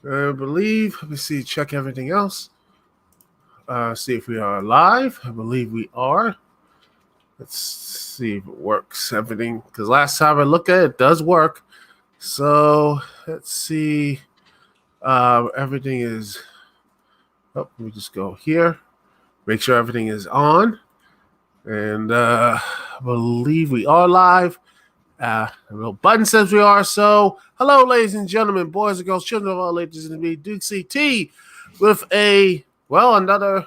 I believe. Let me see. Check everything else. See if we are live. I believe we are. Let's see if it works. Everything, because last time I looked at it, it does work. So let's see. Everything is. Oh, let me just go here. Make sure everything is on. And I believe we are live. The little button says we are. So, hello, ladies and gentlemen, boys and girls, children of all ages, and me, Dukect, with another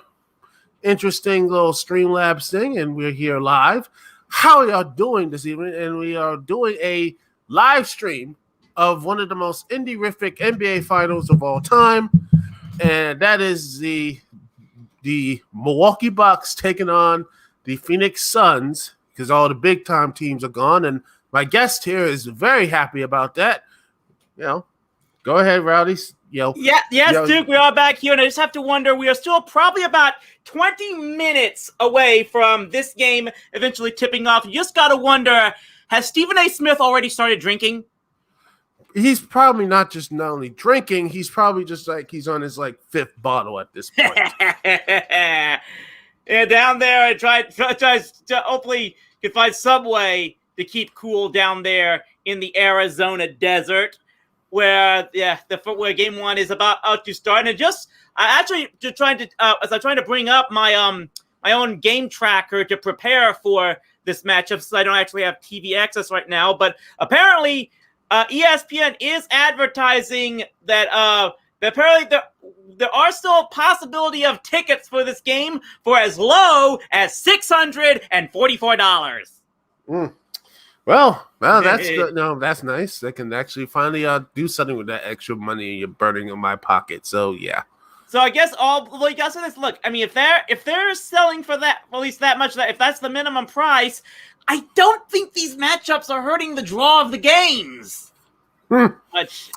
interesting little Streamlabs thing, and we're here live. How are y'all doing this evening? And we are doing a live stream of one of the most indie-rific NBA finals of all time, and that is the Milwaukee Bucks taking on the Phoenix Suns, because all the big-time teams are gone, and my guest here is very happy about that. Go ahead, Rowdy. Yes, Duke, we are back here, and I just have to wonder, we are still probably about 20 minutes away from this game eventually tipping off. You just got to wonder, has Stephen A. Smith already started drinking? He's probably not only drinking, he's probably just he's on his fifth bottle at this point. Yeah, down there, I tries to hopefully can find some way to keep cool down there in the Arizona desert, where where game one is about to start. And as I'm trying to bring up my my own game tracker to prepare for this matchup, so I don't actually have TV access right now. But apparently, ESPN is advertising that apparently there are still a possibility of tickets for this game for as low as $644. Well, that's good. No, that's nice. They can actually finally do something with that extra money you're burning in my pocket. So yeah. So I guess you gotta say this. Look, I mean, if they're selling for that, at least that much, if that's the minimum price, I don't think these matchups are hurting the draw of the games. But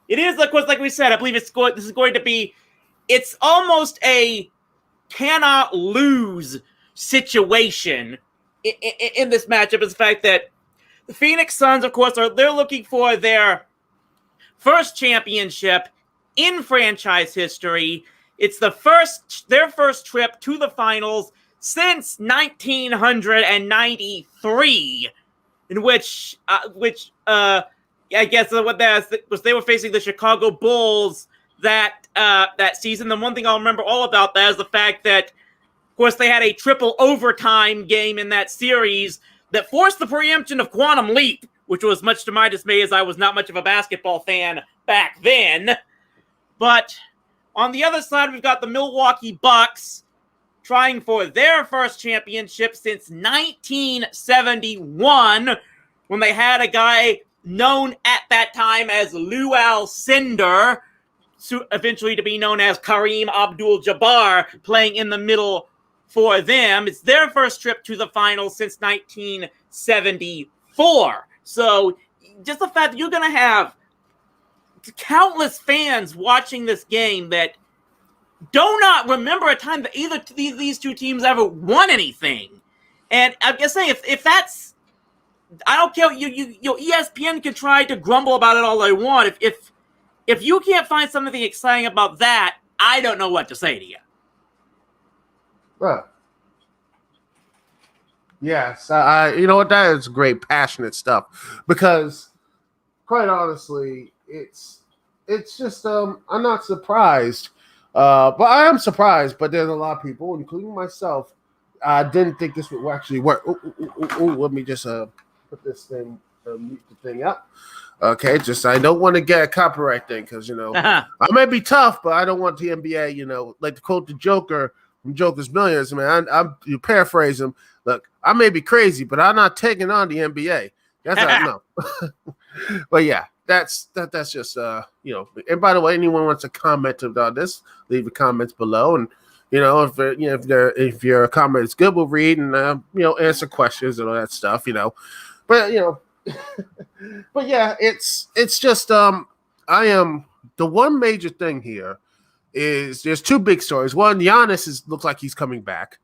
it is, of course, like we said, I believe this is going to be. It's almost a cannot lose situation in this matchup. Is the fact that the Phoenix Suns, of course, they're looking for their first championship in franchise history. It's their first trip to the finals since 1993, in which I guess what that was, they were facing the Chicago Bulls that season. The one thing I'll remember all about that is the fact that, of course, they had a triple overtime game in that series that forced the preemption of Quantum Leap, which was much to my dismay, as I was not much of a basketball fan back then. But on the other side, we've got the Milwaukee Bucks trying for their first championship since 1971, when they had a guy known at that time as Lou Alcindor, eventually to be known as Kareem Abdul-Jabbar, playing in the middle for them. It's their first trip to the finals since 1974. So just the fact that you're going to have countless fans watching this game that do not remember a time that either these two teams ever won anything. And I'm just saying, if that's, I don't care, ESPN can try to grumble about it all they want. If you can't find something exciting about that, I don't know what to say to you. Well, yes, you know what? That is great, passionate stuff. Because, quite honestly, it's just I'm not surprised, but I am surprised. But there's a lot of people, including myself, didn't think this would actually work. Let me just put this thing, mute the thing up. Okay, just I don't want to get a copyright thing because I may be tough, but I don't want the NBA. Like to quote the Joker from Joker's Millions, man. You paraphrase him. Look, I may be crazy, but I'm not taking on the NBA. That's no. But yeah, that's just And by the way, anyone wants to comment about this, leave the comments below, and if your comment is good, we'll read and answer questions and all that stuff. But but yeah, it's just I am the one major thing here is there's two big stories. One, Giannis looks like he's coming back.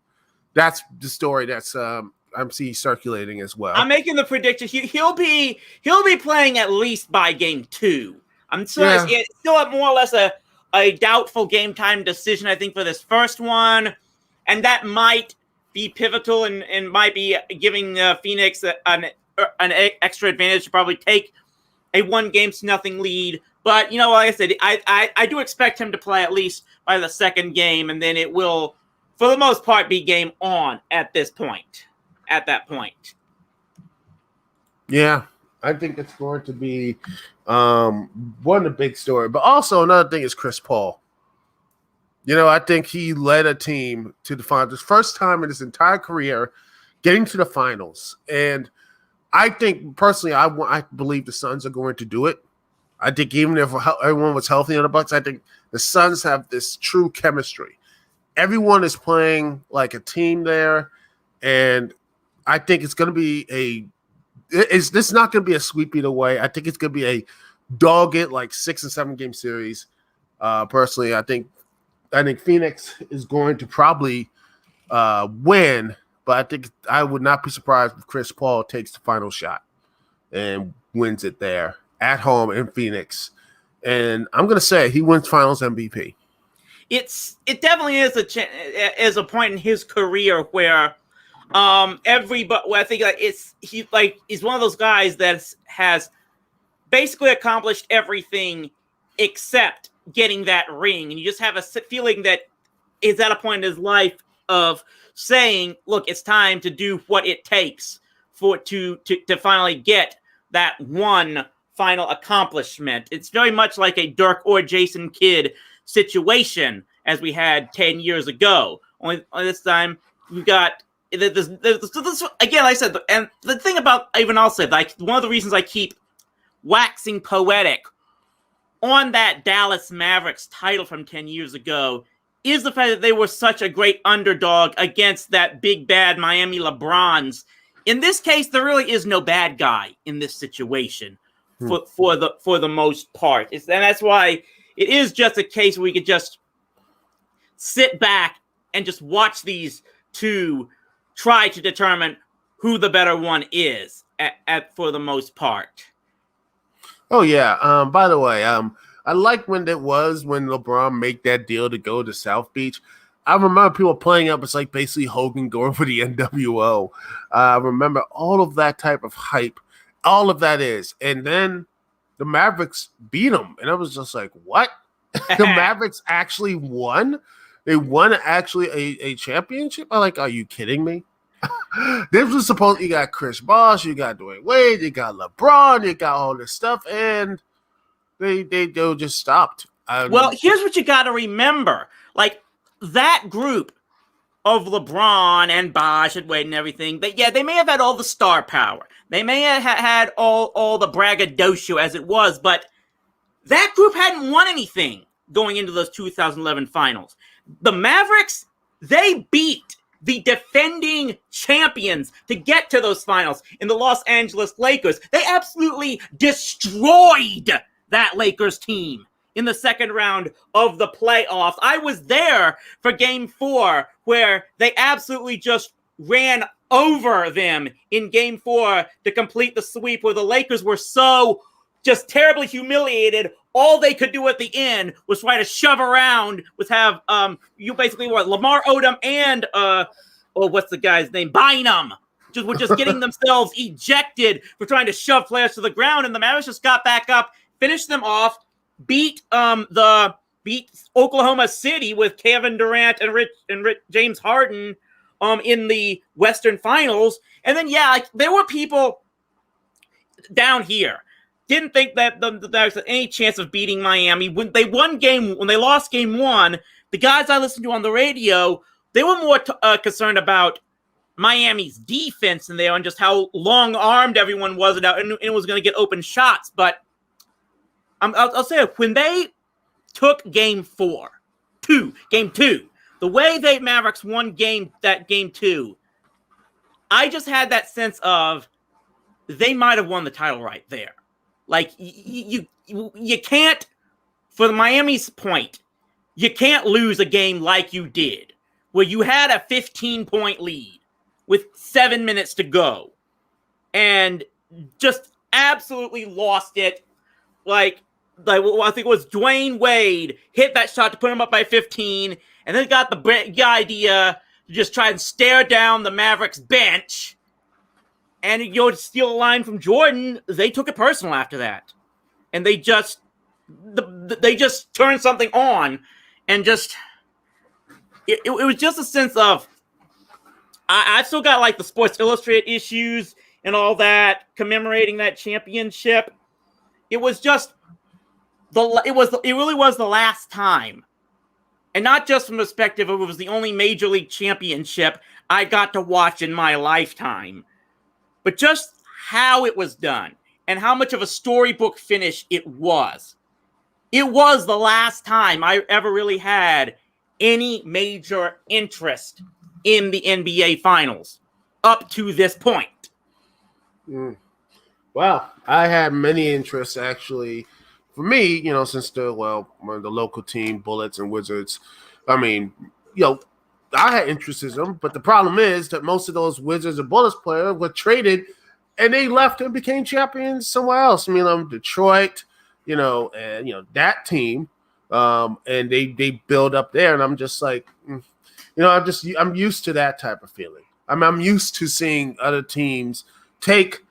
That's the story that's I'm seeing circulating as well. I'm making the prediction he'll be playing at least by game 2. I'm sure it's still more or less a doubtful game time decision, I think, for this first one. And that might be pivotal and might be giving Phoenix an extra advantage to probably take a 1-0 lead. But, like I said, I do expect him to play at least by the second game, and then it will, for the most part, be game on at that point. Yeah, I think it's going to be one of the big story. But also another thing is Chris Paul. I think he led a team to the finals. First time in his entire career getting to the finals. And I think, personally, I believe the Suns are going to do it. I think even if everyone was healthy on the Bucks, I think the Suns have this true chemistry. Everyone is playing like a team there. And I think it's going to be this is not going to be a sweep either way. I think it's going to be a dogged, like 6 and 7 game series. Personally, I think Phoenix is going to probably win, but I think I would not be surprised if Chris Paul takes the final shot and wins it there at home in Phoenix. And I'm going to say he wins Finals MVP. It definitely is a point in his career where I think he's one of those guys that has basically accomplished everything except getting that ring, and you just have a feeling that is at a point in his life of saying, look, it's time to do what it takes to finally get that one final accomplishment. It's very much like a Dirk or Jason Kidd situation as we had 10 years ago. Only this time we've got this again, like I said, and the thing about, even I'll say, like, one of the reasons I keep waxing poetic on that Dallas Mavericks title from 10 years ago is the fact that they were such a great underdog against that big bad Miami LeBrons. In this case, there really is no bad guy in this situation for the most part. And that's why it is just a case where we could just sit back and just watch these two try to determine who the better one is for the most part. Oh, yeah. By the way, I like when LeBron made that deal to go to South Beach. I remember people playing up. It's like basically Hogan going for the NWO. I remember all of that type of hype. All of that is. And then the Mavericks beat them. And I was just like, what? The Mavericks actually won? They won actually a championship? I'm like, are you kidding me? This was supposed, you got Chris Bosh, you got Dwayne Wade, you got LeBron, you got all this stuff, and they just stopped. Well, here's what you got to remember. Like, that group of LeBron and Bosh and Wade and everything, they may have had all the star power. They may have had all the braggadocio as it was, but that group hadn't won anything going into those 2011 finals. The Mavericks, they beat the defending champions to get to those finals in the Los Angeles Lakers. They absolutely destroyed that Lakers team in the second round of the playoffs. I was there for Game 4, where they absolutely just ran over them in Game 4 to complete the sweep, where the Lakers were so just terribly humiliated. All they could do at the end was try to shove around, you basically what, Lamar Odom and what's the guy's name? Bynum. Were just getting themselves ejected for trying to shove players to the ground, and the Mavericks just got back up, finished them off, beat Oklahoma City with Kevin Durant and James Harden in the Western Finals. And then there were people down here didn't think that the Mavericks had any chance of beating Miami. When they lost Game 1, the guys I listened to on the radio, they were more concerned about Miami's defense in there and just how long-armed everyone was and it was going to get open shots. But I'll say it, when they took Game 2, the way they Mavericks won Game 2, I just had that sense of they might have won the title right there. Like, you can't, for the Miami's point, you can't lose a game like you did, where you had a 15-point lead with 7 minutes to go and just absolutely lost it. Like, I think it was Dwayne Wade hit that shot to put him up by 15, and then got the idea to just try and stare down the Mavericks bench, and to steal a line from Jordan. They took it personal after that, and they just turned something on, and just it was just a sense of I still got like the Sports Illustrated issues and all that commemorating that championship. It was just it really was the last time. And not just from the perspective of it was the only major league championship I got to watch in my lifetime, but just how it was done and how much of a storybook finish it was. It was the last time I ever really had any major interest in the NBA Finals up to this point. Well, I had many interests actually. For me, since the local team, Bullets and Wizards, I had interest in them, but the problem is that most of those Wizards and Bullets players were traded and they left and became champions somewhere else. Detroit, and that team, and they build up there, and I'm just like, I'm used to that type of feeling. I'm used to seeing other teams take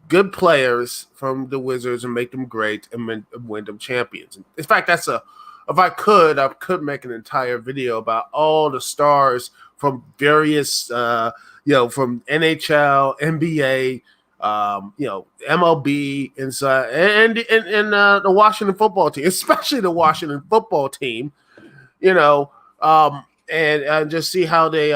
good players from the Wizards and make them great and win them champions. In fact, if I could make an entire video about all the stars from various, from NHL, NBA, MLB, inside, and the Washington football team, especially the Washington football team, and just see how they,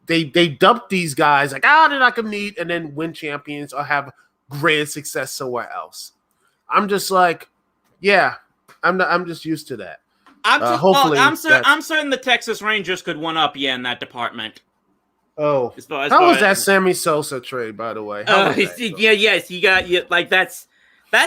they dump these guys like, they're not going to need, and then win champions or have greater success somewhere else. I'm just like, yeah, I'm just used to that. I'm certain the Texas Rangers could one up you in that department. Oh, how was that Sammy Sosa trade, by the way? You got that's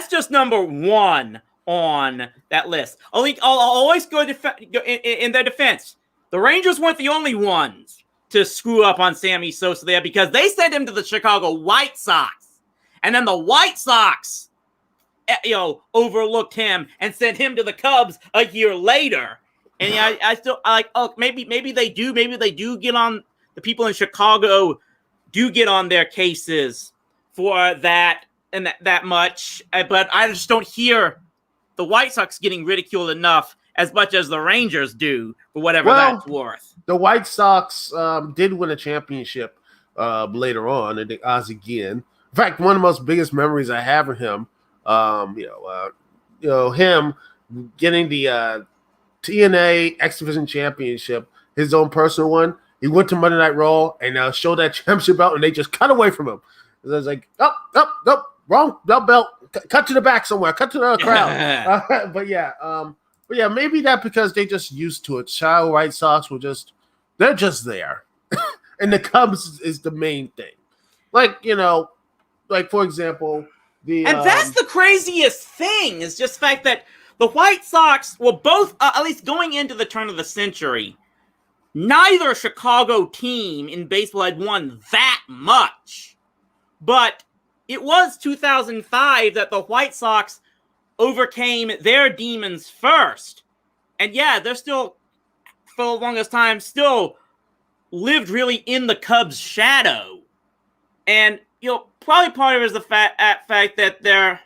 just number one on that list. I'll always go in their defense. The Rangers weren't the only ones to screw up on Sammy Sosa there, because they sent him to the Chicago White Sox, and then the White Sox, overlooked him and sent him to the Cubs a year later. And I still maybe they do get on, the people in Chicago do get on their cases for that and that much, but I just don't hear the White Sox getting ridiculed enough as much as the Rangers do, for whatever that's worth. The White Sox did win a championship later on, I think Ozzie Guillen. In fact, one of the most biggest memories I have of him, him getting the TNA X Division championship, his own personal one. He went to Monday Night Raw and showed that championship belt, and they just cut away from him. It was like, wrong belt, cut to the back somewhere, cut to the crowd. But yeah, maybe that because they just used to it. Chicago White Sox they're just there. And the Cubs is the main thing. Like for example, that's the craziest thing, is just the fact that the White Sox were both, at least going into the turn of the century, neither Chicago team in baseball had won that much. But it was 2005 that the White Sox overcame their demons first. And yeah, they're still, for the longest time, still lived really in the Cubs' shadow. And, probably part of it is the fact that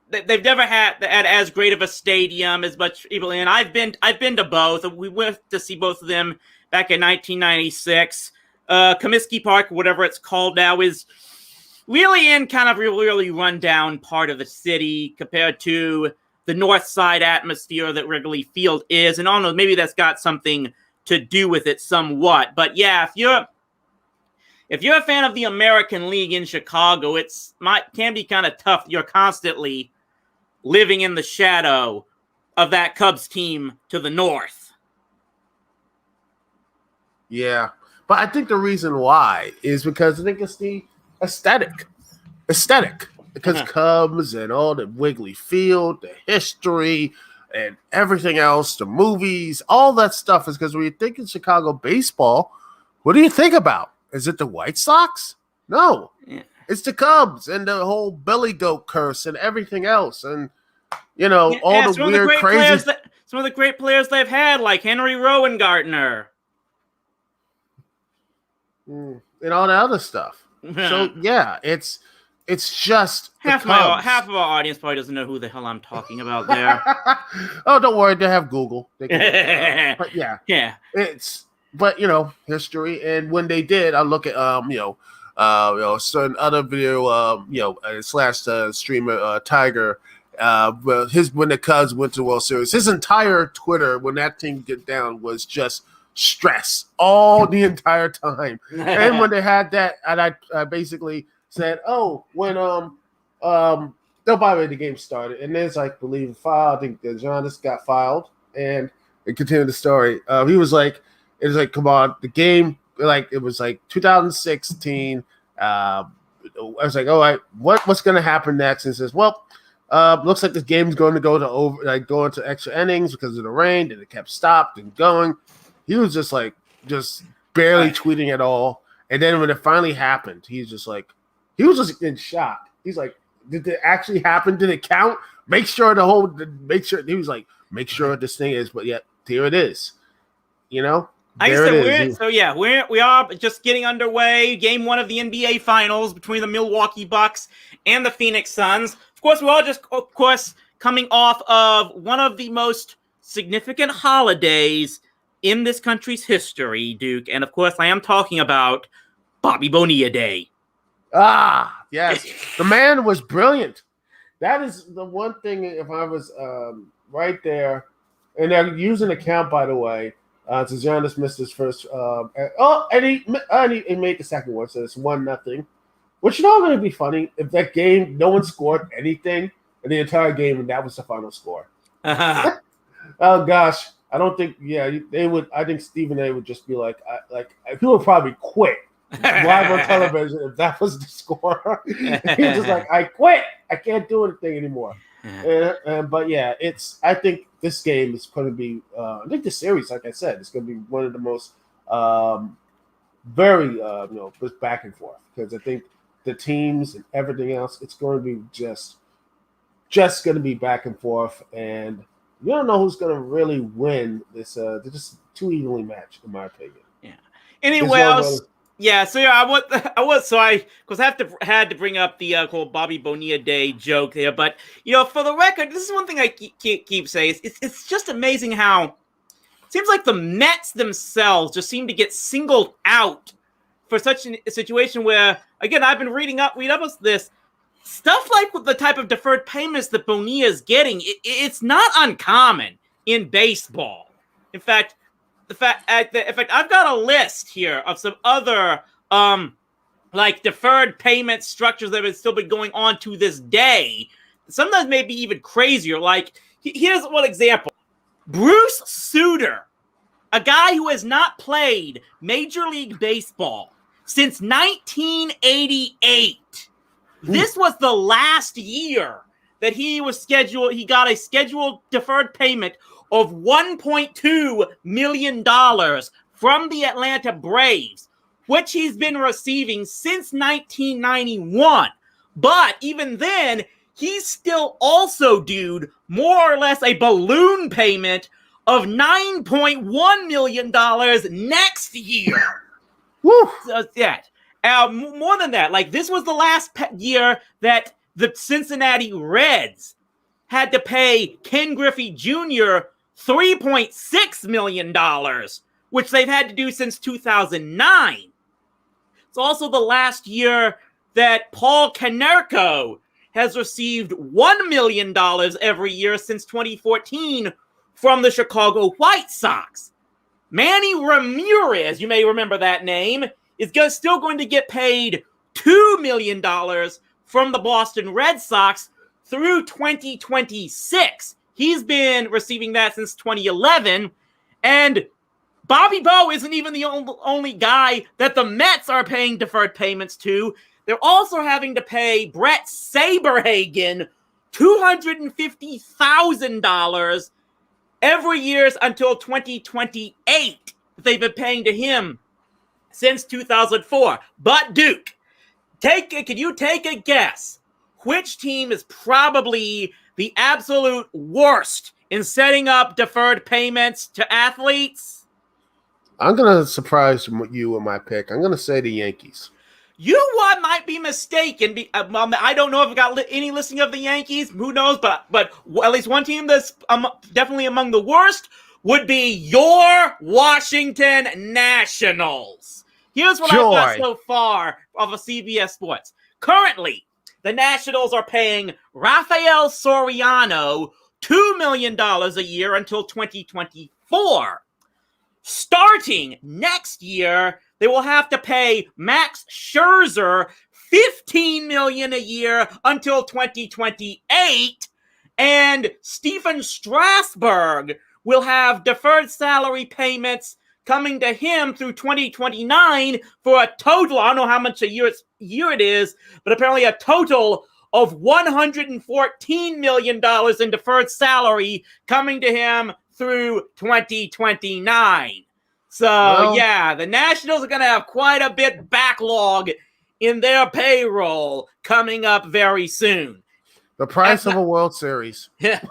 they've never had as great of a stadium, as much people in. I've been to both. We went to see both of them back in 1996. Comiskey Park, whatever it's called now, is really in kind of really run down part of the city compared to the north side atmosphere that Wrigley Field is. And I don't know, maybe that's got something to do with it somewhat. But yeah, if you're a fan of the American League in Chicago, can be kind of tough. You're constantly living in the shadow of that Cubs team to the north. Yeah, but I think the reason why is because I think it's the aesthetic, because Cubs and all the Wrigley Field, the history and everything else, the movies, all that stuff is because when you think in Chicago baseball, what do you think about? Is it the White Sox? No. Yeah. It's the Cubs and the whole Billy Goat curse and everything else, and all the weird, crazy. Some of the great players they've had, like Henry Rowengartner. And all the other stuff. So yeah, it's just half of our audience probably doesn't know who the hell I'm talking about there. Oh, don't worry, they have Google. They can but yeah, it's history. And when they did, I look at certain other video slash streamer Tiger. When the Cubs went to World Series, his entire Twitter when that thing get down was just stress all the entire time. And when they had that, and I basically said, "Oh, when by the way the game started, and there's believe filed. I think Giannis got filed, and it continued the story. He was like, it was like, come on, the game, it was 2016. I was like, all right, what's going to happen next? And he says, well. Looks like this game's going to go to go into extra innings because of the rain, and it kept stopped and going. He was just barely tweeting at all. And then when it finally happened, he was just in shock. He's like, did it actually happen? Did it count? Make sure he was like, make sure this thing is, but yet here it is. We are just getting underway. Game 1 of the NBA Finals between the Milwaukee Bucks and the Phoenix Suns. Of course, we're all just, coming off of one of the most significant holidays in this country's history, Duke. And of course, I am talking about Bobby Bonilla Day. Ah, yes. The man was brilliant. That is the one thing, if I was right there, and they're using the count, by the way, so Giannis missed his first, and he made the second one, so it's 1-0. Which going to be funny if that game no one scored anything in the entire game and that was the final score. Oh gosh, I don't think they would. I think Stephen A would just be like he would probably quit live on television if that was the score. He was just like, I quit. I can't do anything anymore. But yeah, I think this game is going to be. I think the series, like I said, is going to be one of the most very back and forth because I think the teams and everything else, it's going to be just going to be back and forth, and you don't know who's going to really win this. They're just too evenly matched, in my opinion. Yeah. Anyway, I had to bring up the whole Bobby Bonilla Day joke there, but for the record, this is one thing I keep saying. It's just amazing how it seems like the Mets themselves just seem to get singled out for such a situation where, again, I've been reading up this stuff like with the type of deferred payments that Bonilla is getting. It's not uncommon in baseball. In fact, I've got a list here of some other deferred payment structures that have still been going on to this day. Sometimes maybe even crazier. Here's one example: Bruce Sutter, a guy who has not played Major League Baseball since 1988. This was the last year that he was scheduled. He got a scheduled deferred payment of $1.2 million from the Atlanta Braves, which he's been receiving since 1991. But even then, he's still also due more or less a balloon payment of $9.1 million next year. Woo! So that. More than that, this was the last year that the Cincinnati Reds had to pay Ken Griffey Jr. $3.6 million, which they've had to do since 2009. It's also the last year that Paul Konerko has received $1 million every year since 2014 from the Chicago White Sox. Manny Ramirez, you may remember that name, is still going to get paid $2 million from the Boston Red Sox through 2026. He's been receiving that since 2011. And Bobby Bo isn't even the only guy that the Mets are paying deferred payments to. They're also having to pay Brett Saberhagen $250,000 every year until 2028. They've been paying to him since 2004. But Duke, Can you take a guess? Which team is probably the absolute worst in setting up deferred payments to athletes? I'm going to surprise you with my pick. I'm going to say the Yankees. You might be mistaken. I don't know if I've got any listing of the Yankees. Who knows? But at least one team that's definitely among the worst would be your Washington Nationals. Here's what I've got so far of a CBS Sports. Currently, the Nationals are paying Rafael Soriano $2 million a year until 2024. Starting next year, they will have to pay Max Scherzer $15 million a year until 2028, and Stephen Strasburg will have deferred salary payments coming to him through 2029 for a total, I don't know how much a year it is, but apparently a total of $114 million in deferred salary coming to him through 2029. So, yeah, the Nationals are going to have quite a bit backlog in their payroll coming up very soon. The price of a World Series. Yeah.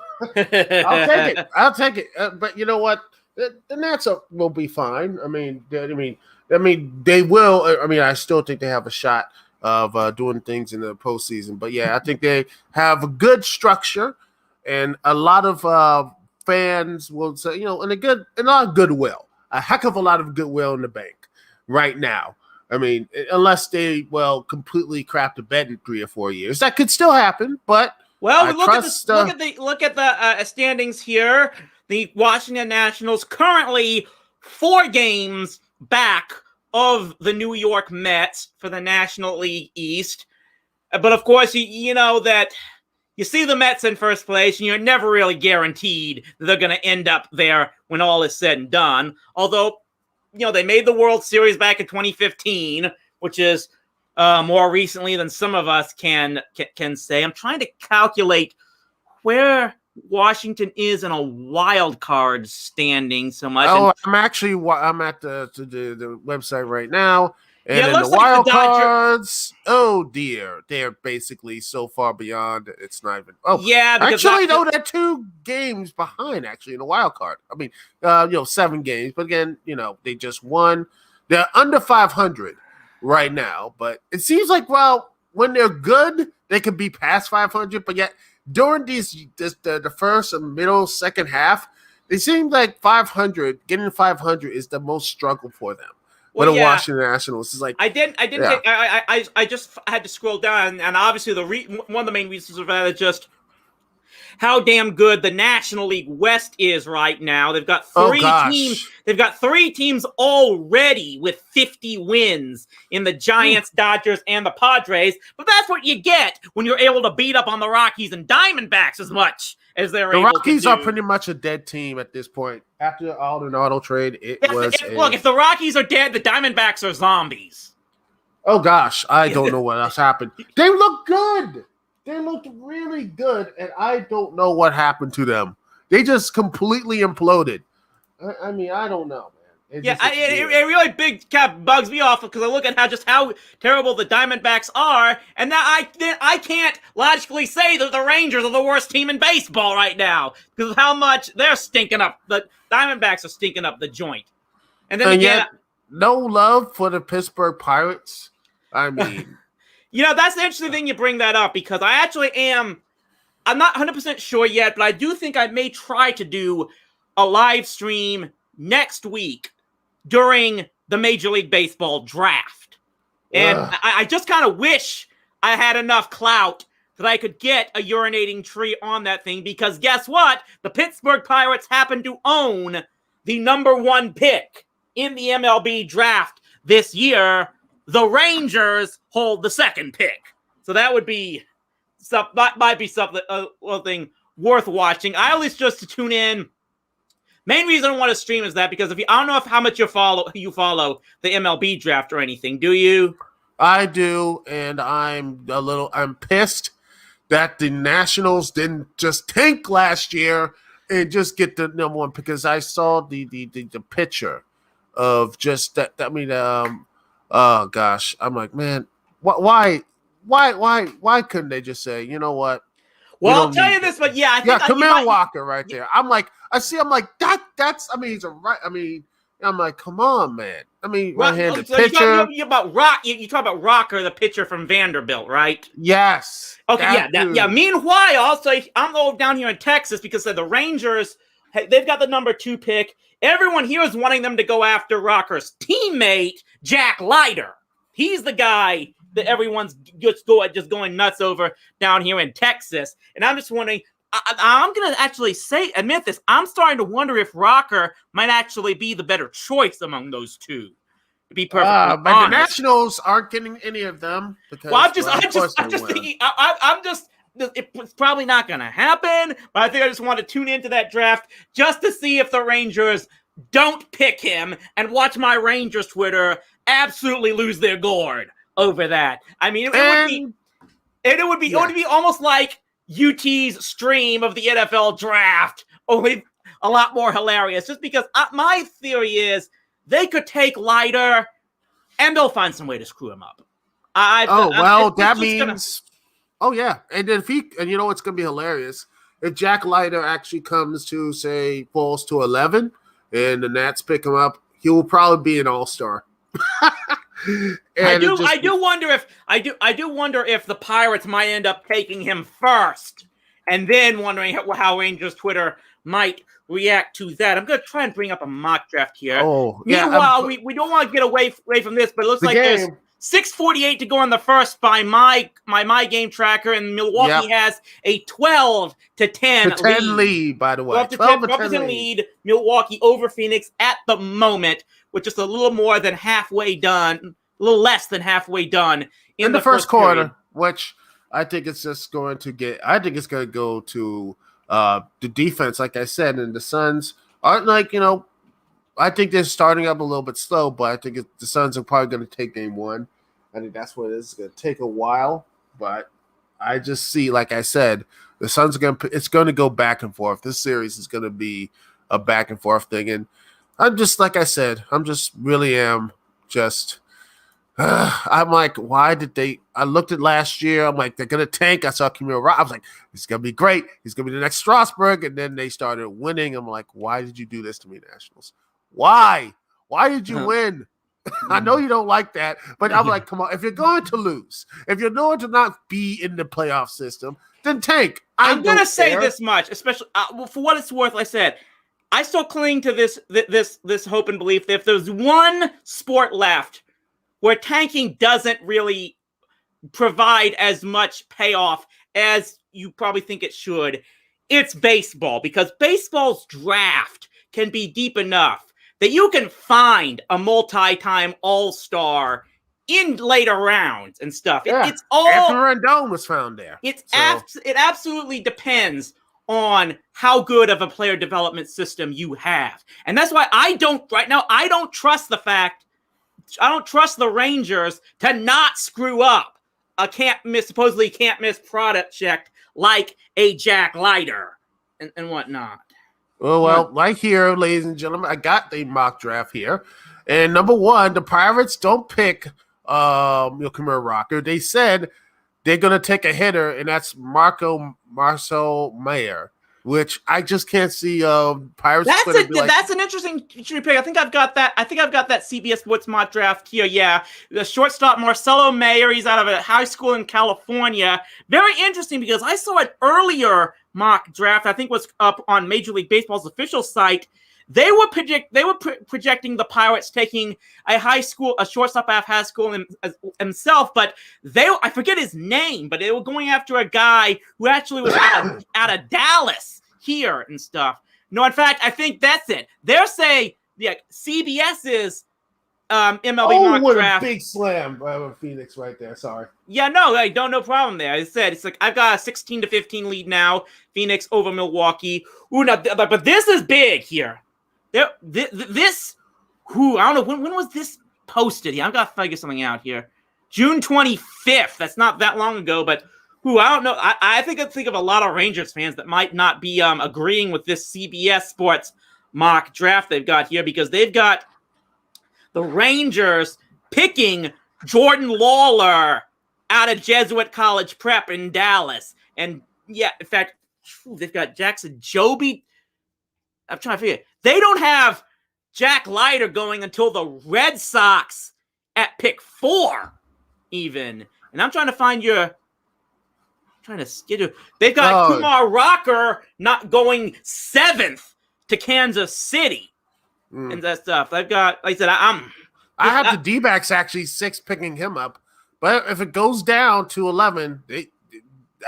I'll take it. But you know what? The Nats will be fine. I mean, they will. I mean, I still think they have a shot of doing things in the postseason. But yeah, I think they have a good structure and a lot of fans will say, and a lot of goodwill, a heck of a lot of goodwill in the bank right now. I mean, unless they completely crap the bed in 3 or 4 years, that could still happen. But look at the standings here. The Washington Nationals currently 4 games back of the New York Mets for the National League East. But of course, you know that you see the Mets in first place, and you're never really guaranteed that they're going to end up there when all is said and done. Although, they made the World Series back in 2015, which is more recently than some of us can say. I'm trying to calculate where Washington is in a wild card standing so much. I'm at the website right now. And in the wild cards, oh dear, they're basically so far beyond. It's not even. Oh, yeah. Actually, they're 2 games behind. Actually, in the wild card. I mean, 7 games, but again, they just won. They're under 500 right now, but it seems like when they're good, they can be past 500. But yet during the first and middle, second half, they seem like 500. Getting 500 is the most struggle for them. Well, the Washington Nationals is like I just had to scroll down, and obviously one of the main reasons for that is just how damn good the National League West is right now. They've got 3 teams. They've got 3 teams already with 50 wins in the Giants, Dodgers, and the Padres. But that's what you get when you're able to beat up on the Rockies and Diamondbacks as much as they're able to do. The Rockies are pretty much a dead team at this point. After the Alden trade, if the Rockies are dead, the Diamondbacks are zombies. Oh, gosh. I don't know what else happened. They look good. They looked really good, and I don't know what happened to them. They just completely imploded. I mean, I don't know, man. It really big bugs me off because I look at how terrible the Diamondbacks are, and now I can't logically say that the Rangers are the worst team in baseball right now because of how much they're stinking up. The Diamondbacks are stinking up the joint. And then again, no love for the Pittsburgh Pirates. I mean. That's the interesting thing you bring that up because I'm not 100% sure yet, but I do think I may try to do a live stream next week during the Major League Baseball draft. And I just kind of wish I had enough clout that I could get a urinating tree on that thing because guess what? The Pittsburgh Pirates happen to own the number 1 pick in the MLB draft this year. The Rangers hold the 2nd pick. So that would be might be something worth watching. I always just to tune in. Main reason I want to stream is that because I don't know how much you follow the MLB draft or anything. Do you? I do, and I'm pissed that the Nationals didn't just tank last year and just get the number 1 because I saw the picture of just that. I mean, oh gosh, I'm like, man, why couldn't they just say, you know what? Well, I'll tell you this, but yeah, I think Camille Walker right there. I'm like that's. I mean, he's a right. I mean, I'm like, come on, man. I mean, right-handed pitcher. You about Rock? You talk about Rocker, the pitcher from Vanderbilt, right? Yes. Okay. Yeah. Meanwhile, so I'm down here in Texas because the Rangers, they've got the number 2 pick. Everyone here is wanting them to go after Rocker's teammate, Jack Leiter. He's the guy that everyone's just going nuts over down here in Texas. And I'm just wondering, I'm going to actually admit this. I'm starting to wonder if Rocker might actually be the better choice among those two. To be perfectly honest. But the Nationals aren't getting any of them. Because, I'm just thinking, it's probably not going to happen. But I think I just want to tune into that draft just to see if the Rangers don't pick him and watch my Rangers Twitter absolutely lose their gourd over that. I mean, it would be almost like UT's stream of the NFL draft, only a lot more hilarious. Just because my theory is they could take Leiter and they'll find some way to screw him up. That means. Oh yeah, and then and you know what's gonna be hilarious if Jack Leiter actually comes to falls to 11, and the Nats pick him up, he will probably be an all-star. I do wonder if the Pirates might end up taking him first, and then wondering how Rangers Twitter might react to that. I'm going to try and bring up a mock draft here. Meanwhile, we don't want to get away from this, but it looks like there's 6:48 to go on the first by my game tracker, and Milwaukee has a 12-10 lead. By the way, 12-10 lead. Milwaukee over Phoenix at the moment, with just a little more than halfway done, a little less than halfway done in the first quarter, period. Which I think it's just going to get. I think it's going to go to the defense, like I said, and the Suns aren't I think they're starting up a little bit slow, but I think the Suns are probably going to take game 1. I think that's what it is. It's going to take a while, but I just see, like I said, the Suns it's going to go back and forth. This series is going to be a back and forth thing, and I'm just, like I said, I'm like, why did they? I looked at last year. I'm like, they're going to tank. I saw Camille Rock. I was like, he's going to be great. He's going to be the next Strasburg. And then they started winning. I'm like, why did you do this to me, Nationals? Why? Why did you win? I know you don't like that, but I'm like, come on. If you're going to lose, if you're going to not be in the playoff system, then tank. I'm going to say this much, especially for what it's worth. Like I said, I still cling to this hope and belief that if there's one sport left where tanking doesn't really provide as much payoff as you probably think it should, it's baseball, because baseball's draft can be deep enough that you can find a multi-time all-star in later rounds and stuff. It's all. Anthony Rendon was found there. It absolutely depends on how good of a player development system you have, and that's why I don't trust the fact. I don't trust the Rangers to not screw up a supposedly can't miss product check like a Jack Leiter and whatnot. Well, right here, ladies and gentlemen, I got the mock draft here. And number 1, the Pirates don't pick Camille Rocker. They said they're going to take a hitter, and that's Marcel Mayer, which I just can't see Pirates. That's an interesting pick. I think I've got that CBS Sports mock draft here. Yeah, the shortstop Marcelo Mayer. He's out of a high school in California. Very interesting because I saw an earlier mock draft. I think was up on Major League Baseball's official site. They were projecting the Pirates taking a shortstop out of high school himself, but I forget his name, but they were going after a guy who actually was out of Dallas here and stuff. No, in fact, I think that's it. They're saying CBS's MLB mock draft. A big slam by Phoenix right there. Sorry. Yeah, no problem there. I said it's like I've got a 16-15 lead now. Phoenix over Milwaukee. Ooh, now, but this is big here. I don't know when was this posted. Yeah, I've got to figure something out here. June 25th. That's not that long ago, but I don't know. I think of a lot of Rangers fans that might not be agreeing with this CBS Sports mock draft they've got here, because they've got the Rangers picking Jordan Lawler out of Jesuit College Prep in Dallas. And yeah, in fact, they've got Jackson Joby. I'm trying to figure. They don't have Jack Leiter going until the Red Sox at pick 4, even. And I'm trying to find trying to schedule. They've got Kumar Rocker not going 7th to Kansas City and that stuff. They've got, like I said, I have the D-backs actually 6 picking him up. But if it goes down to 11,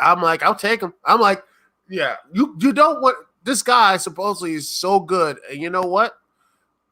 I'm like, I'll take him. I'm like, yeah, you don't want this guy. Supposedly is so good, and you know what?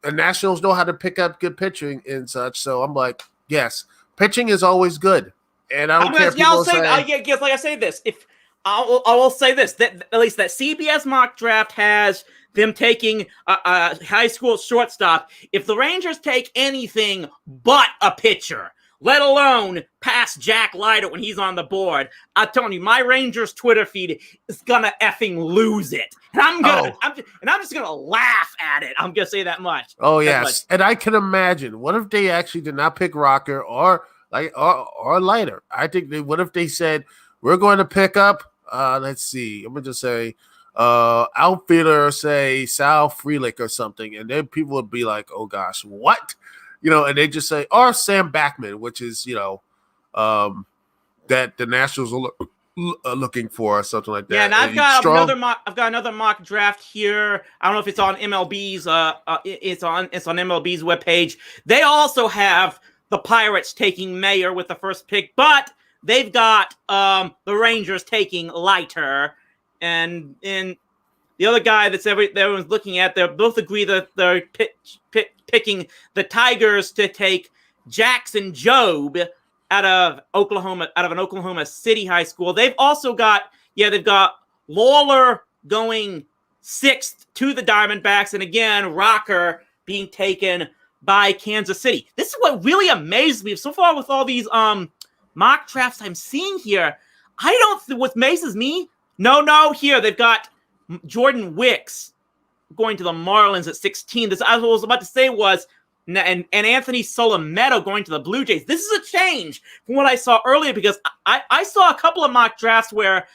The Nationals know how to pick up good pitching and such. So I'm like, yes, pitching is always good, and I don't care. I'll say, like I say this. If I will say this, that at least that CBS mock draft has them taking a high school shortstop. If the Rangers take anything but a pitcher, let alone past Jack Leiter when he's on the board, I'm telling you, my Rangers Twitter feed is gonna effing lose it, and I'm just gonna laugh at it. I'm gonna say that much. Oh yes, and I can imagine. What if they actually did not pick Rocker or Leiter? I think what if they said we're going to pick up? Let's see. I'm gonna just say outfielder, say Sal Frelick or something, and then people would be like, "Oh gosh, what?" And they just say, or Sam Backman, which is, that the Nationals are looking for or something like that. Yeah, and I've got another mock draft here. I don't know if it's on MLB's. It's on MLB's webpage. They also have the Pirates taking Mayer with the first pick, but they've got the Rangers taking Leiter, and the other guy that everyone's looking at. They both agree that they're picking the Tigers to take Jackson Jobe out of an Oklahoma City high school. They've also got Lawler going 6th to the Diamondbacks, and again, Rocker being taken by Kansas City. This is what really amazes me so far with all these mock drafts I'm seeing here. What amazes me, here they've got Jordan Wicks going to the Marlins at 16. This, I was about to say, was and Anthony Solometto going to the Blue Jays. This is a change from what I saw earlier, because I saw a couple of mock drafts where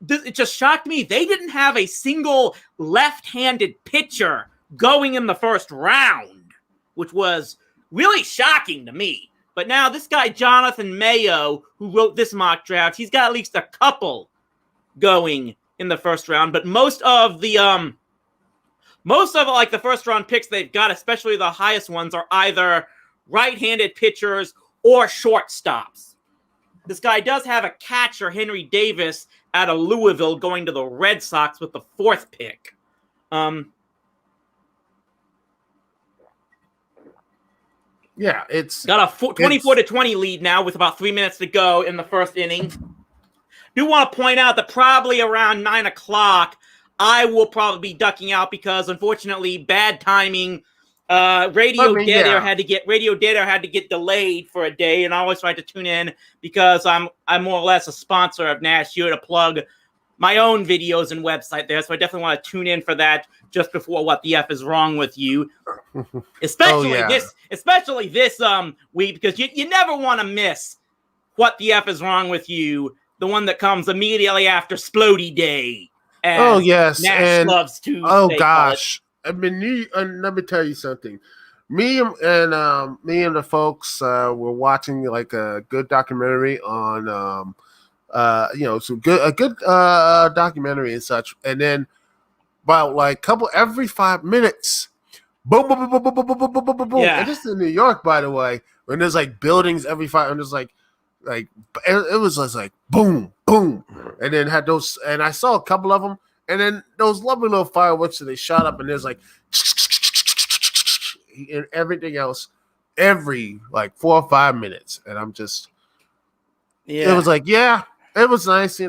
it just shocked me. They didn't have a single left-handed pitcher going in the first round, which was really shocking to me. But now this guy, Jonathan Mayo, who wrote this mock draft, he's got at least a couple going in the first round. But most of the first round picks they've got, especially the highest ones, are either right-handed pitchers or shortstops. This guy does have a catcher, Henry Davis, out of Louisville, going to the Red Sox with the 4th pick. Yeah, it's got a 24-20 lead now with about 3 minutes to go in the first inning. Do want to point out that probably around 9 o'clock, I will probably be ducking out because, unfortunately, bad timing. Radio Dead Air had to get delayed for a day, and I always try to tune in because I'm more or less a sponsor of Nash here to plug my own videos and website there. So I definitely want to tune in for that just before What the F is Wrong with You, especially this week, because you never want to miss What the F is Wrong with You, the one that comes immediately after Splody Day. Oh yes, Nash loves to. Oh gosh, I mean, let me tell you something. Me and the folks were watching like a good documentary on a good documentary and such, and then about like every 5 minutes, boom, boom, boom, boom, boom, boom, boom, boom, boom, boom. Yeah. And this is in New York, by the way, when there's like buildings every 5, and there's like it was just like boom, boom, and then had those, and I saw a couple of them, and then those lovely little fireworks that they shot up, and there's like and everything else every like 4 or 5 minutes, and I'm just, it was like, yeah, it was nice,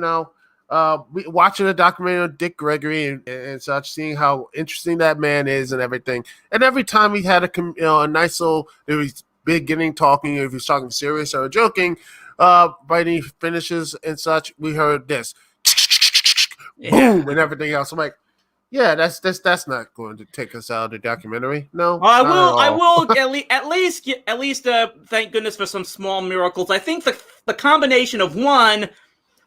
watching a documentary on Dick Gregory and such, seeing how interesting that man is and everything, and every time he had a nice little, there was beginning talking, if he's talking serious or joking, right, he finishes and such, we heard this boom and everything else. I'm like, Yeah, that's not going to take us out of the documentary. No, Well, I not will. I at all. will at least. Thank goodness for some small miracles. I think the combination of one,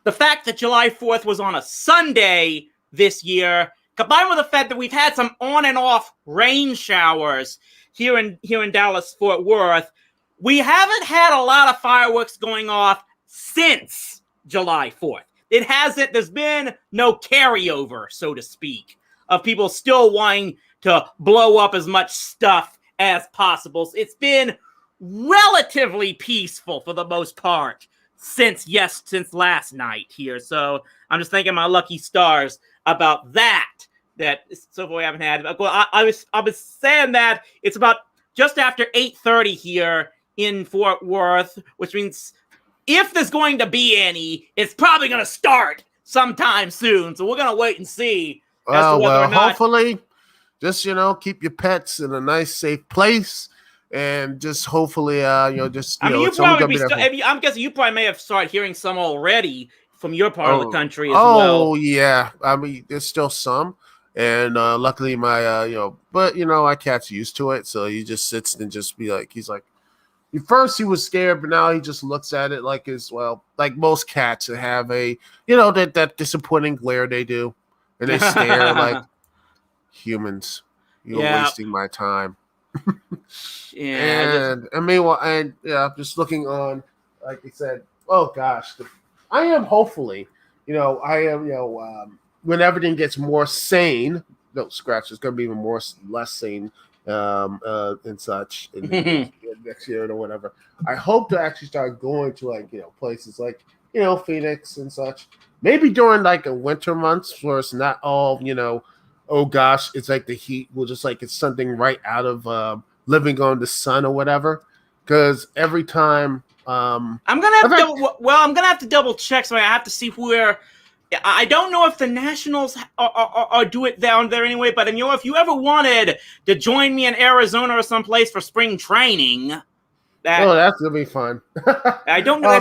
the fact that July 4th was on a Sunday this year, combined with the fact that we've had some on and off rain showers here in Dallas Fort Worth, we haven't had a lot of fireworks going off since July 4th. It hasn't. There's been no carryover, so to speak, of people still wanting to blow up as much stuff as possible. It's been relatively peaceful for the most part since last night here. So I'm just thanking my lucky stars about that so far we haven't had. Well, I was saying that it's about just after 8:30 here in Fort Worth, which means if there's going to be any, it's probably going to start sometime soon. So we're going to wait and see as to whether or not. Hopefully, just keep your pets in a nice, safe place, and just hopefully, just I mean, it's only gonna be there for- I'm guessing you probably may have started hearing some already from your part of the country as Oh well. yeah, I mean, there's still some, and luckily my but my cat's used to it, so he just sits and just be like, he's like. At first he was scared, but now he just looks at it like like most cats that have a, that disappointing glare they do. And they stare like humans. You're wasting my time. Yeah. Just looking on, like you said, oh gosh, I am hopefully, when everything gets more sane, no scratch, it's going to be even less sane and such in next year or whatever. I hope to actually start going to places like Phoenix and such. Maybe during like a winter months where it's not all oh gosh, it's like the heat will just like it's something right out of living on the sun or whatever. Because every time I'm gonna have to double check. So I have to see where. I don't know if the Nationals are do it down there anyway, but if you ever wanted to join me in Arizona or someplace for spring training, that's gonna be fun. I don't know.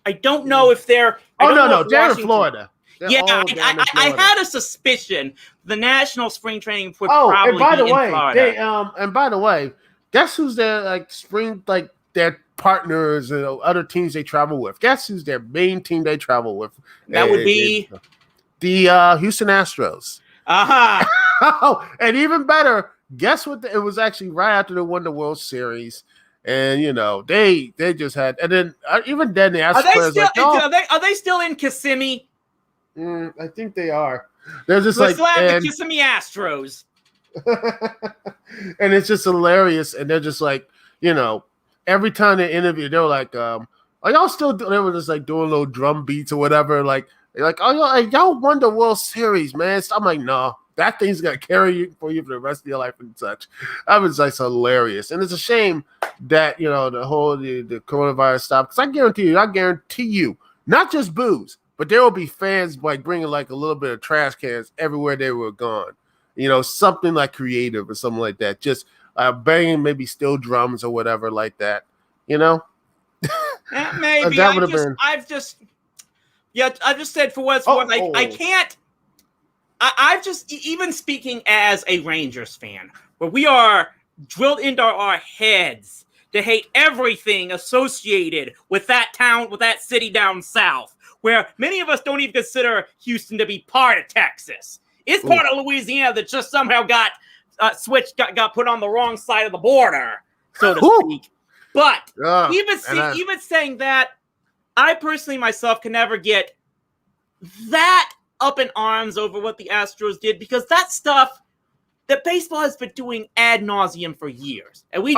I don't know if they're. No, they're in Florida. I had a suspicion the National spring training would in probably Florida. And by the way, guess who's their their partners and other teams they travel with? Guess who's their main team they travel with? That would be the Houston Astros. Uh-huh. And even better, guess what? It was actually right after they won the World Series. And they just had, and then even then the Astros are they still in Kissimmee? I think they are. They're just the Kissimmee Astros, and it's just hilarious. And they're just like, every time they interview, they're like, "Are y'all still?" They were just like doing little drum beats or whatever. Like, "Oh, y'all won the World Series, man." So I'm like, "No, that thing's gonna carry you for the rest of your life and such." That was like hilarious, and it's a shame that the coronavirus stopped. Because I guarantee you, not just booze, but there will be fans like bringing like a little bit of trash cans everywhere they were gone. Something like creative or something like that. Just banging maybe steel drums or whatever like that. Maybe I just said for what's worth. I can't. I've just, even speaking as a Rangers fan, where we are drilled into our heads to hate everything associated with that town, with that city down south, where many of us don't even consider Houston to be part of Texas. It's part of Louisiana that just somehow got got put on the wrong side of the border, so to speak. But even saying that, I personally myself can never get that up in arms over what the Astros did, because that stuff that baseball has been doing ad nauseum for years, and we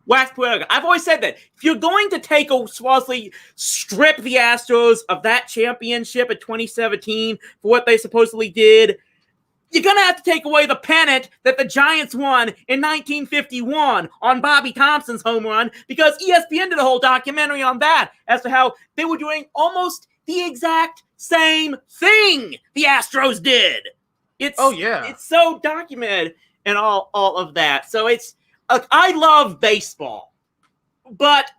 waxed poetic. I've always said that if you're going to supposedly strip the Astros of that championship in 2017 for what they supposedly did, you're going to have to take away the pennant that the Giants won in 1951 on Bobby Thompson's home run, because ESPN did a whole documentary on that as to how they were doing almost the exact same thing the Astros did. It's so documented and all of that. So I love baseball, but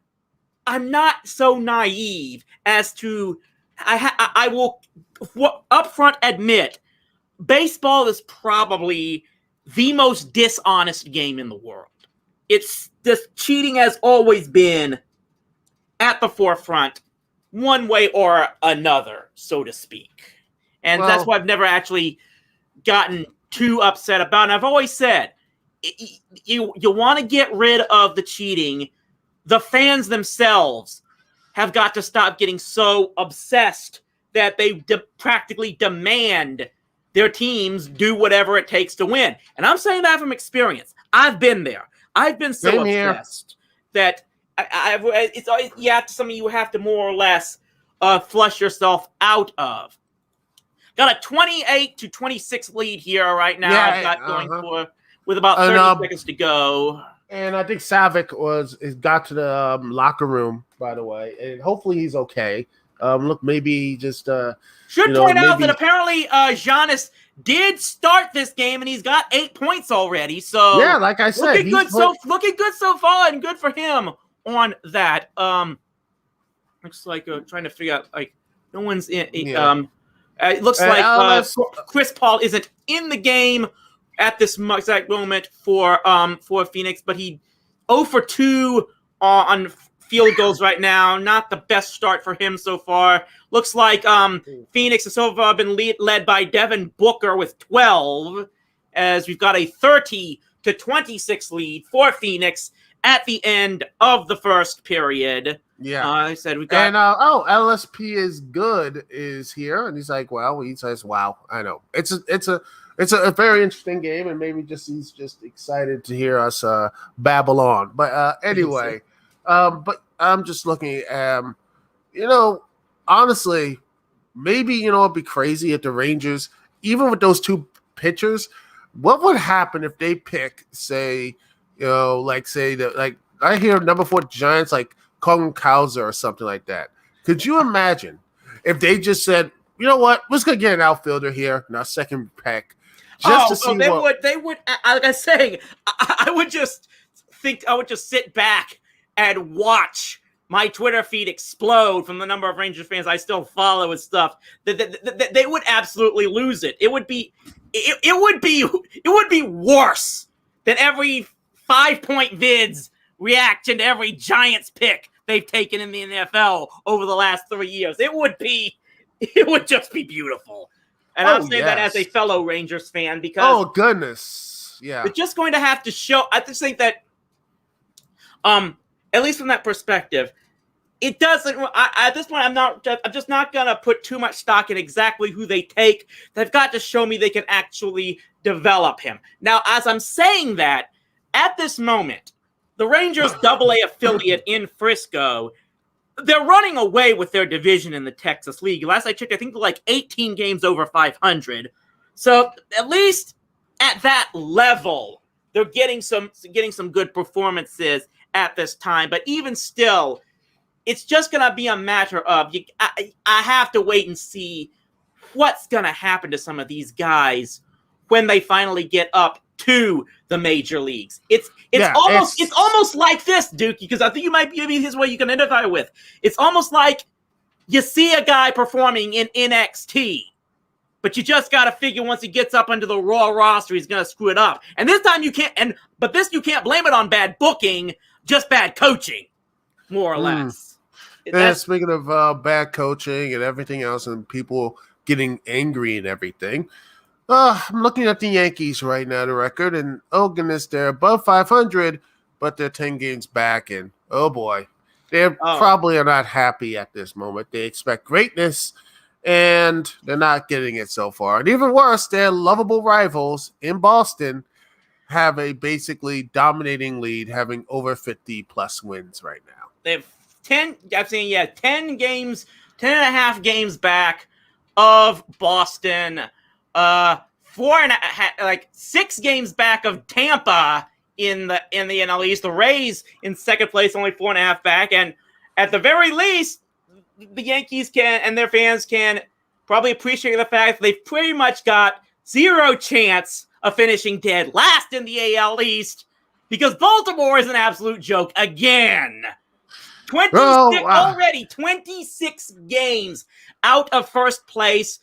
I'm not so naive as to I will upfront admit baseball is probably the most dishonest game in the world. It's just cheating has always been at the forefront, one way or another, so to speak. And that's why I've never actually gotten too upset about it. And I've always said, you want to get rid of the cheating. The fans themselves have got to stop getting so obsessed that they practically demand their teams do whatever it takes to win. And I'm saying that from experience. I've been there. I've been so obsessed that it's always something you have to more or less flush yourself out of. Got a 28-26 lead here right now. I've got going for with about 30 seconds to go. And I think Savic got to the locker room, by the way, and hopefully he's okay. Look, maybe he just should point out that apparently Giannis did start this game and he's got 8 points already. So yeah, like I said, looking good so far, and good for him on that. Looks like trying to figure out no one's in. It looks like Chris Paul isn't in the game at this exact moment for Phoenix, but he 0 for 2 on field goals right now. Not the best start for him so far. Looks like Phoenix has so far been led by Devin Booker with 12, as we've got a 30-26 lead for Phoenix at the end of the first period. Yeah, I said we got. And LSP is good is here, and he's like, well, he says, wow, I know it's a very interesting game, and maybe he's just excited to hear us babble on. But anyway, but I'm just looking at, honestly, maybe it'd be crazy if the Rangers, even with those two pitchers, what would happen if they pick, say, I hear number 4 Giants like Kong Kauser or something like that. Could you imagine if they just said, you know what, we're just gonna get an outfielder here in our second pick? They would. Like I was saying, I would just sit back and watch my Twitter feed explode from the number of Rangers fans I still follow and stuff. They would absolutely lose it. It would be worse than every 5-point vids reaction to every Giants pick they've taken in the NFL over the last 3 years. It would just be be And I'm saying that as a fellow Rangers fan because oh goodness, yeah, they're just going to have to show. I just think that, at least from that perspective, it doesn't. At this point, I'm just not gonna put too much stock in exactly who they take. They've got to show me they can actually develop him. Now, as I'm saying that, at this moment, the Rangers AA affiliate in Frisco, they're running away with their division in the Texas League. Last I checked, I think they're like 18 games over 500. So at least at that level, they're getting some good performances at this time. But even still, it's just going to be a matter of I have to wait and see what's going to happen to some of these guys when they finally get up to the major leagues. It's almost like this, Dukey, because I think you might be his way you can identify with. It's almost like you see a guy performing in NXT, but you just got to figure once he gets up under the Raw roster, he's going to screw it up. And this time you can't. But this you can't blame it on bad booking, just bad coaching, more or less. Speaking of bad coaching and everything else, and people getting angry and everything. I'm looking at the Yankees right now, the record, and oh goodness, they're above 500, but they're 10 games back, and oh boy, they're probably are not happy at this moment. They expect greatness, and they're not getting it so far. And even worse, their lovable rivals in Boston have a basically dominating lead, having over 50-plus wins right now. They have 10 games, 10 and a half games back of Boston. 6 games back of Tampa in the NL East. The Rays in second place, only 4.5 back, and at the very least, the Yankees and their fans can probably appreciate the fact that they've pretty much got zero chance of finishing dead last in the AL East because Baltimore is an absolute joke again. 26 games out of first place.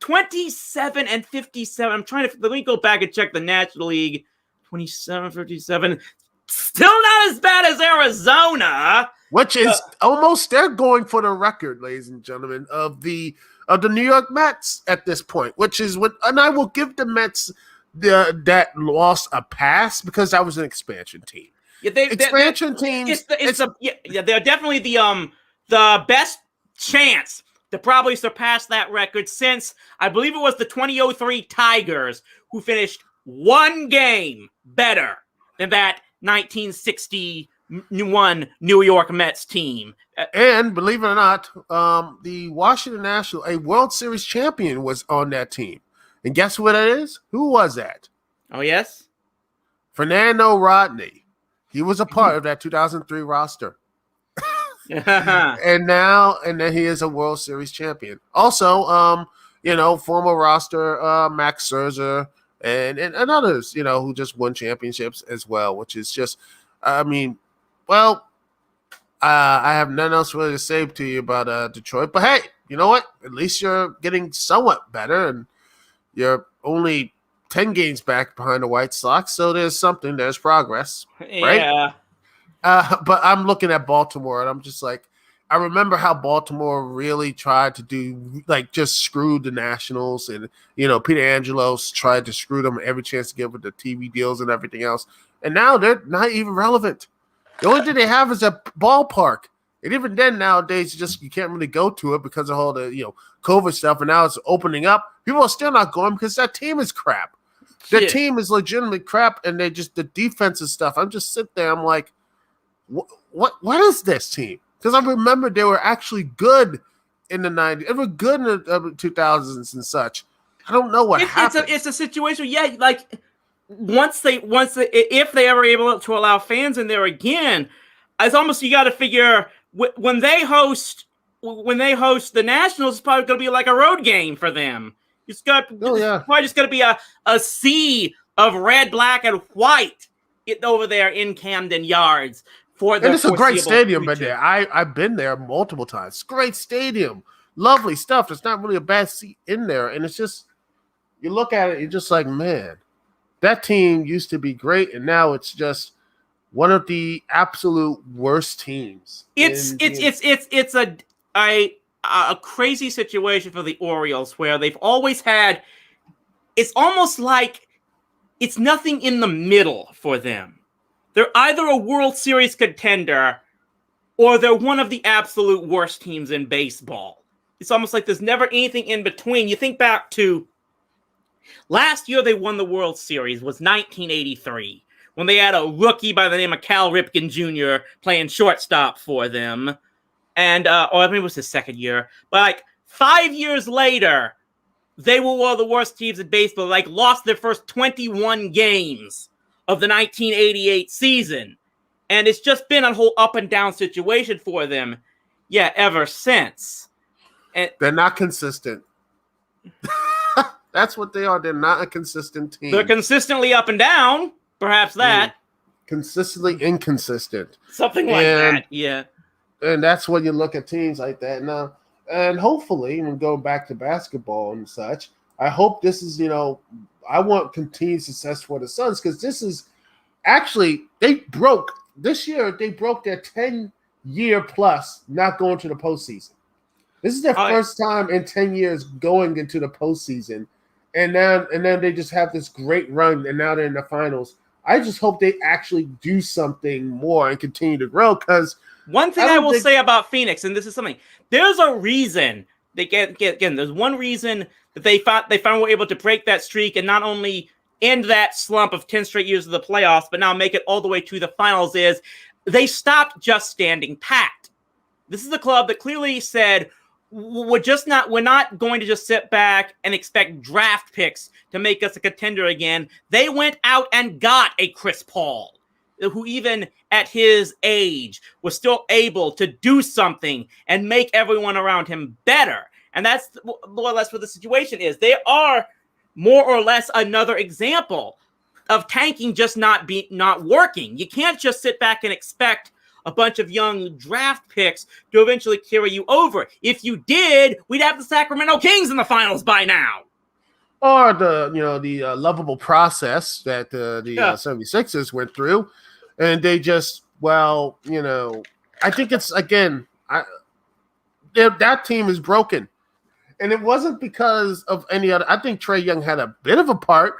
27-57. Let me go back and check the National League. 27-57. Still not as bad as Arizona. Which is almost, they're going for the record, ladies and gentlemen, of the New York Mets at this point, which is what, and I will give the Mets that loss a pass because that was an expansion team. Yeah, expansion teams. They're definitely the best chance to probably surpass that record since I believe it was the 2003 Tigers who finished one game better than that 1961 New York Mets team. And believe it or not, the Washington Nationals, a World Series champion, was on that team. And guess what it is? Who was that? Oh, yes? Fernando Rodney. He was a part of that 2003 roster. and then he is a World Series champion. Also, former roster Max Scherzer and others, who just won championships as well, which is just, I have nothing else really to say to you about Detroit. But hey, you know what? At least you're getting somewhat better, and you're only 10 games back behind the White Sox, so there's progress, right? Yeah. But I'm looking at Baltimore, and I'm just like, I remember how Baltimore really tried to do, just screw the Nationals, and, Peter Angelos tried to screw them every chance to get with the TV deals and everything else. And now they're not even relevant. The only thing they have is a ballpark. And even then, nowadays, you can't really go to it because of all the, COVID stuff, and now it's opening up. People are still not going because that team is crap. Their team is legitimately crap, and the defensive stuff. I'm just sitting there, I'm like, what is this team? Because I remember they were actually good in the 90s. They were good in the 2000s and such. I don't know what happened. It's a situation, if they ever able to allow fans in there again, it's almost, you got to figure when they host the Nationals, it's probably going to be like a road game for them. It's probably just going to be a sea of red, black, and white over there in Camden Yards. And it's a great stadium, but I've been there multiple times. Great stadium, lovely stuff. There's not really a bad seat in there, and it's just, you look at it, you're just like, man, that team used to be great, and now it's just one of the absolute worst teams. It's a crazy situation for the Orioles where they've always had. It's almost like it's nothing in the middle for them. They're either a World Series contender or they're one of the absolute worst teams in baseball. It's almost like there's never anything in between. You think back to last year they won the World Series, was 1983, when they had a rookie by the name of Cal Ripken Jr. playing shortstop for them. And, or maybe it was his second year. But 5 years later, they were one of the worst teams in baseball, lost their first 21 games of the 1988 season. And it's just been a whole up and down situation for them, ever since. And they're not consistent. That's what they are. They're not a consistent team. They're consistently up and down. Perhaps that. Consistently inconsistent. Something like that, yeah. And that's when you look at teams like that now. And hopefully, when going back to basketball and such, I hope this is, I want continued success for the Suns, because this is actually, they broke their 10-year plus not going to the postseason. This is their first time in 10 years going into the postseason. And then they just have this great run, and now they're in the finals. I just hope they actually do something more and continue to grow, because one thing I will say about Phoenix, and this is something, there's a reason they there's one reason that they finally were able to break that streak and not only end that slump of 10 straight years of the playoffs, but now make it all the way to the finals, is they stopped just standing pat. This is a club that clearly said, we're not going to just sit back and expect draft picks to make us a contender again. They went out and got a Chris Paul, who even at his age was still able to do something and make everyone around him better. And that's more or less what the situation is. They are more or less another example of tanking just not working. You can't just sit back and expect a bunch of young draft picks to eventually carry you over. If you did, we'd have the Sacramento Kings in the finals by now. Or the lovable process that the 76ers went through, and they just I think it's again that team is broken, and it wasn't because of any other. I think Trae Young had a bit of a part,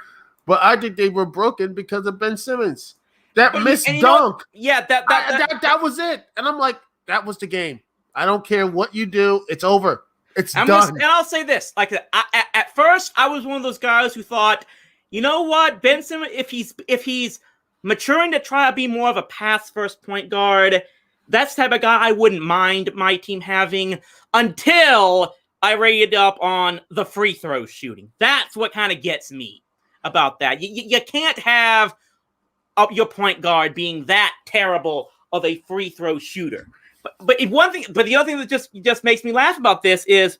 but I think they were broken because of Ben Simmons. That missed dunk. That was it, and I'm like, that was the game. I don't care what you do, it's over. It's done. And I'll say this: at first, I was one of those guys who thought, you know what, Ben Simmons, if he's maturing to try to be more of a pass-first point guard, that's the type of guy I wouldn't mind my team having until I rated up on the free throw shooting. That's what kind of gets me about that. You can't have your point guard being that terrible of a free throw shooter. But the other thing that just makes me laugh about this is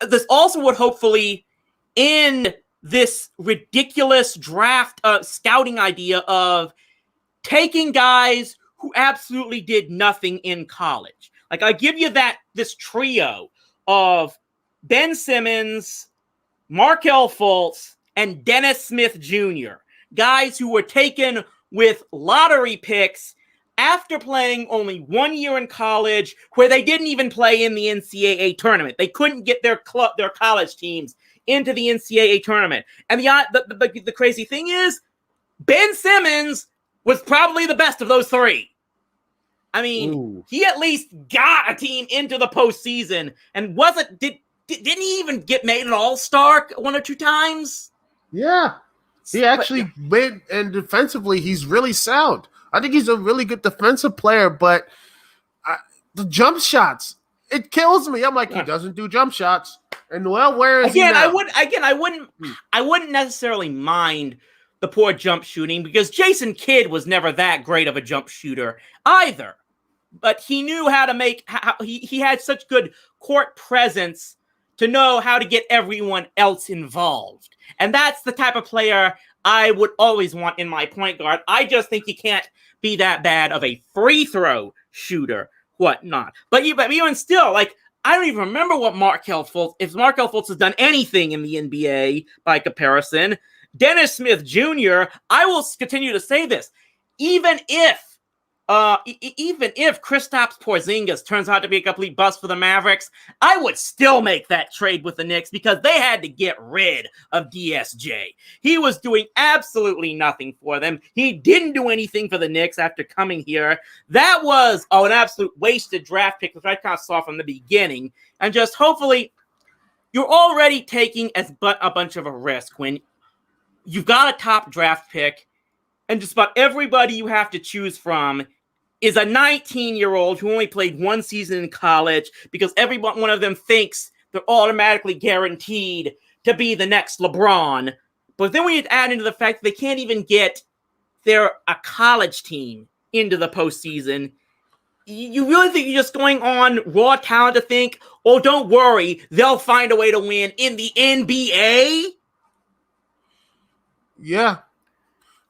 this also would hopefully end this ridiculous draft scouting idea of taking guys who absolutely did nothing in college. Like, I give you this trio of Ben Simmons, Markelle Fultz, and Dennis Smith Jr., guys who were taken with lottery picks after playing only 1 year in college, where they didn't even play in the NCAA tournament. They couldn't get their college teams into the NCAA tournament. And the crazy thing is, Ben Simmons was probably the best of those three. I mean, he at least got a team into the postseason and didn't he even get made an all-star 1 or 2 times? Yeah. He actually made, and defensively, he's really sound. I think he's a really good defensive player, but the jump shots, it kills me. I'm like, he doesn't do jump shots. And where is he now? I wouldn't necessarily mind the poor jump shooting, because Jason Kidd was never that great of a jump shooter either. But he knew how to he had such good court presence to know how to get everyone else involved. And that's the type of player I would always want in my point guard. I just think he can't be that bad of a free throw shooter, whatnot. But even still, I don't even remember if Markelle Fultz has done anything in the NBA by comparison. Dennis Smith Jr., I will continue to say this, even if Kristaps Porzingis turns out to be a complete bust for the Mavericks, I would still make that trade with the Knicks, because they had to get rid of DSJ. He was doing absolutely nothing for them. He didn't do anything for the Knicks after coming here. That was an absolute wasted draft pick, which I kind of saw from the beginning. And just hopefully, you're already taking a bunch of a risk when you've got a top draft pick, and just about everybody you have to choose from is a 19-year-old who only played 1 season in college, because every one of them thinks they're automatically guaranteed to be the next LeBron. But then when you add into the fact that they can't even get a college team into the postseason, you really think you're just going on raw talent to think, oh, don't worry, they'll find a way to win in the NBA? Yeah.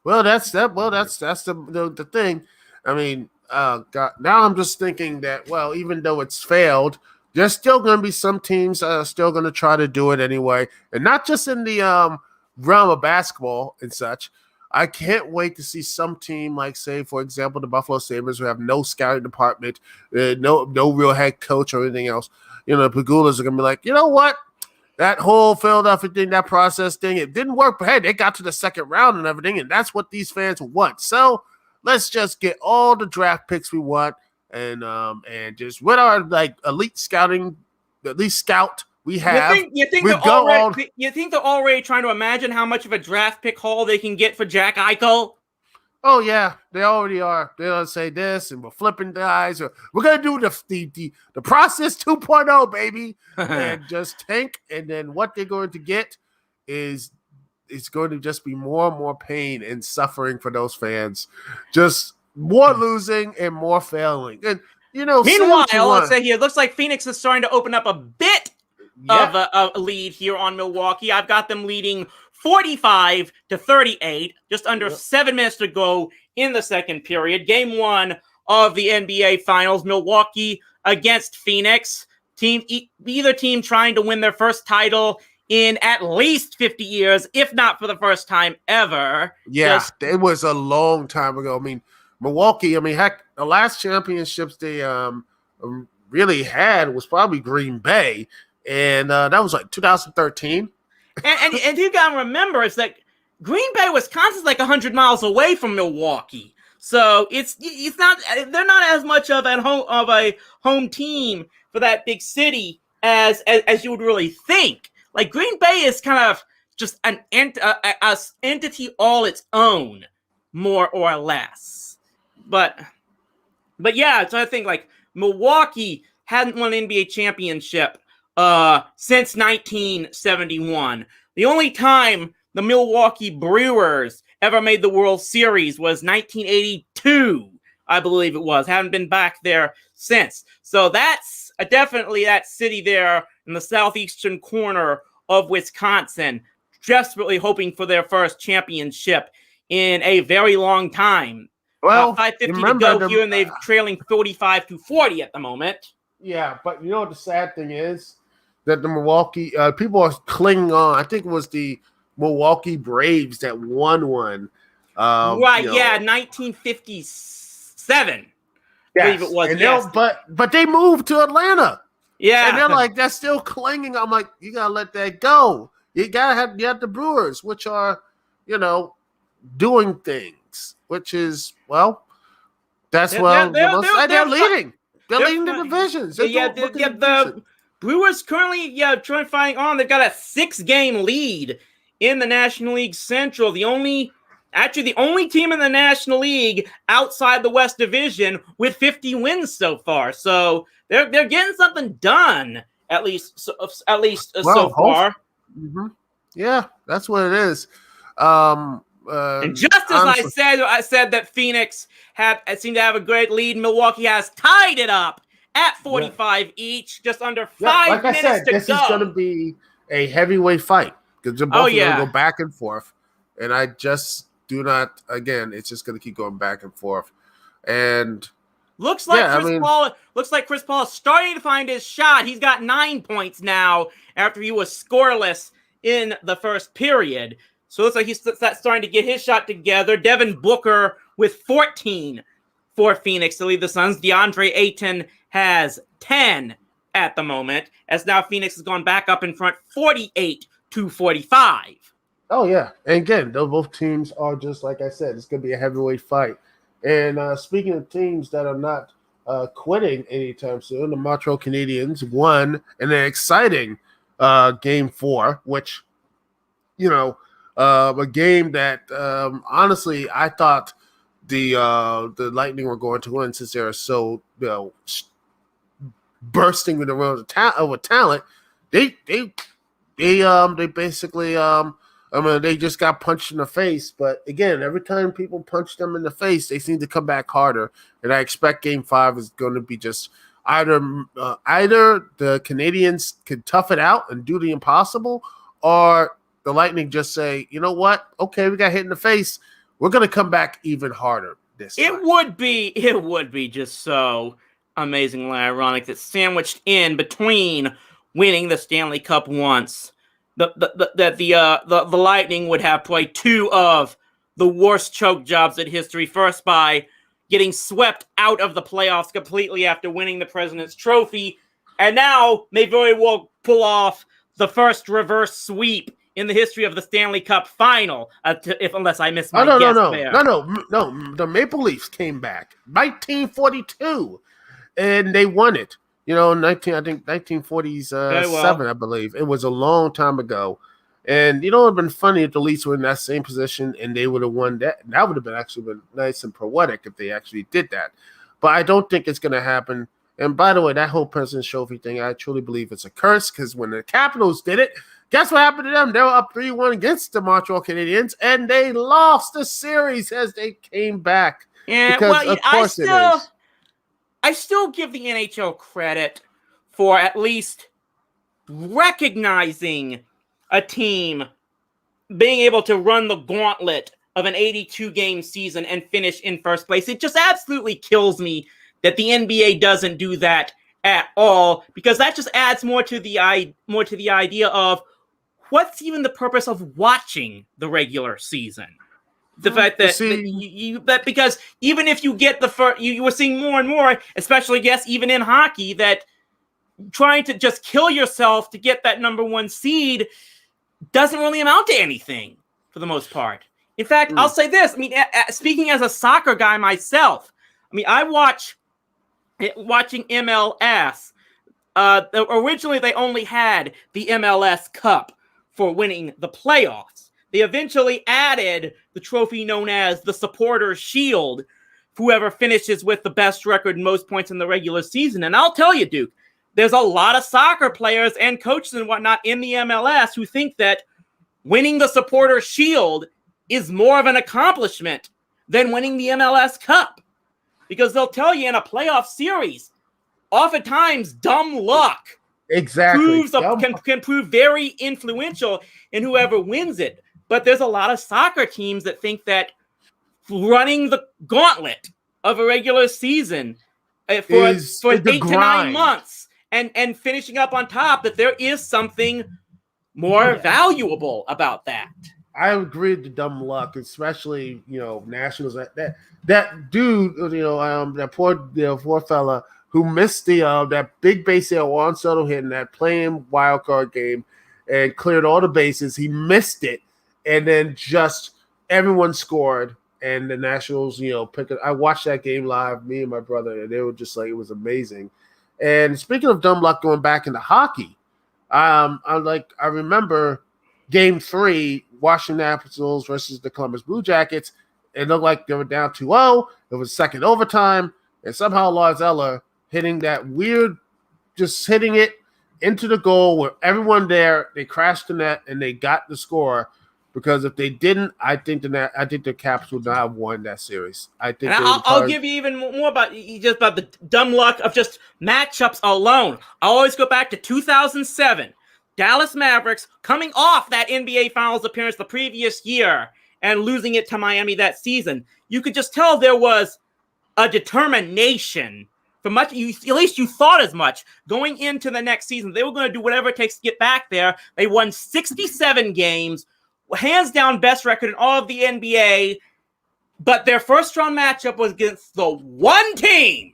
Well, that's the thing. I mean, God, now I'm just thinking that, well, even though it's failed, there's still going to be some teams that are still going to try to do it anyway, and not just in the realm of basketball and such. I can't wait to see some team, like, say, for example, the Buffalo Sabres, who have no scouting department, no real head coach or anything else. The Pagulas are going to be like, you know what? That whole Philadelphia thing, that process thing, it didn't work, but hey, they got to the second round and everything, and that's what these fans want. So let's just get all the draft picks we want, and just with our elite scouting, at least scout we have. You think they're already trying to imagine how much of a draft pick haul they can get for Jack Eichel? Oh yeah, they already are. They're gonna say this, and we're flipping guys, or we're gonna do the process 2.0, baby, and just tank. And then what they're going to get is it's going to just be more and more pain and suffering for those fans, just more losing and more failing. And meanwhile, let's say here, it looks like Phoenix is starting to open up a bit of a lead here on Milwaukee. I've got them leading 45-38, just under 7 minutes to go in the second period. Game 1 of the NBA Finals. Milwaukee against Phoenix. Either team trying to win their first title in at least 50 years, if not for the first time ever. Yeah, it was a long time ago. I mean, Milwaukee, heck, the last championships they really had was probably Green Bay, and that was like 2013. And you gotta remember, it's that Green Bay, Wisconsin's like 100 miles away from Milwaukee. So it's not, they're not as much of a home team for that big city as you would really think. Like, Green Bay is kind of just an entity all its own, more or less. But yeah, so I think like Milwaukee hadn't won an NBA championship since 1971. The only time the Milwaukee Brewers ever made the World Series was 1982, I believe it was. Haven't been back there since. So that's definitely that city there in the southeastern corner of Wisconsin, desperately hoping for their first championship in a very long time. Well, 5:50 to go here, and they're trailing 45-40 at the moment. Yeah, but you know what the sad thing is? That the Milwaukee people are clinging on. I think it was the Milwaukee Braves that won one. Right, 1957. Yes. I believe it was. And yes. But they moved to Atlanta. Yeah. And they're like, that's still clinging. I'm like, you gotta let that go. You have the Brewers, which are, doing things, which is, well, that's they're leading. They're leading the divisions. The Brewers currently, trying to find on. They've got a 6-game lead in the National League Central. The only team in the National League outside the West Division with 50 wins so far. So they're getting something done, at least so far. Mm-hmm. Yeah, that's what it is. And just as I said that Phoenix seemed to have a great lead, Milwaukee has tied it up at 45 each, just under 5 minutes to go. This is going to be a heavyweight fight because they're both going to go back and forth. And I just do not. Again, it's just going to keep going back and forth. And looks like Chris Paul is starting to find his shot. He's got 9 points now after he was scoreless in the first period. So it looks like he's starting to get his shot together. Devin Booker with 14 for Phoenix to lead the Suns. DeAndre Ayton has 10 at the moment, as now Phoenix has gone back up in front 48-45. Oh, yeah. And again, both teams are just like I said, it's going to be a heavyweight fight. And speaking of teams that are not quitting anytime soon, the Montreal Canadiens won in an exciting Game 4, which, a game that honestly I thought the Lightning were going to win since they're so bursting with the world of talent. They basically they just got punched in the face. But again, every time people punch them in the face, they seem to come back harder. And I expect Game 5 is going to be just either the Canadiens can tough it out and do the impossible, or the Lightning just say, you know what? Okay, we got hit in the face. We're going to come back even harder this time. It would be just so amazingly ironic that sandwiched in between winning the Stanley Cup once, that the Lightning would have played 2 of the worst choke jobs in history. First by getting swept out of the playoffs completely after winning the President's Trophy, and now may very well pull off the first reverse sweep in the history of the Stanley Cup final, unless I missed my guess there. No. The Maple Leafs came back 1942, and they won it. I think 1947, I believe. It was a long time ago. And it would have been funny if the Leafs were in that same position and they would have won that. That would have been nice and poetic if they actually did that. But I don't think it's going to happen. And by the way, that whole President's Trophy thing, I truly believe it's a curse, because when the Capitals did it, guess what happened to them? They were up 3-1 against the Montreal Canadiens, and they lost the series as they came back. Yeah, because, I still give the NHL credit for at least recognizing a team being able to run the gauntlet of an 82-game season and finish in first place. It just absolutely kills me that the NBA doesn't do that at all, because that just adds more to the idea of what's even the purpose of watching the regular season. The fact that because even if you get the first, you were seeing more and more, especially even in hockey, that trying to just kill yourself to get that number one seed doesn't really amount to anything for the most part. In fact, I'll say this. I mean, speaking as a soccer guy myself, I mean, I watching MLS. Originally, they only had the MLS Cup for winning the playoffs. They eventually added the trophy known as the Supporters' Shield, whoever finishes with the best record and most points in the regular season. And I'll tell you, Duke, there's a lot of soccer players and coaches and whatnot in the MLS who think that winning the Supporters' Shield is more of an accomplishment than winning the MLS Cup. Because they'll tell you in a playoff series, oftentimes dumb luck can prove very influential in whoever wins it. But there's a lot of soccer teams that think that running the gauntlet of a regular season for 8 to 9 months and finishing up on top, that there is something more valuable about that. I agree with the dumb luck, especially, Nationals. That dude, that poor fella who missed that big base hit Juan Soto hit in that playing wild card game and cleared all the bases. He missed it, and then just everyone scored, and the Nationals, pick it. I watched that game live, me and my brother, and they were just like, it was amazing. And speaking of dumb luck, going back into hockey, I remember Game 3, Washington Capitals versus the Columbus Blue Jackets. It looked like they were down 2-0. It was second overtime, and somehow Lars Eller hitting that weird, just hitting it into the goal with everyone there. They crashed the net and they got the score. Because if they didn't, I think the Caps would not have won that series. I'll give you even more about the dumb luck of just matchups alone. I always go back to 2007. Dallas Mavericks coming off that NBA Finals appearance the previous year and losing it to Miami that season. You could just tell there was a determination for much. At least you thought as much going into the next season. They were going to do whatever it takes to get back there. They won 67 games, hands down best record in all of the NBA. But their first round matchup was against the one team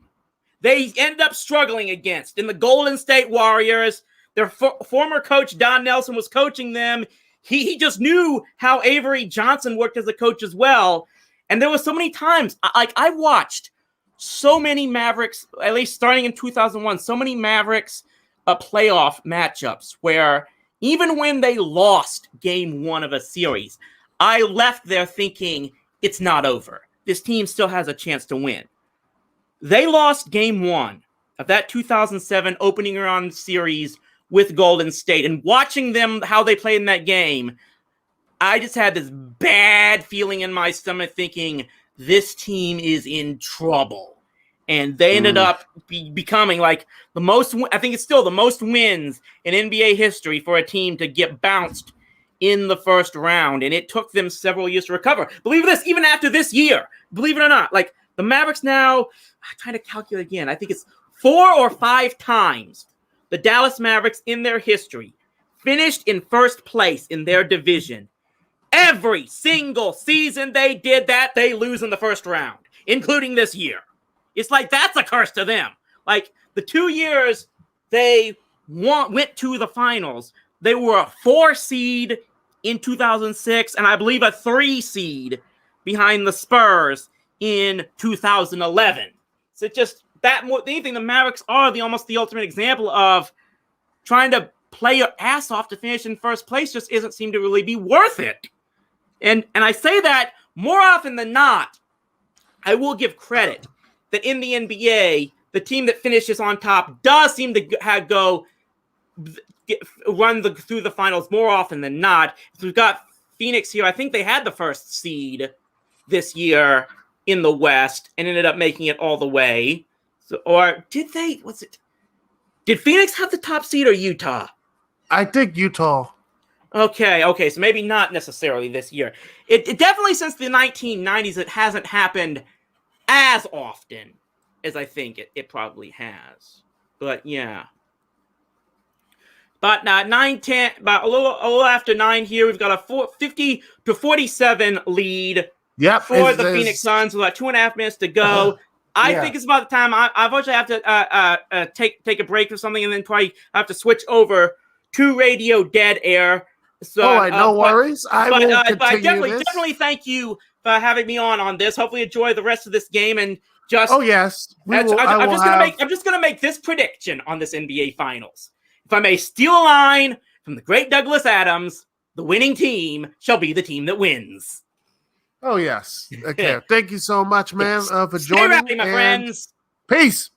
they ended up struggling against in the Golden State Warriors. Their former coach, Don Nelson, was coaching them. He just knew how Avery Johnson worked as a coach as well. And there were so many times, I watched so many Mavericks, at least starting in 2001, so many Mavericks playoff matchups where even when they lost game 1 of a series, I left there thinking it's not over. This team still has a chance to win. They lost game 1 of that 2007 opening round series with Golden State, and watching them, how they played in that game, I just had this bad feeling in my stomach thinking this team is in trouble. And they ended up becoming like the most, I think it's still the most wins in NBA history for a team to get bounced in the first round. And it took them several years to recover. Believe this, even after this year, believe it or not, like the Mavericks now, I'm trying to calculate again, I think it's 4 or 5 times the Dallas Mavericks in their history finished in first place in their division. Every single season they did that, they lose in the first round, including this year. It's like that's a curse to them. Like the 2 years they went to the finals, they were a 4 seed in 2006, and I believe a 3 seed behind the Spurs in 2011. So just that more than anything, the Mavericks are almost the ultimate example of trying to play your ass off to finish in first place just isn't seem to really be worth it. And I say that more often than not, I will give credit that in the NBA, the team that finishes on top does seem to run through the finals more often than not. If we've got Phoenix here, I think they had the first seed this year in the West and ended up making it all the way. So, or did they? Did Phoenix have the top seed or Utah? I think Utah. Okay, so maybe not necessarily this year. It definitely since the 1990s it hasn't happened as often as I think it probably has. But yeah. But 9-10, about a little after 9 here, we've got a 50-47 lead Yep, for the Phoenix Suns with about 2.5 minutes to go. I think it's about the time I unfortunately have to take a break or something, and then probably have to switch over to Radio Dead Air. So, no worries. I will continue but I this. definitely thank you for having me on this. Hopefully, enjoy the rest of this game and just. Oh yes, we will. I'm just gonna make this prediction on this NBA Finals. If I may steal a line from the great Douglas Adams, the winning team shall be the team that wins. Oh yes. Okay. Thank you so much, man, for joining. Stay rowdy, my friends. Peace.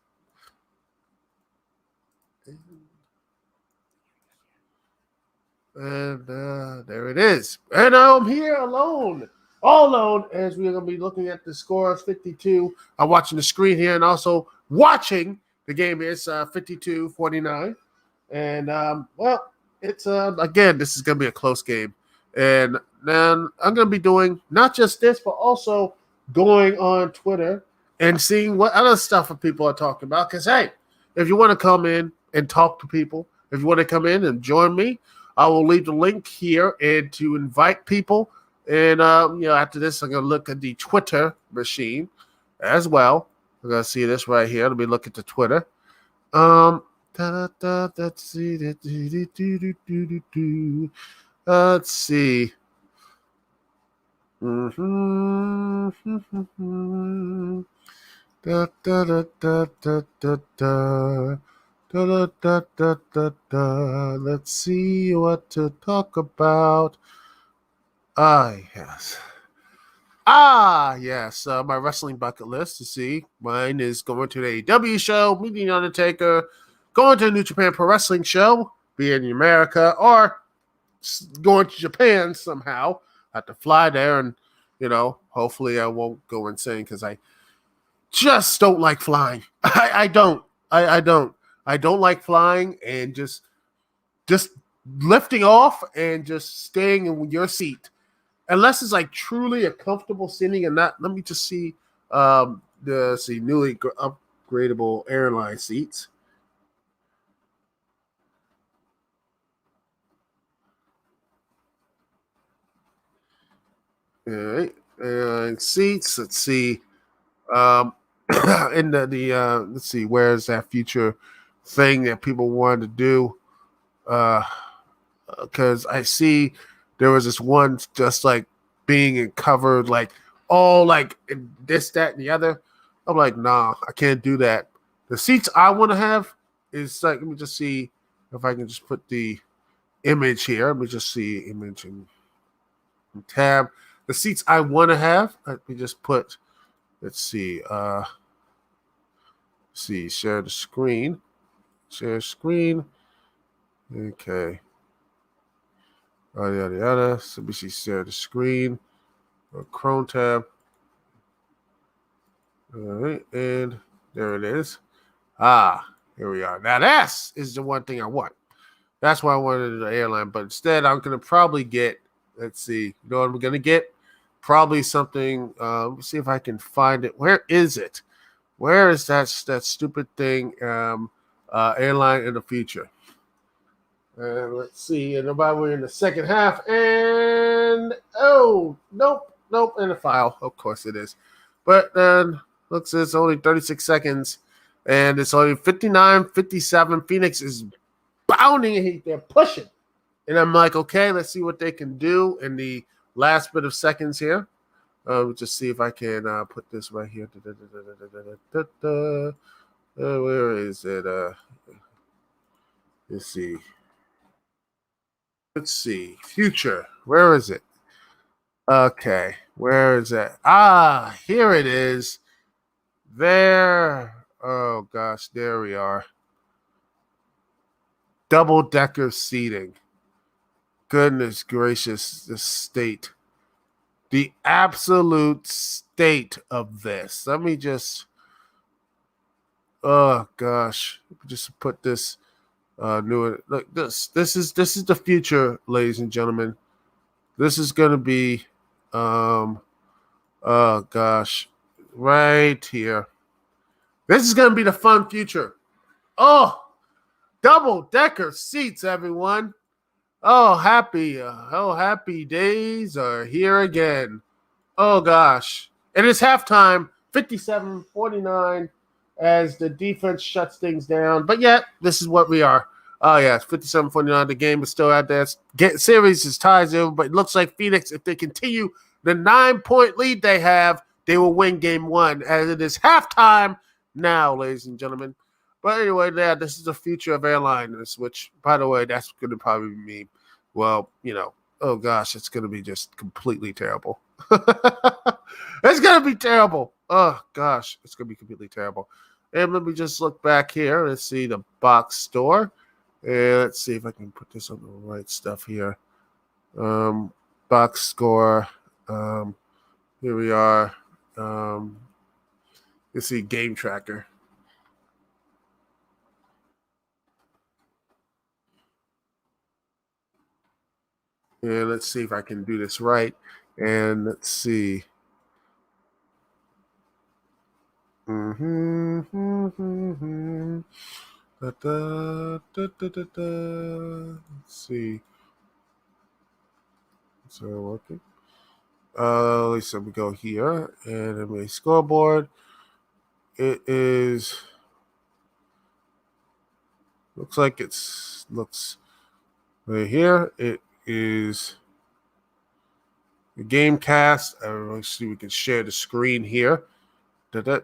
And there it is. And I'm here alone, all alone, as we're going to be looking at the score of 52. I'm watching the screen here and also watching the game. It's 52-49. And, well, it's, again, this is going to be a close game. And then I'm going to be doing not just this, but also going on Twitter and seeing what other stuff people are talking about. Because, hey, if you want to come in and talk to people, if you want to come in and join me, I will leave the link here and to invite people. And, after this, I'm going to look at the Twitter machine as well. We're going to see this right here. Let me look at the Twitter. Let's see. Let's see. Let's see what to talk about. Yes. Yes. My wrestling bucket list to see. Mine is going to the AEW show, meeting the Undertaker, going to the New Japan Pro Wrestling show, be in America, or going to Japan somehow. I have to fly there, and hopefully I won't go insane because I just don't like flying. I don't. I don't. I don't like flying and just lifting off and just staying in your seat. Unless it's like truly a comfortable sitting and not, let me just see the newly upgradable airline seats. All right, airline seats. Let's see. In the let's see, where's that future thing that people wanted to do? Because I see there was this one just like being covered, like all like this, that, and the other. I'm like, nah, I can't do that. The seats I want to have is like, let me just see if I can just put the image here. Let me just see image and tab. The seats I want to have, let me just put, let's see, share the screen. Share screen. Okay. Yada. So we see share the screen. Chrome tab. All right, and there it is. Here we are. Now that is the one thing I want. That's why I wanted the airline, but instead I'm gonna probably get. Let's see. You know what I'm gonna get? Probably something. Let me see if I can find it. Where is it? Where is that stupid thing? Airline in the future. Let's see. And we're in the second half. And nope, in the file. Of course it is. But then looks it's only 36 seconds. And it's only 59-57. Phoenix is bounding. They're pushing. And I'm like, okay, let's see what they can do in the last bit of seconds here. Just see if I can put this right here. Where is it? Let's see. Future. Where is it? Okay. Where is it? Here it is. There. Oh, gosh. There we are. Double-decker seating. Goodness gracious. The state. The absolute state of this. Let me just. Oh, gosh. Just put this. Look, this is the future, ladies and gentlemen. This is gonna be, oh gosh, right here. This is gonna be the fun future. Oh, double-decker seats, everyone. Happy days are here again. Oh gosh. And it's halftime, 57-49, as the defense shuts things down. But yet, this is what we are. Oh yeah, it's 57-49. The game is still out there. Series is tied 0, but it looks like Phoenix, if they continue the 9-point lead they have, they will win game 1. As it is halftime now, ladies and gentlemen. But anyway, yeah, this is the future of airliners, which, by the way, that's going to probably be, well, oh gosh, it's going to be just completely terrible. It's going to be terrible. Oh gosh, it's going to be completely terrible. And let me just look back here and see the box store. And let's see if I can put this on the right stuff here. Box score. Here we are. Let's see, game tracker. And let's see if I can do this right. And let's see. Let's see. So working. So we go here and then we scoreboard. It is. Looks like looks right here. It is the game cast. Let's see, we can share the screen here. And there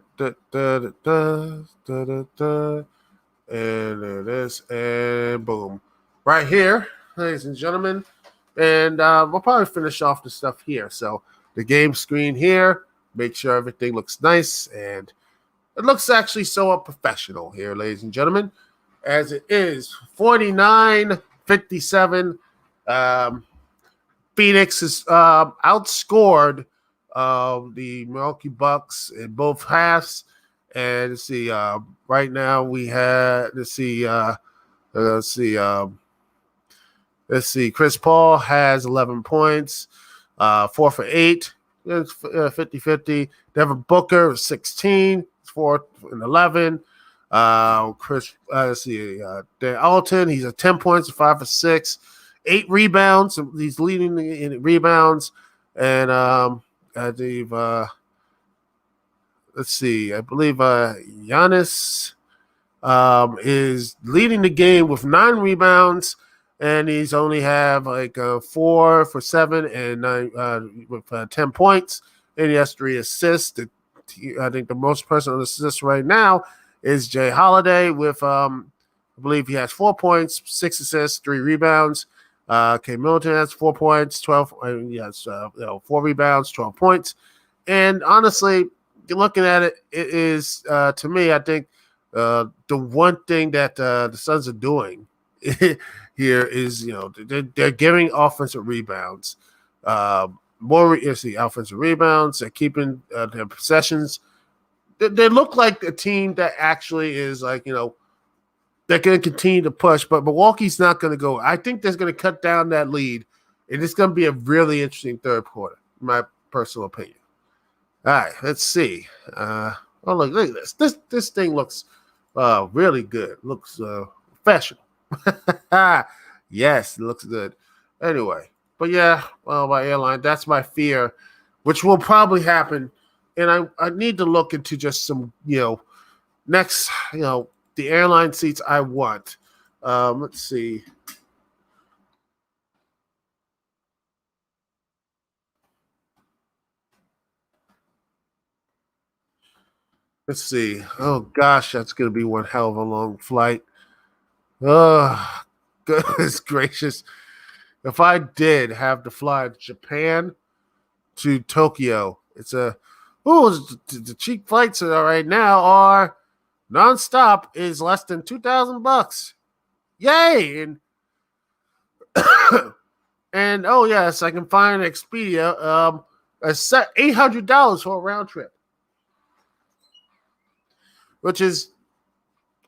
it is. And boom. Right here, ladies and gentlemen. And we'll probably finish off the stuff here. So the game screen here. Make sure everything looks nice. And it looks actually so professional here, ladies and gentlemen. As it is 49-57. Phoenix is outscored the Milwaukee Bucks in both halves. And let's see, right now we had, let's see, Chris Paul has 11 points, 4 for 8, 50-50. Devin Booker, 16, 4 and 11. Dan Alton, he's at 10 points, 5 for 6, 8 rebounds. He's leading in rebounds. And I believe Giannis is leading the game with 9 rebounds, and he's only have 4 for 7 and 9 with 10 points, and he has 3 assists. I think the most personal assists right now is Jay Holiday with I believe he has 4 points, 6 assists, 3 rebounds. K. Middleton has 4 points, 12. He has 4 rebounds, 12 points. And honestly, looking at it, it is to me, I think the one thing that the Suns are doing here is they're giving offensive rebounds, offensive rebounds. They're keeping their possessions. They look like a team that actually is they're going to continue to push, but Milwaukee's not going to go. I think they're going to cut down that lead, and it's going to be a really interesting third quarter, in my personal opinion. All right, let's see. Look at this. This thing looks really good. Looks professional. Yes, it looks good. Anyway, but yeah, my airline, that's my fear, which will probably happen. And I need to look into just some, next, the airline seats I want. Let's see. Let's see. Oh, gosh, that's going to be one hell of a long flight. Oh, goodness gracious. If I did have to fly to Japan to Tokyo, the cheap flights right now are nonstop is less than $2,000. Yay! And oh yes, I can find Expedia a set $800 for a round trip, which is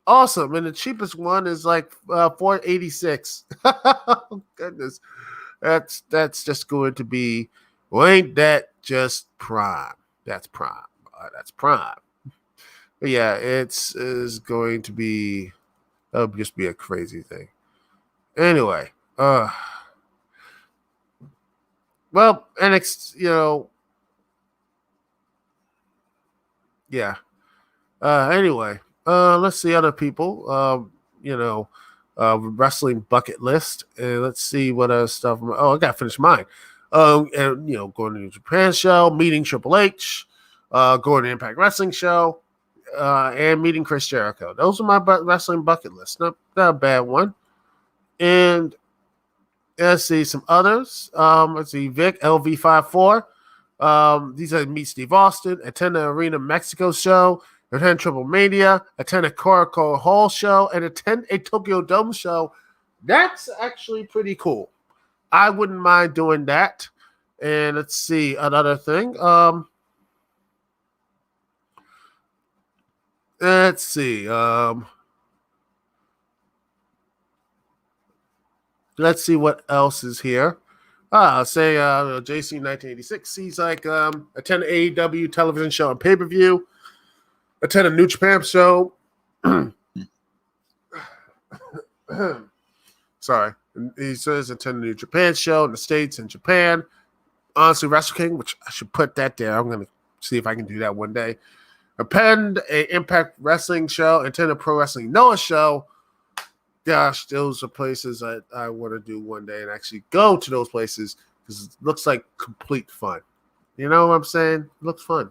awesome, and the cheapest one is like $486. Oh, goodness, that's just going to be. Well, ain't that just prime? That's prime. That's prime. But yeah, it's is going to be. That'll just be a crazy thing. Anyway, well, NXT, yeah. Anyway, let's see other people. Wrestling bucket list, and let's see what other stuff. Oh, I got to finish mine. And going to the Japan show, meeting Triple H, going to Impact Wrestling show, and meeting Chris Jericho. Those are my wrestling bucket list. Not a bad one. And let's see some others. Let's see Vic LV54. These are meet Steve Austin, attend the Arena Mexico show, attend Triple Mania, attend a Coracle Hall show, and attend a Tokyo Dome show. That's actually pretty cool. I wouldn't mind doing that. And let's see another thing. Let's see. Let's see what else is here. Say JC 1986. He's like attend an AEW television show and pay-per-view. Attend a New Japan show. Sorry. He says attend a New Japan show in the States and Japan. Honestly, Wrestle King, which I should put that there. I'm going to see if I can do that one day. Attend a Impact Wrestling show. Attend a Pro Wrestling Noah show. Gosh, those are places I want to do one day and actually go to those places because it looks like complete fun. You know what I'm saying? It looks fun.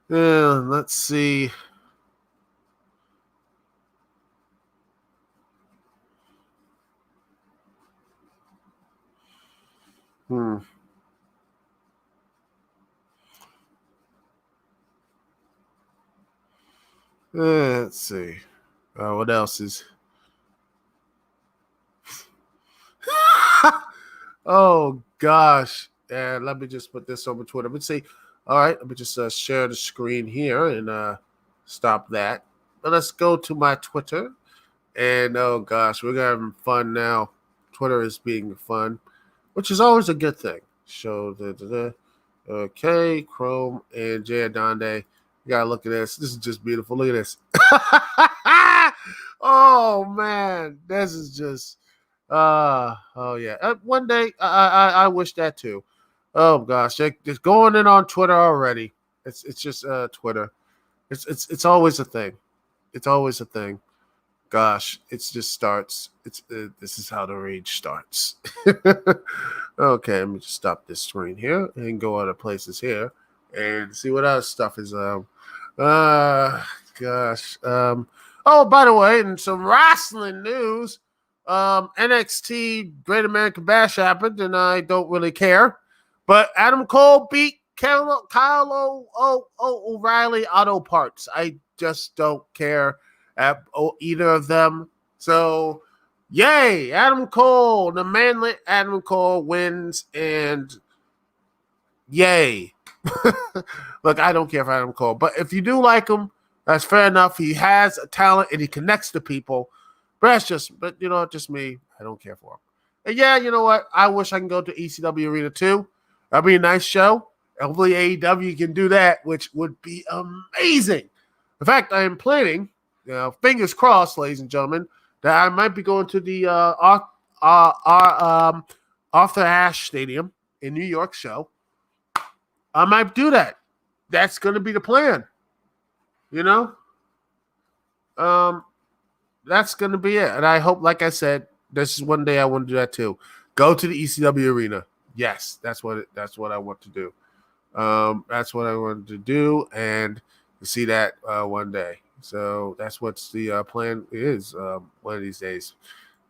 Yeah, let's see. Let's see. What else is? Oh gosh! And let me just put this over Twitter. Let me see. All right, let me just share the screen here and stop that. But let's go to my Twitter. And oh gosh, we're having fun now. Twitter is being fun, which is always a good thing. Okay, Chrome and Jay Adonde. You gotta look at this. This is just beautiful. Look at this. Oh man, this is just. Oh yeah. One day, I wish that too. Oh gosh, just going in on Twitter already. It's just Twitter. It's always a thing. It's always a thing. Gosh, it just starts. This is how the rage starts. Okay, let me just stop this screen here and go other places here and see what other stuff is. Gosh. Oh, by the way, in some wrestling news, NXT Great American Bash happened, and I don't really care. But Adam Cole beat Kyle O'Reilly Auto Parts. I just don't care at either of them. So, yay, Adam Cole, the manly Adam Cole wins, and yay. Look, I don't care for Adam Cole, but if you do like him, that's fair enough. He has a talent and he connects to people. But just me. I don't care for him. And yeah, you know what? I wish I can go to ECW Arena too. That'd be a nice show. Hopefully AEW can do that, which would be amazing. In fact, I am planning, fingers crossed, ladies and gentlemen, that I might be going to the Arthur Ashe Stadium in New York show. I might do that. That's going to be the plan. That's going to be it. And I hope, like I said, this is one day I want to do that too. Go to the ECW Arena. Yes, that's what I want to do. That's what I want to do, and see that one day. So that's what the plan is one of these days.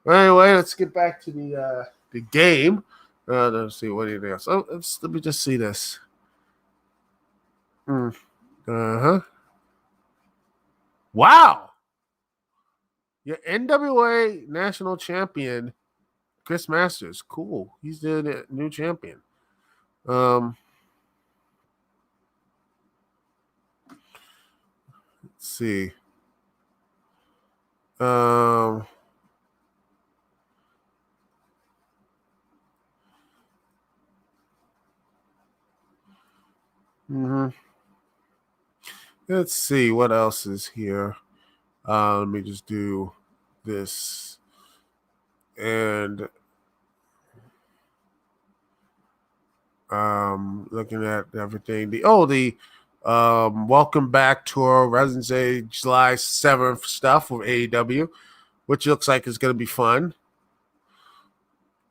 But anyway, let's get back to the game. Let's see what anything else. Oh, let me just see this. Wow. Your NWA national champion Chris Masters. Cool. He's the new champion. Let's see. Mhm. Let's see what else is here. Let me just do this and looking at everything. The welcome back tour Residence Day July 7th stuff with AEW, which looks like it's gonna be fun.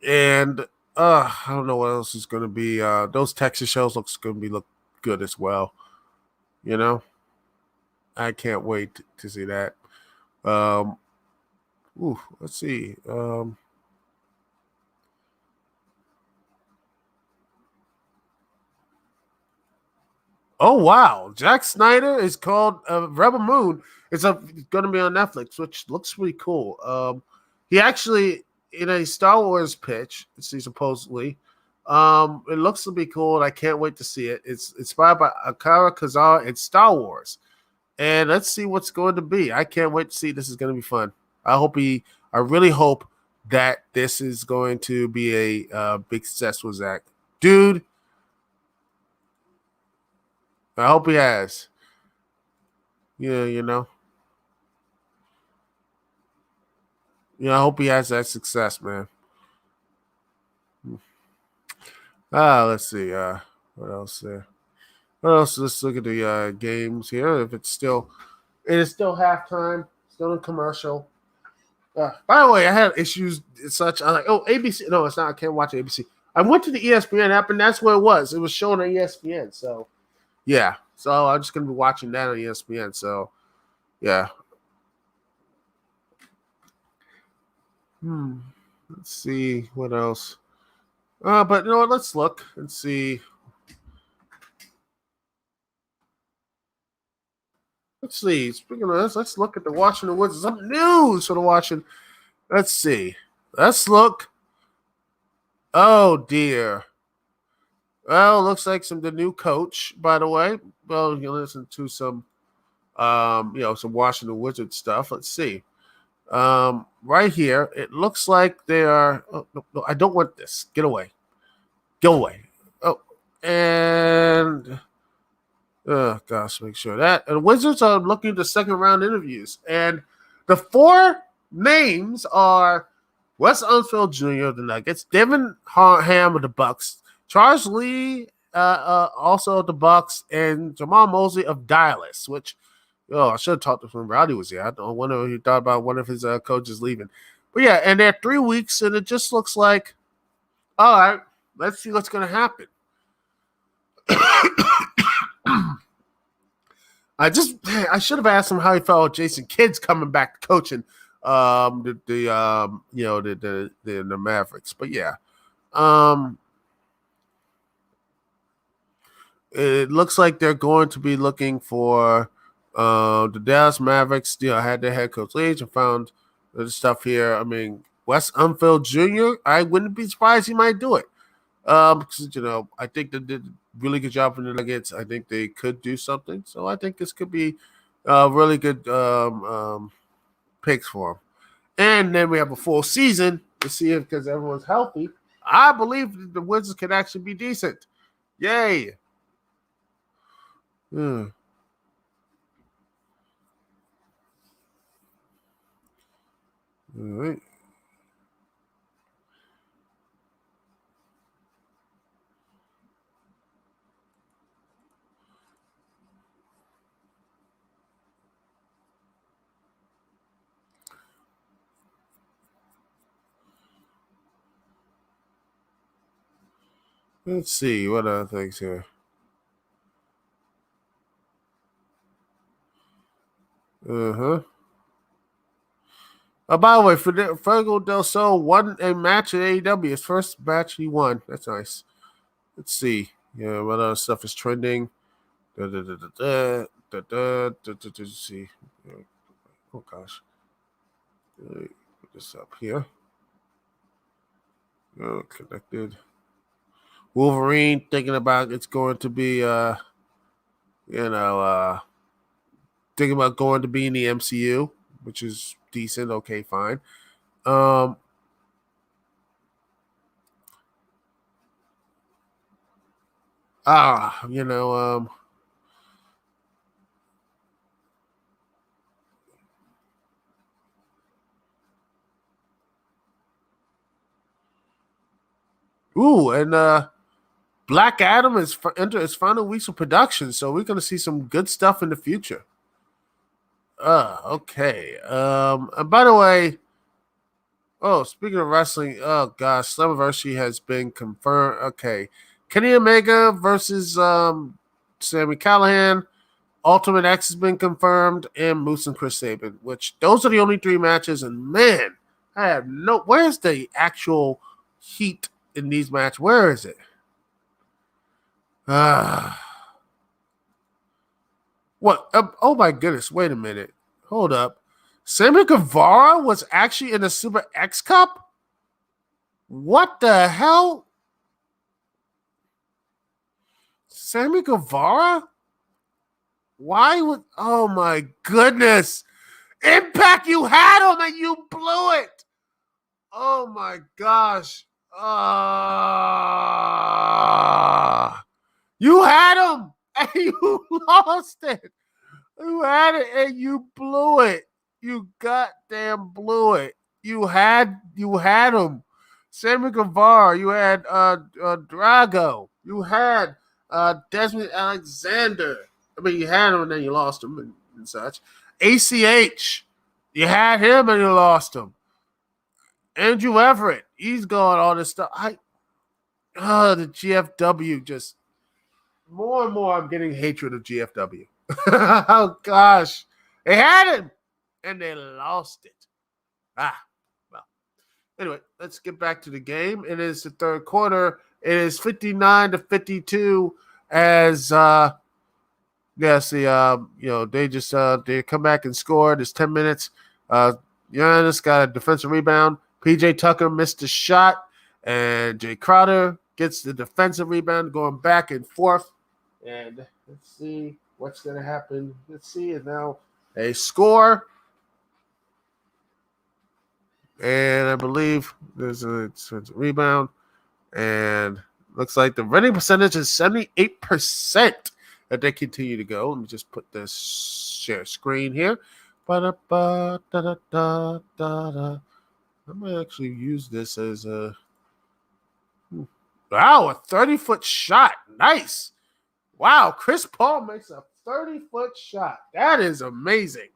And I don't know what else is gonna be. Those Texas shows look good as well. You know, I can't wait to see that. Let's see. Oh wow, Jack Snyder is called Rebel Moon. It's going to be on Netflix, which looks pretty cool. He actually in a Star Wars pitch, see supposedly. It looks to be cool, and I can't wait to see it. It's inspired by Akira Kurosawa and Star Wars, and let's see what's going to be. I can't wait to see. This is going to be fun. I really hope that this is going to be a big success with Zach, dude. I hope he has. Yeah, I hope he has that success, man. Let's see. What else there? What else? Let's look at the games here. If it is still halftime, still in commercial. By the way, I had issues and such. I was like, oh, ABC. No, it's not. I can't watch ABC. I went to the ESPN app, and that's where it was. It was shown on ESPN. So, yeah. So I'm just gonna be watching that on ESPN. So, yeah. Let's see what else. But you know what? Let's look and see. Let's see. Speaking of this, let's look at the Washington Wizards. Some news for the Washington. Let's see. Let's look. Oh dear. Well, looks like the new coach, by the way. Well, you listen to some some Washington Wizards stuff. Let's see. Right here, it looks like they are. Oh, no, I don't want this. Get away. Go away. Oh, and oh gosh, make sure that. And Wizards are looking to second round interviews. And the four names are Wes Unseld Jr. of the Nuggets, Devin Ham of the Bucks, Charles Lee also of the Bucks, and Jamal Mosley of Dallas, which I should have talked to him. Rowdy was here. I don't wonder if he thought about one of his coaches leaving. But yeah, and they're 3 weeks, and it just looks like, all right, let's see what's going to happen. I should have asked him how he felt with Jason Kidd's coming back to coaching the Mavericks. But yeah. It looks like they're going to be looking for the Dallas Mavericks. Had their head coach leave and found the stuff here. I mean, Wes Unseld Jr., I wouldn't be surprised he might do it. Because, I think they did a really good job for the Nuggets. I think they could do something. So I think this could be really good picks for them. And then we have a full season to see if, because everyone's healthy, I believe the Wizards can actually be decent. Yay. All right. Let's see what other things here. By the way, Fergal Del Sol won a match at AEW. His first match he won. That's nice. Let's see. Yeah, what other stuff is trending? Let's see. Oh gosh. Put this up here. Connected. Wolverine thinking about it's going to be, thinking about going to be in the MCU, which is decent. Okay, fine. Um, ah, you know, ooh, and Black Adam is enter its final weeks of production, so we're going to see some good stuff in the future. Okay. And by the way, oh, speaking of wrestling, oh gosh, Slammiversary has been confirmed. Okay, Kenny Omega versus Sami Callihan. Ultimate X has been confirmed, and Moose and Chris Sabin. Which those are the only three matches. And man, I have no. Where's the actual heat in these matches? Where is it? What? Oh my goodness! Wait a minute. Hold up. Sammy Guevara was actually in the Super X Cup. What the hell? Sammy Guevara? Why would? Oh my goodness! Impact, you had him and you blew it. Oh my gosh! You had him and you lost it. You had it and you blew it. You goddamn blew it. You had him. Sammy Guevara. You had Drago. You had Desmond Alexander. I mean, you had him and then you lost him and such. ACH. You had him and you lost him. Andrew Everett. He's going all this stuff. The GFW just more and more. I'm getting hatred of GFW. Oh gosh, they had him and they lost it. Well. Anyway, let's get back to the game. It is the third quarter. It is 59-52 as they just they come back and scored. It's 10 minutes. Giannis got a defensive rebound. PJ Tucker missed a shot, and Jay Crowder gets the defensive rebound, going back and forth. And let's see what's going to happen. Let's see. And now a score. And I believe there's a rebound. And looks like the winning percentage is 78% that they continue to go. Let me just put this share screen here. I might actually use this as a 30-foot shot. Nice. Wow, Chris Paul makes a 30-foot shot. That is amazing.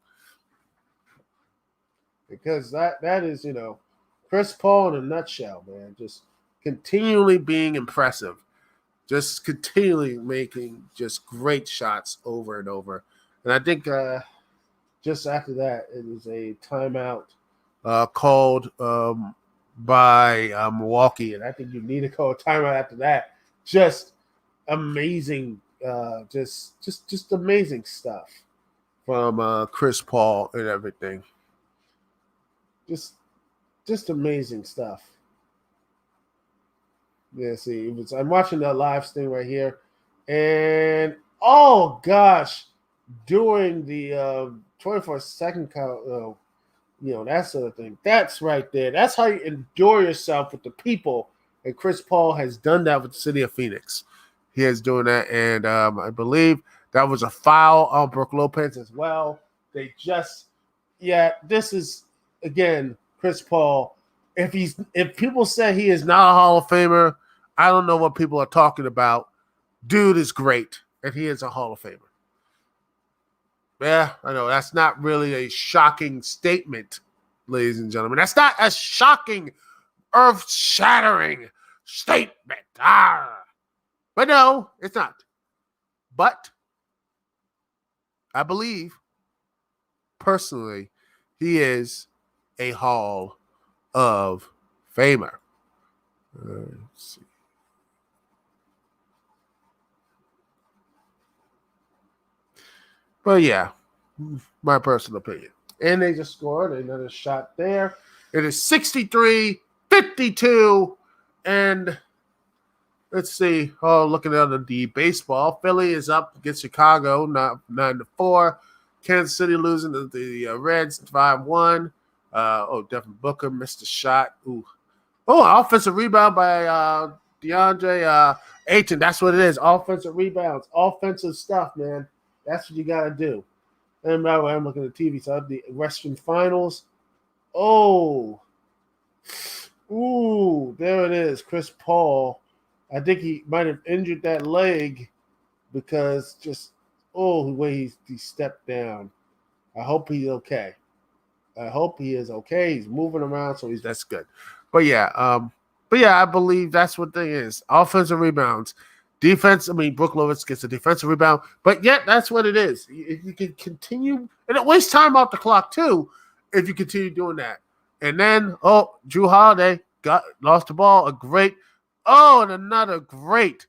Because that is, Chris Paul in a nutshell, man. Just continually being impressive. Just continually making just great shots over and over. And I think just after that, it was a timeout called by Milwaukee. And I think you need to call a timeout after that. Just amazing, just amazing stuff from Chris Paul and everything. Just amazing stuff. Yeah, see, I'm watching the live stream right here, and oh gosh, during the 24-second count, that sort of thing. That's right there. That's how you endure yourself with the people. And Chris Paul has done that with the city of Phoenix. He is doing that, and I believe that was a foul on Brook Lopez as well. This is again Chris Paul. If people say he is not a Hall of Famer, I don't know what people are talking about. Dude is great, and he is a Hall of Famer. Yeah, I know. That's not really a shocking statement, ladies and gentlemen. That's not a shocking, earth-shattering statement. But no, it's not. But I believe, personally, he is a Hall of Famer. Let's see. But yeah, my personal opinion. And they just scored another shot there. It is 63-52 And let's see. Oh, looking at the baseball, Philly is up against Chicago, 9-4. Kansas City losing to the Reds 5-1. Devin Booker missed a shot. Ooh. Oh, offensive rebound by DeAndre Ayton. That's what it is. Offensive rebounds, offensive stuff, man. That's what you got to do. And by the way, I'm looking at the TV. So the Western Finals. Oh, ooh, there it is. Chris Paul. I think he might have injured that leg because the way he stepped down. I hope he's okay. I hope he is okay. He's moving around, so that's good. But yeah, I believe that's what thing is. Offensive rebounds. Defense, Brook Lopez gets a defensive rebound, but yet that's what it is. If you can continue, and it wastes time off the clock too, if you continue doing that. And then, Drew Holiday lost the ball. And another great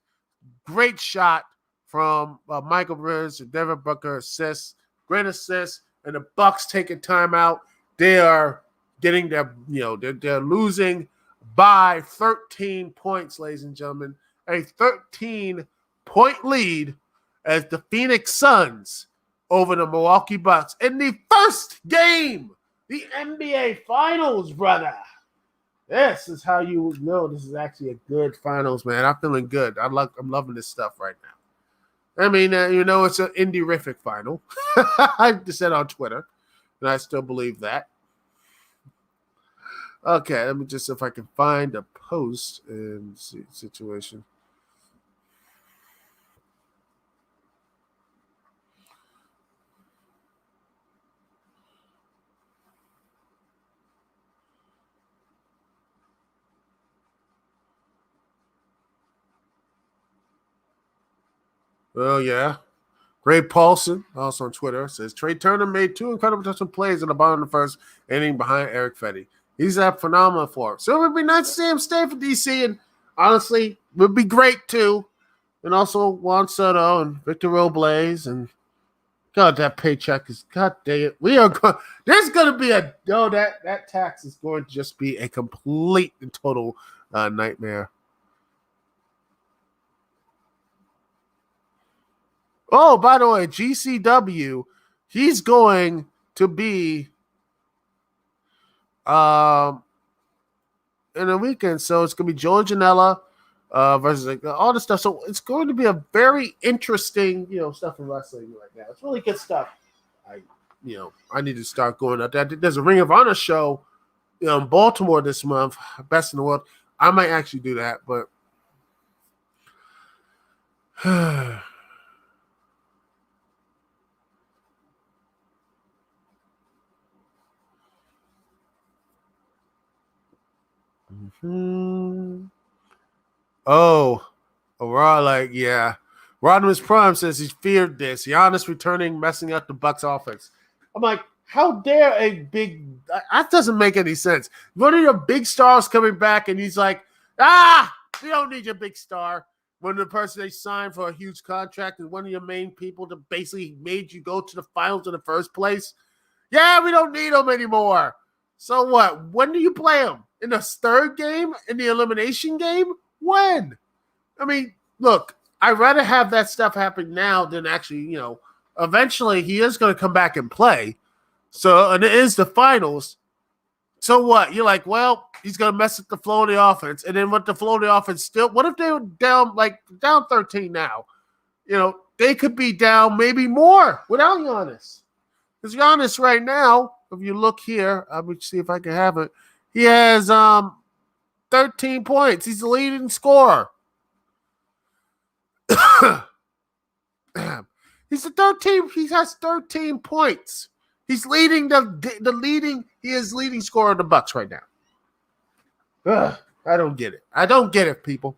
shot from Michael Bridges and Devin Booker assist. Great assist, and the Bucks taking timeout. They are getting they're losing by 13 points, ladies and gentlemen. A 13-point lead as the Phoenix Suns over the Milwaukee Bucks in the first game, the NBA Finals, brother. This is how you know this is actually a good finals, man. I'm feeling good. I'm loving this stuff right now. It's an indie-rific final. I just said on Twitter, and I still believe that. Okay, let me just see if I can find a post and see the situation. Oh, yeah. Ray Paulson, also on Twitter, says Trey Turner made 2 incredible touchdown plays in the bottom of the first inning behind Eric Fetty. He's a phenomenal for him. So it would be nice to see him stay for DC, and honestly, it would be great too. And also Juan Soto and Victor Robles, and God, that paycheck is, God dang it. There's going to be that tax is going to just be a complete and total nightmare. Oh, by the way, GCW, he's going to be in a weekend. So it's going to be Joe Janela versus all this stuff. So it's going to be a very interesting, stuff in wrestling right now. It's really good stuff. I need to start going out there. There's a Ring of Honor show in Baltimore this month, best in the world. I might actually do that, but Rodimus Prime says he's feared this. Giannis returning, messing up the Bucks offense. I'm like, how dare that doesn't make any sense. One of your big stars coming back and he's like, we don't need your big star. When the person they signed for a huge contract and one of your main people that basically made you go to the finals in the first place. Yeah, we don't need him anymore. So what? When do you play him? In the third game? In the elimination game? When? Look, I'd rather have that stuff happen now than actually, eventually he is going to come back and play. So, and it is the finals. So what? You're like, well, he's going to mess up the flow of the offense. And then what the flow of the offense still, what if they were down 13 now? They could be down maybe more without Giannis. Because Giannis right now, if you look here, let me see if I can have it. He has 13 points. He's the leading scorer. He's the 13. He has 13 points. He's leading he is leading scorer of the Bucks right now. I don't get it. I don't get it, people.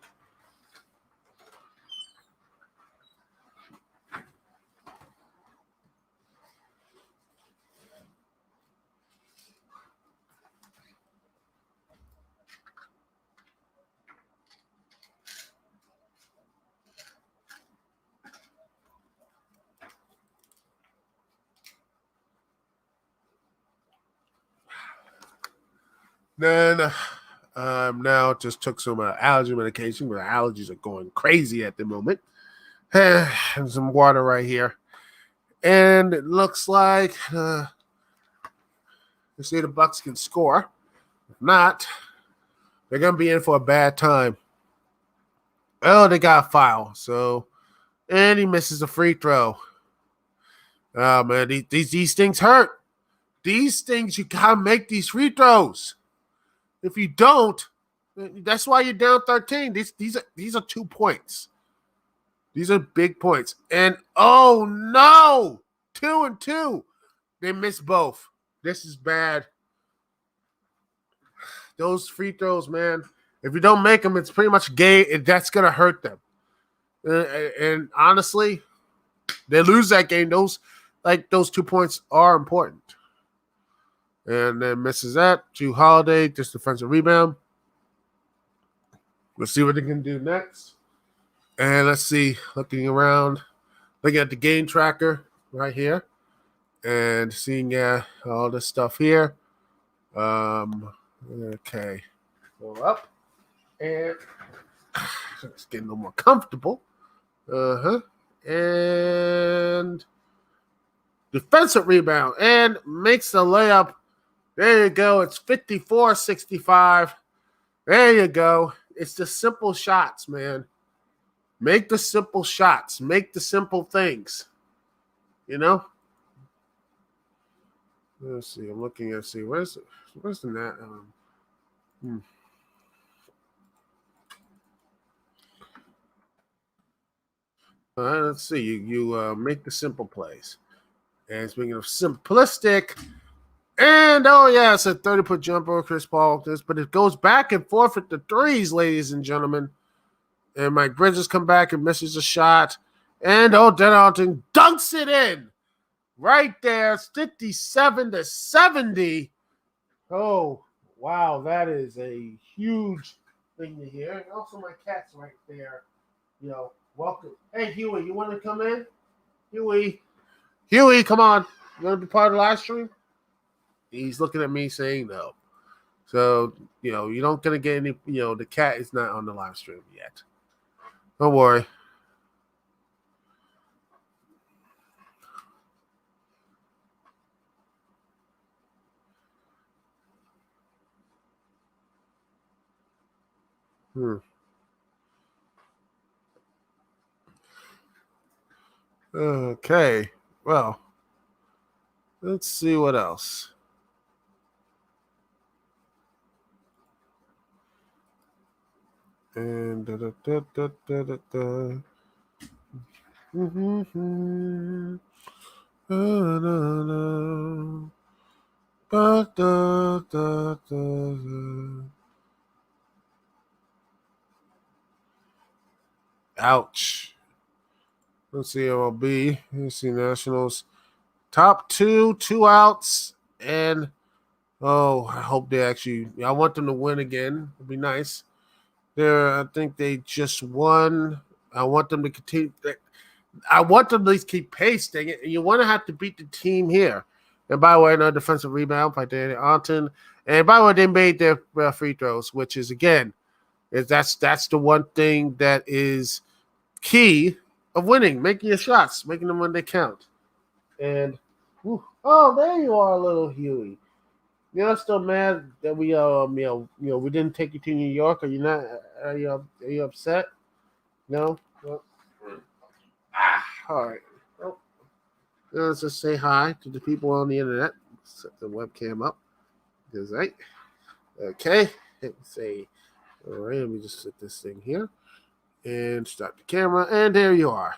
Then Now just took some allergy medication, but allergies are going crazy at the moment. And some water right here. And it looks like you see the Bucks can score. If not, they're gonna be in for a bad time. Oh, they got a foul. So, and he misses a free throw. Oh man, these things hurt. These things, you gotta make these free throws. If you don't, that's why you're down 13. These are 2 points. These are big points. And oh no, 2 and 2. They missed both. This is bad. Those free throws, man. If you don't make them, it's pretty much gay. That's gonna hurt them. And honestly, they lose that game. Those 2 points are important. And then misses that. Drew Holiday, just defensive rebound. Let's see what they can do next. And let's see, looking around, looking at the game tracker right here, and seeing all this stuff here. Okay, go up, and it's getting a little more comfortable. And defensive rebound, and makes the layup. There you go. It's 54-65. There you go. It's the simple shots, man. Make the simple shots. Make the simple things. You know? Let's see. I'm looking at where's the net? All right, let's see. You make the simple plays. And speaking of simplistic, and oh yeah, it's a 30-foot jumper, Chris Paul. But it goes back and forth with the threes, ladies and gentlemen. And Mike Bridges come back and misses a shot. And Denalton dunks it in. Right there. It's 57-70. Oh, wow. That is a huge thing to hear. And also my cat's right there. Welcome. Hey, Huey, you want to come in? Huey, come on. You want to be part of the live stream? He's looking at me saying no. So, you don't going to get any, the cat is not on the live stream yet. Don't worry. Okay. Well, let's see what else. And ouch. Let's see MLB. Let's see Nationals. Top 2 outs. And I hope they I want them to win again. It'd be nice. I think they just won. I want them to continue. I want them to at least keep pace. Dang it. You want to have to beat the team here. And by the way, another defensive rebound by Danny Alton. And by the way, they made their free throws, which is, again, that's the one thing that is key of winning, making your shots, making them when they count. And, there you are, little Huey. You're still mad that we we didn't take you to New York. Are you not? Are you upset? No. Well, all right. Well, let's just say hi to the people on the internet. Set the webcam up. Right. Okay. Say, all right. Let me just set this thing here and start the camera. And there you are.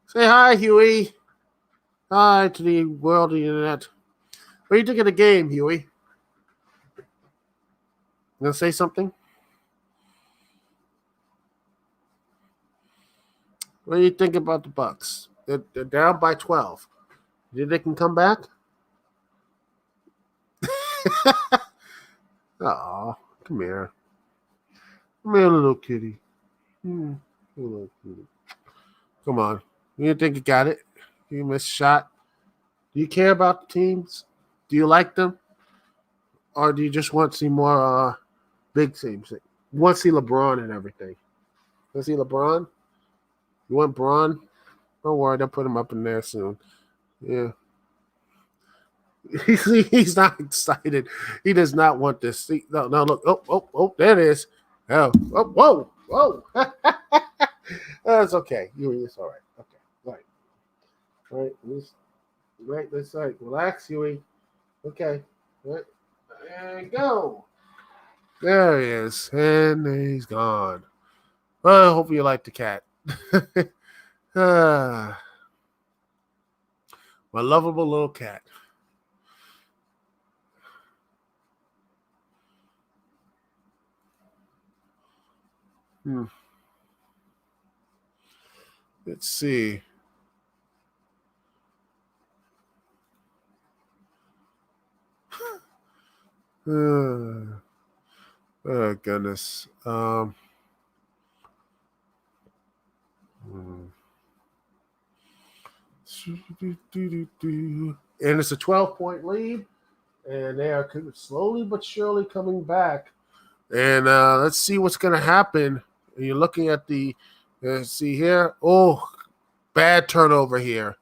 Say hi, Huey. Hi to the world of the internet. What do you think of the game, Huey? You gonna say something? What do you think about the Bucks? They're down by 12. Do you think they can come back? Oh, come here. Come here, little kitty. Little kitty. Come on. You think you got it? You missed a shot. Do you care about the teams? Do you like them? Or do you just want to see more Big teams. You want to see LeBron and everything. You want to see LeBron? You want Braun? Don't worry, they'll put him up in there soon. Yeah. He's not excited. He does not want this. No, look. Oh, there it is. Oh, whoa. That's okay. It's all right. Okay. All right. That's all right. Relax, Huey. Okay. All right. And go. There he is. And he's gone. Well, hopefully you like the cat. My lovable little cat. Let's see. Oh goodness. And it's a 12-point lead, and they are slowly but surely coming back. And let's see what's going to happen. You're looking at the see here. Oh, bad turnover here.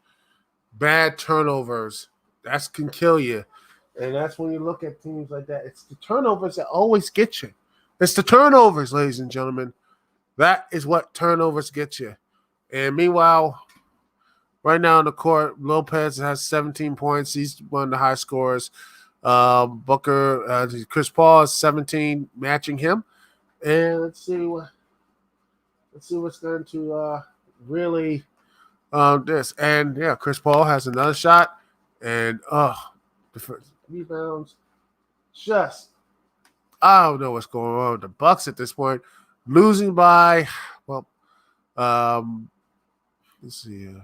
Bad turnovers. That can kill you. And that's when you look at teams like that. It's the turnovers that always get you. It's the turnovers, ladies and gentlemen. That is what turnovers get you. And meanwhile, right now on the court, Lopez has 17 points. He's one of the high scorers. Booker, Chris Paul is 17, matching him. And let's see what's going to really this. And yeah, Chris Paul has another shot. And the first rebounds. Just I don't know what's going on with the Bucks at this point. Losing by let's see.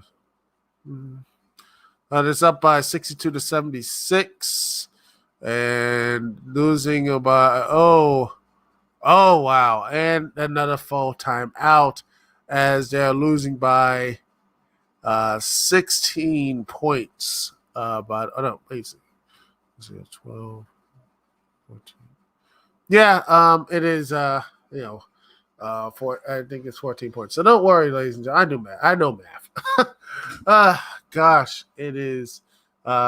It's up by 62-76, and losing by oh wow, and another full time out as they're losing by 16 points. But 12, 14. Yeah, it is. I think it's 14 points. So don't worry, ladies and gentlemen. I know math. Gosh, it is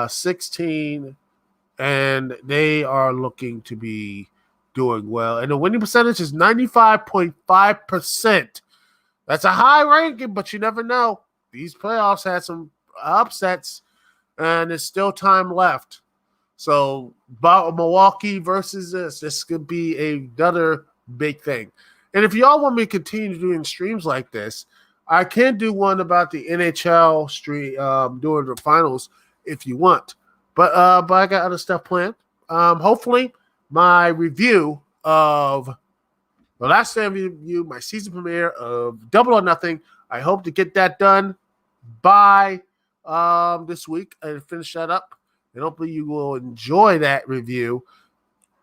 16, and they are looking to be doing well. And the winning percentage is 95.5%. That's a high ranking, but you never know. These playoffs had some upsets, and there's still time left. So, Milwaukee versus this could be another big thing. And if y'all want me to continue doing streams like this, I can do one about the NHL stream during the finals if you want. But I got other stuff planned. Hopefully, my review of the last time review, my season premiere of Double or Nothing, I hope to get that done by this week and finish that up. And hopefully you will enjoy that review.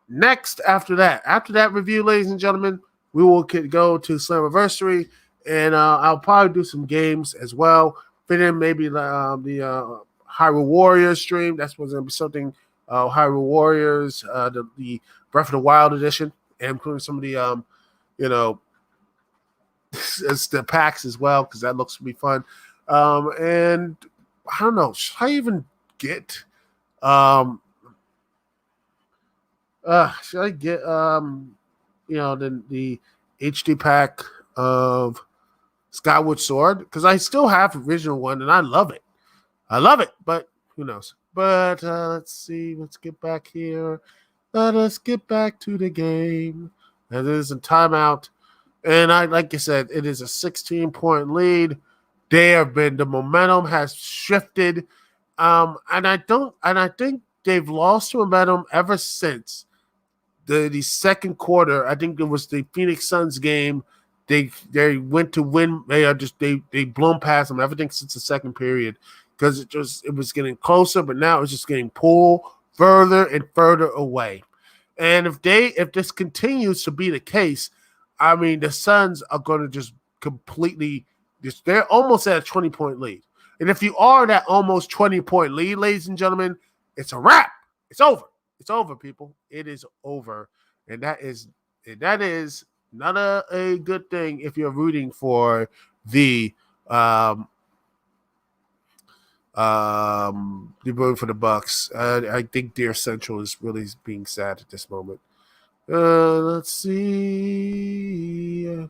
Next, after that review, ladies and gentlemen, we will go to Slammiversary, and I'll probably do some games as well. Fit in maybe the Hyrule Warriors stream. That's what's going to be something. Hyrule Warriors, the Breath of the Wild edition, and including some of the it's the packs as well, because that looks to be fun. And I don't know, should I even get should I get the HD pack of Skyward Sword? Because I still have the original one and I love it. But who knows? But let's see. Let's get back here. Let us get back to the game. And there's a timeout. And like I said, it is a 16-point lead. The momentum has shifted. And I think they've lost momentum ever since the second quarter. I think it was the Phoenix Suns game. They went to win. They blown past them everything since the second period, because it was getting closer, but now it's just getting pulled further and further away. And if this continues to be the case, I mean, the Suns are going to just completely they're almost at a 20-point lead. And if you are that almost 20-point lead, ladies and gentlemen, it's a wrap. It's over. It's over, people. It is over. And that is That is not a good thing if you're rooting for the you're rooting for the Bucks. I think Deer Central is really being sad at this moment. Let's see.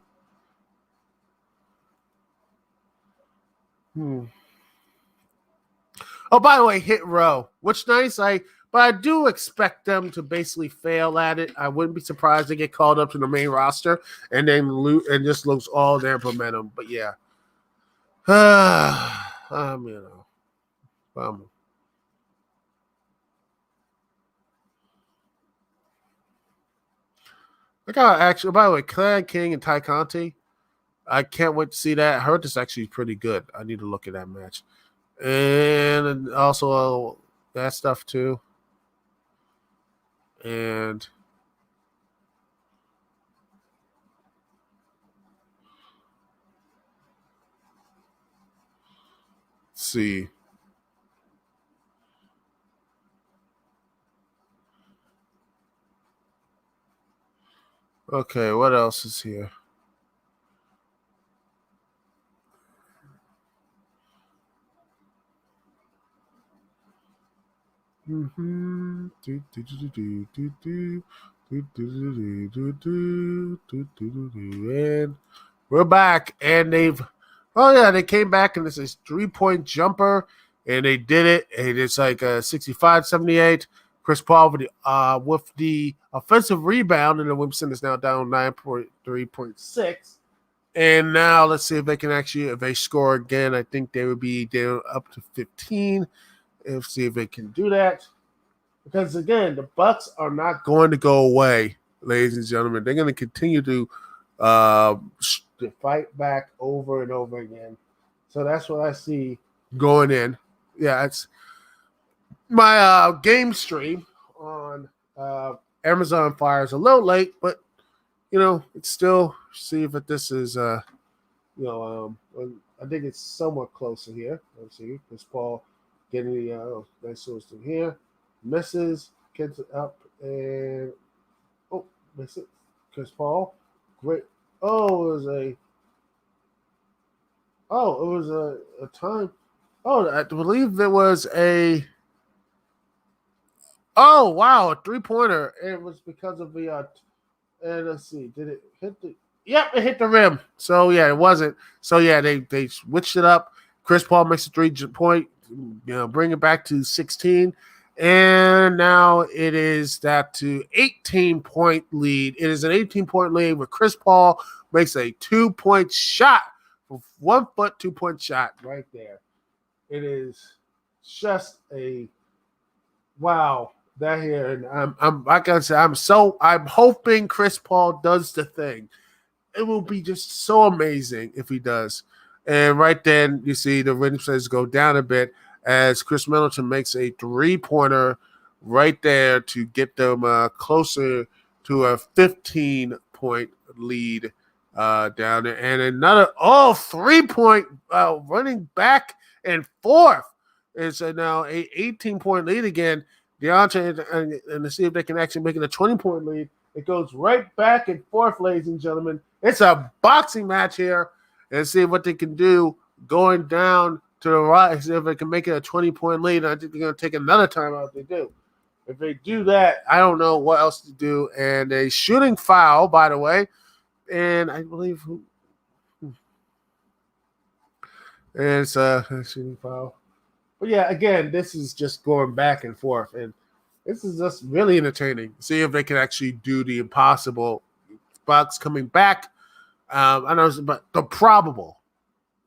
Oh, by the way, hit row, which nice. But I do expect them to basically fail at it. I wouldn't be surprised to get called up to the main roster and then just lose all their momentum. But yeah, you know, I got actually. By the way, Clan King and Ty Conti. I can't wait to see that. I heard this actually pretty good. I need to look at that match, and also that stuff too. And let's see. Okay, what else is here? And we're back, and they came back, and it's a 3-point jumper, and they did it, and it's like a 65-78. Chris Paul with the offensive rebound, and the Williamson is now down 9.3.6. And now let's see if they can actually, if they score again, I think they would be down up to 15. Let's see if they can do that. Because again, the Bucks are not going to go away, ladies and gentlemen. They're going to continue to fight back over and over again. So that's what I see going in. Yeah, it's my game stream on Amazon Fire is a little late, but it's still see if this is I think it's somewhat closer here. Let's see, Chris Paul getting the nice solution here, misses, gets it up, and miss it. Chris Paul, great. It was a time. I believe there was a. Oh wow, a 3-pointer. It was because of the. And let's see, did it hit the? Yep, it hit the rim. So yeah, it wasn't. So yeah, they switched it up. Chris Paul makes a 3-point. Bring it back to 16, and now it is that to 18-point lead. It is an 18-point lead where Chris Paul makes a 2-point shot, 1 foot 2-point shot right there. It is just a wow. That here, and I'm like I said, I'm hoping Chris Paul does the thing. It will be just so amazing if he does. And right then, you see the rating percentage go down a bit as Chris Middleton makes a 3-pointer right there to get them closer to a 15-point lead down there. And another 3-point running back and forth. It's now a 18-point lead again. DeAndre and to see if they can actually make it a 20-point lead. It goes right back and forth, ladies and gentlemen. It's a boxing match here. And see what they can do going down to the right. See if they can make it a 20-point lead. And I think they're going to take another timeout if they do. If they do that, I don't know what else to do. And a shooting foul, by the way. And I believe and it's a shooting foul. But yeah, again, this is just going back and forth. And this is just really entertaining. See if they can actually do the impossible. Bucks coming back. I know, but the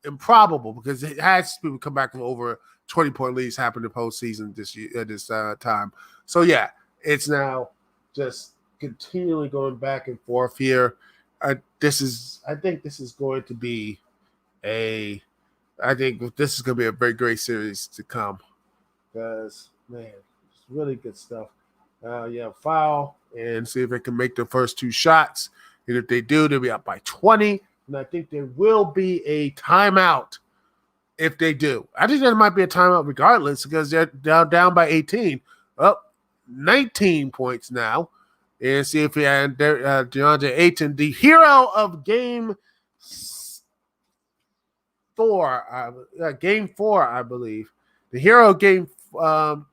improbable, because it has people come back from over 20-point leads happen in postseason this time. So yeah, it's now just continually going back and forth here. I think this is going to be a very great series to come because man, it's really good stuff. Foul and see if they can make the first 2 shots. And if they do, they'll be up by 20. And I think there will be a timeout if they do. I think there might be a timeout regardless because they're down by 18. 19 points now. and see if he had DeAndre Ayton, the hero of game 4, I believe. The hero of game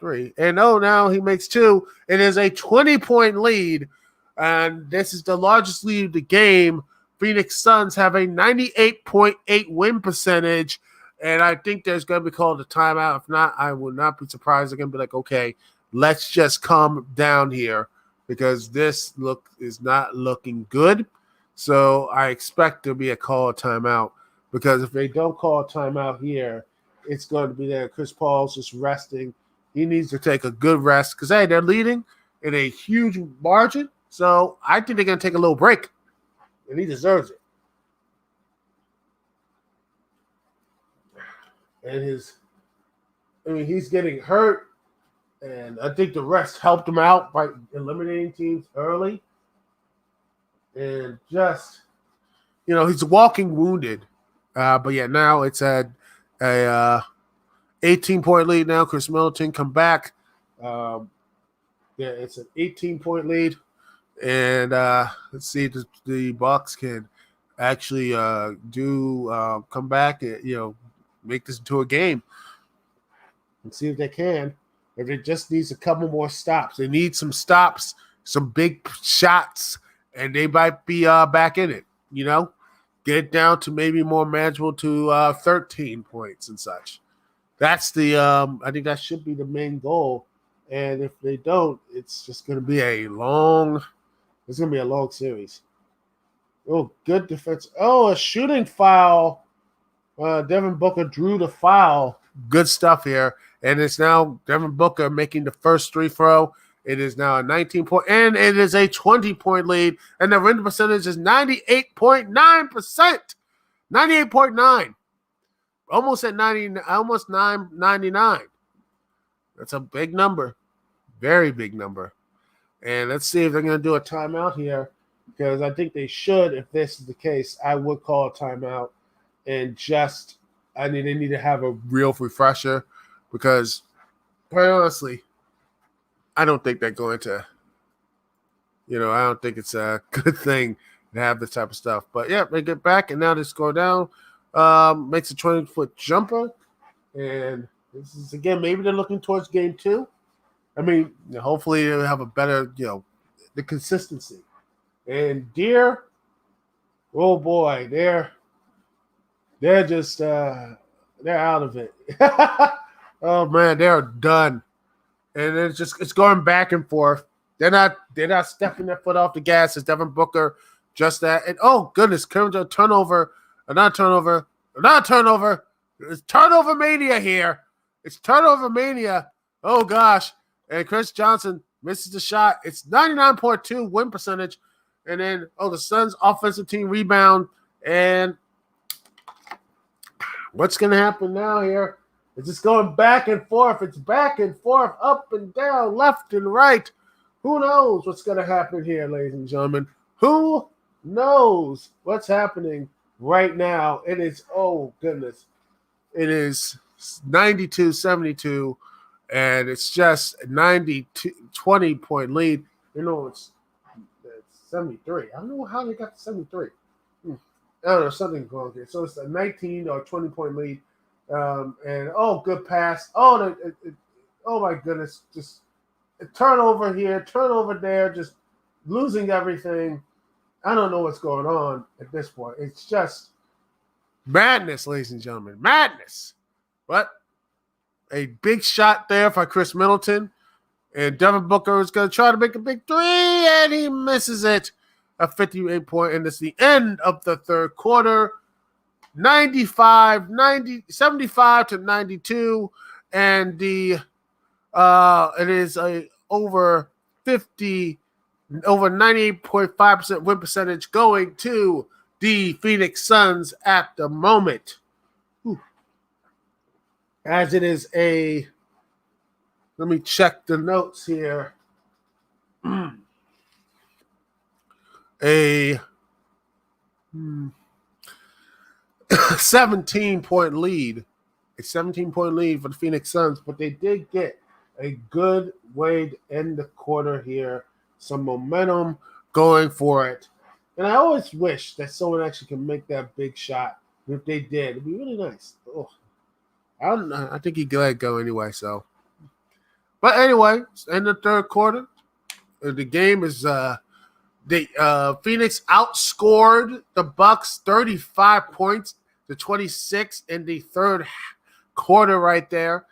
3. And now he makes 2. It is a 20-point lead, and this is the largest lead of the game. Phoenix Suns have a 98.8 win percentage, and I think there's going to be called a timeout. If not, I will not be surprised. They're going to be like, okay, let's just calm down here because this is not looking good. So I expect there to be a call of timeout, because if they don't call a timeout here, it's going to be there. Chris Paul's just resting. He needs to take a good rest because, hey, they're leading in a huge margin. So I think they're going to take a little break, and he deserves it. And he's getting hurt, and I think the rest helped him out by eliminating teams early. And just, he's walking wounded. But yeah, now it's a 18-point lead now. Chris Middleton come back. It's an 18-point lead. And let's see if the Bucks can actually come back and, make this into a game. And see if they can. If it just needs a couple more stops. They need some stops, some big shots, and they might be back in it, Get it down to maybe more manageable to 13 points and such. That's I think that should be the main goal. And if they don't, it's just going to be a long series. Oh, good defense. Oh, a shooting foul. Devin Booker drew the foul. Good stuff here. And it's now Devin Booker making the first free throw. It is now a 19-point, and it is a 20-point lead. And the win percentage is 98.9%. 98.9. Almost at 90, almost 99. That's a big number. Very big number. And let's see if they're going to do a timeout here, because I think they should. If this is the case, I would call a timeout. And they need to have a real refresher, because, quite honestly, I don't think they're going to, I don't think it's a good thing to have this type of stuff. But, yeah, they get back, and now they score down. Makes a 20-foot jumper. And this is, again, maybe they're looking towards game 2. I mean, hopefully they'll have a better, the consistency. And Deer, oh, boy, they're just they're out of it. Oh man, they're done. And it's going back and forth. They're not stepping their foot off the gas. It's Devin Booker, just that. And oh goodness, another turnover. It's turnover mania here. It's turnover mania. Oh gosh. And Chris Johnson misses the shot. It's 99.2 win percentage. And then the Suns offensive team rebound. And what's going to happen now here? It's just going back and forth. It's back and forth, up and down, left and right. Who knows what's going to happen here, ladies and gentlemen? Who knows what's happening right now? It is, oh, goodness. It is 92-72, and it's just a 20-point lead. It's 73. I don't know how they got to 73. I don't know, something's wrong here. So it's a 19 or 20-point lead. And, good pass. Oh, my goodness. Just a turnover here, turnover there, just losing everything. I don't know what's going on at this point. It's just madness, ladies and gentlemen. Madness. But a big shot there for Chris Middleton. And Devin Booker is going to try to make a big three, and he misses it. A 58-point, and it's the end of the third quarter. 75-92, and it is over 98.5% win percentage going to the Phoenix Suns at the moment. As it is let me check the notes here. A 17-point lead. A 17-point lead for the Phoenix Suns, but they did get a good way to end the quarter here. some momentum going for it. And I always wish that someone actually can make that big shot. And if they did, it'd be really nice. Oh, I don't know. I think he'd let it go anyway. So, but anyway, in the third quarter, the game is Phoenix outscored the Bucks 35 points to 26 in the third quarter right there.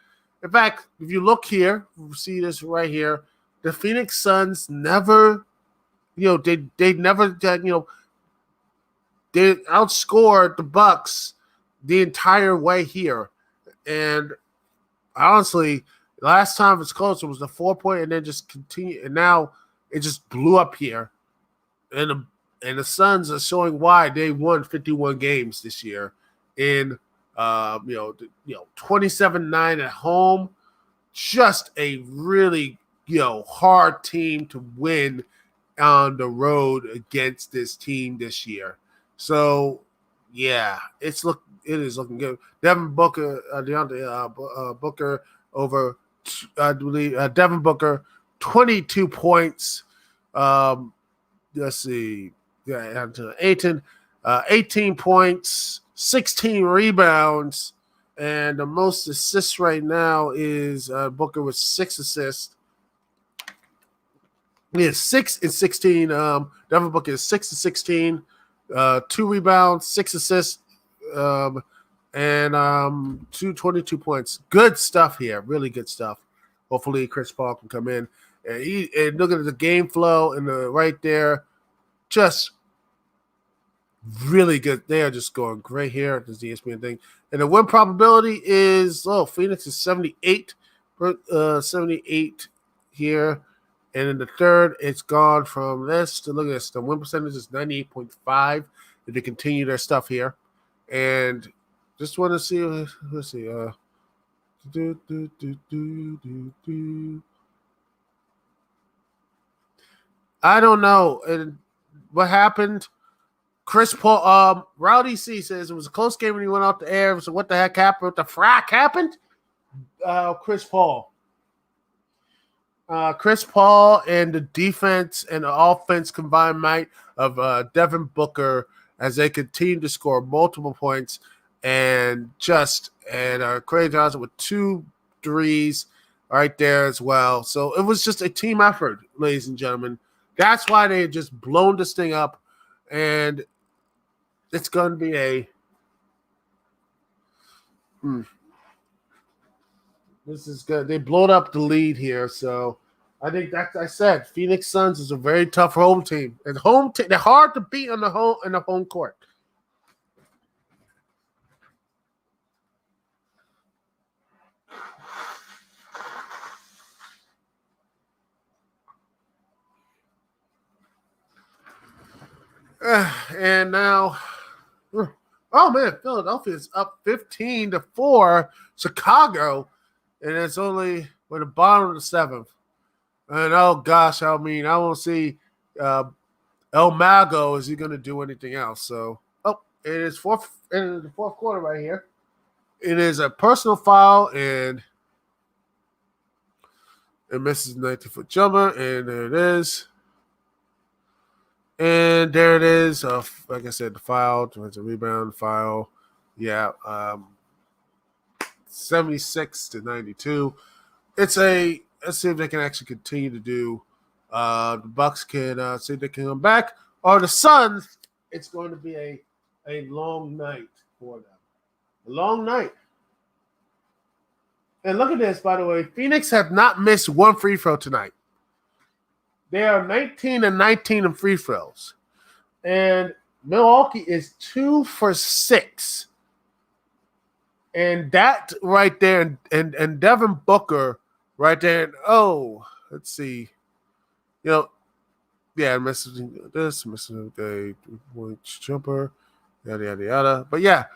In fact, if you look here, you see this right here. The Phoenix Suns never, they never, they outscored the Bucks the entire way here. And honestly, last time it's close, it was the 4-point, and then just continue. And now it just blew up here. And the Suns are showing why they won 51 games this year in 27-9 at home. Just a really hard team to win on the road against this team this year. So yeah, it is looking good. Devin Booker, Booker over, I believe, Devin Booker, 22 points. Let's see, Ayton, 18 points, 16 rebounds, and the most assists right now is Booker with 6 assists. He has 6 and 16. Devin Booker is 6 and 16, 2 rebounds, 6 assists, and 22 points. Good stuff here, really good stuff. Hopefully, Chris Paul can come in. And looking at the game flow and right there, just really good. They are just going great here at this ESPN thing. And the win probability is Phoenix is 78 here. And in the third, it's gone from this to look at this. The win percentage is 98.5 if they continue their stuff here. And just want to see, let's see. I don't know what happened. Chris Paul, Rowdy C says it was a close game when he went off the air. So what the heck happened? What the frack happened? Chris Paul and the defense and the offense combined might of Devin Booker as they continue to score multiple points and Clay Johnson with 2 threes right there as well. So it was just a team effort, ladies and gentlemen. That's why they had just blown this thing up, and it's going to be this is good. They blowed up the lead here, so I think that's I said. Phoenix Suns is a very tough home team, and they're hard to beat on the home court. And now, Philadelphia is up 15-4 Chicago, and it's only with the bottom of the 7th. And I won't see El Mago. Is he going to do anything else? So, it is in the fourth quarter right here. It is a personal foul, and it misses 90-foot jumper, and there it is. And there it is. Like I said, the foul. It's a rebound foul. Yeah. 76-92. Let's see if they can actually continue to do. The Bucks can see if they can come back. Or the Suns, it's going to be a long night for them. A long night. And look at this, by the way. Phoenix have not missed one free throw tonight. They are 19-19 in free throws. And Milwaukee is 2 for 6. And that right there, and Devin Booker right there. Let's see. Missing this, missing a 3-point jumper, yada, yada, yada. But yeah,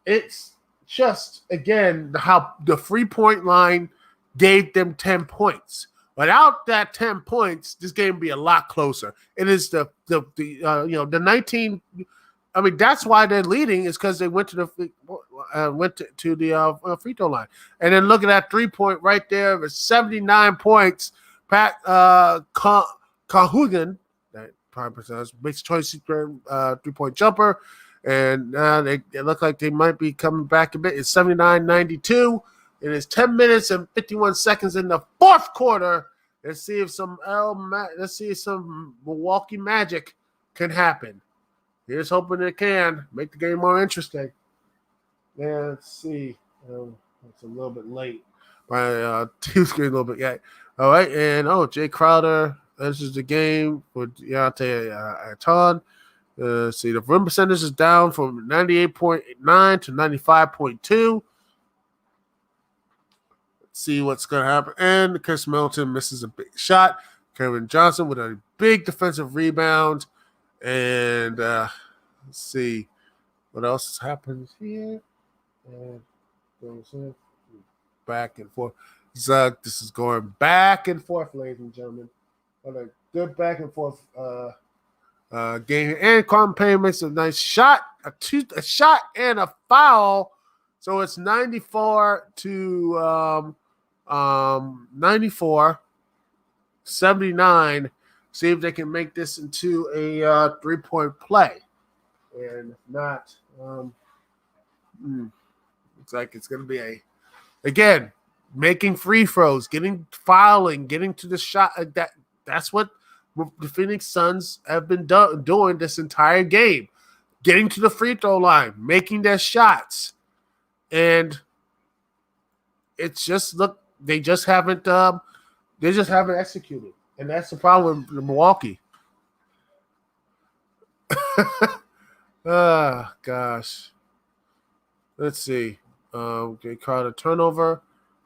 it's just, again, how the 3-point line gave them 10 points. Without that 10 points, this game would be a lot closer. It is the 19. I mean, that's why they're leading is because they went to the free throw line. And then look at that 3-point right there with 79 points. Cahugan, that prime percentage, makes a 3-point jumper. And they look like they might be coming back a bit. It's 79-92. It is 10 minutes and 51 seconds in the fourth quarter. Let's see if some Milwaukee magic can happen. Here's hoping it can make the game more interesting. Yeah, let's see. It's a little bit late. My team's getting a little bit. Yeah. All right, and Jay Crowder enters the game for Deontay Aton. See, the rim percentage is down from 98.9 to 95.2. Let's see what's going to happen. And Chris Middleton misses a big shot. Kevin Johnson with a big defensive rebound. And let's see what else happens here. And back and forth. This is going back and forth, ladies and gentlemen. What a good back and forth game. And Carmen Payne makes a nice shot, a shot and a foul. So it's 94 to 94, 79. See if they can make this into a 3-point play. And if not, looks like it's going to be again, making free throws, fouling, getting to the shot. That's what the Phoenix Suns have been doing this entire game. Getting to the free throw line, making their shots. And it's just they just haven't executed. And that's the problem with Milwaukee. Gosh. Let's see. They caught a turnover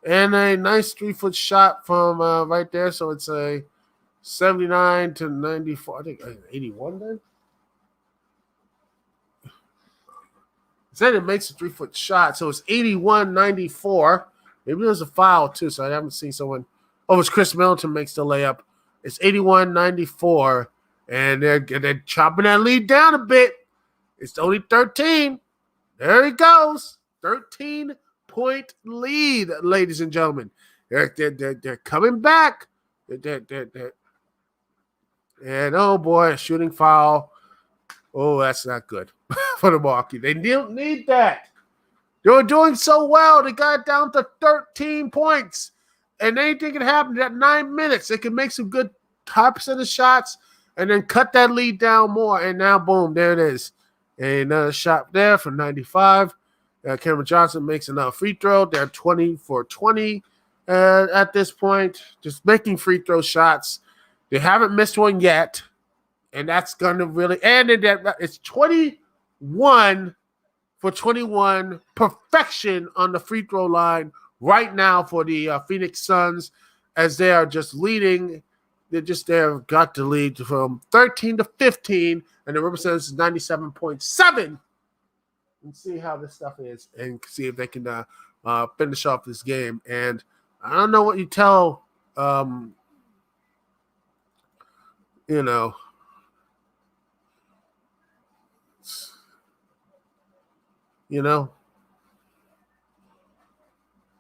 and a nice 3-foot shot from right there. So it's a 79 to 94. I think 81 then. Said it makes a 3-foot shot. So it's 81-94. Maybe there's a foul too. So I haven't seen someone. Oh, it's Chris Middleton makes the layup. It's 81-94. And they're chopping that lead down a bit. It's only 13. There he goes. 13-point lead, ladies and gentlemen. They're coming back. And oh boy, a shooting foul. Oh, that's not good for the Milwaukee. They don't need that. They were doing so well. They got down to 13 points. And anything can happen at 9 minutes. They can make some good high percentage shots and then cut that lead down more. And now, boom, there it is. Another shot there for 95. Cameron Johnson makes another free throw. They're 20 for 20 at this point. Just making free throw shots. They haven't missed one yet. And that's going to really – and it's 21 for 21. Perfection on the free throw line right now for the Phoenix Suns as they are just leading. They're just there, got the lead from 13 to 15. And the representatives is 97.7. And see how this stuff is and see if they can finish off this game. And I don't know what you tell,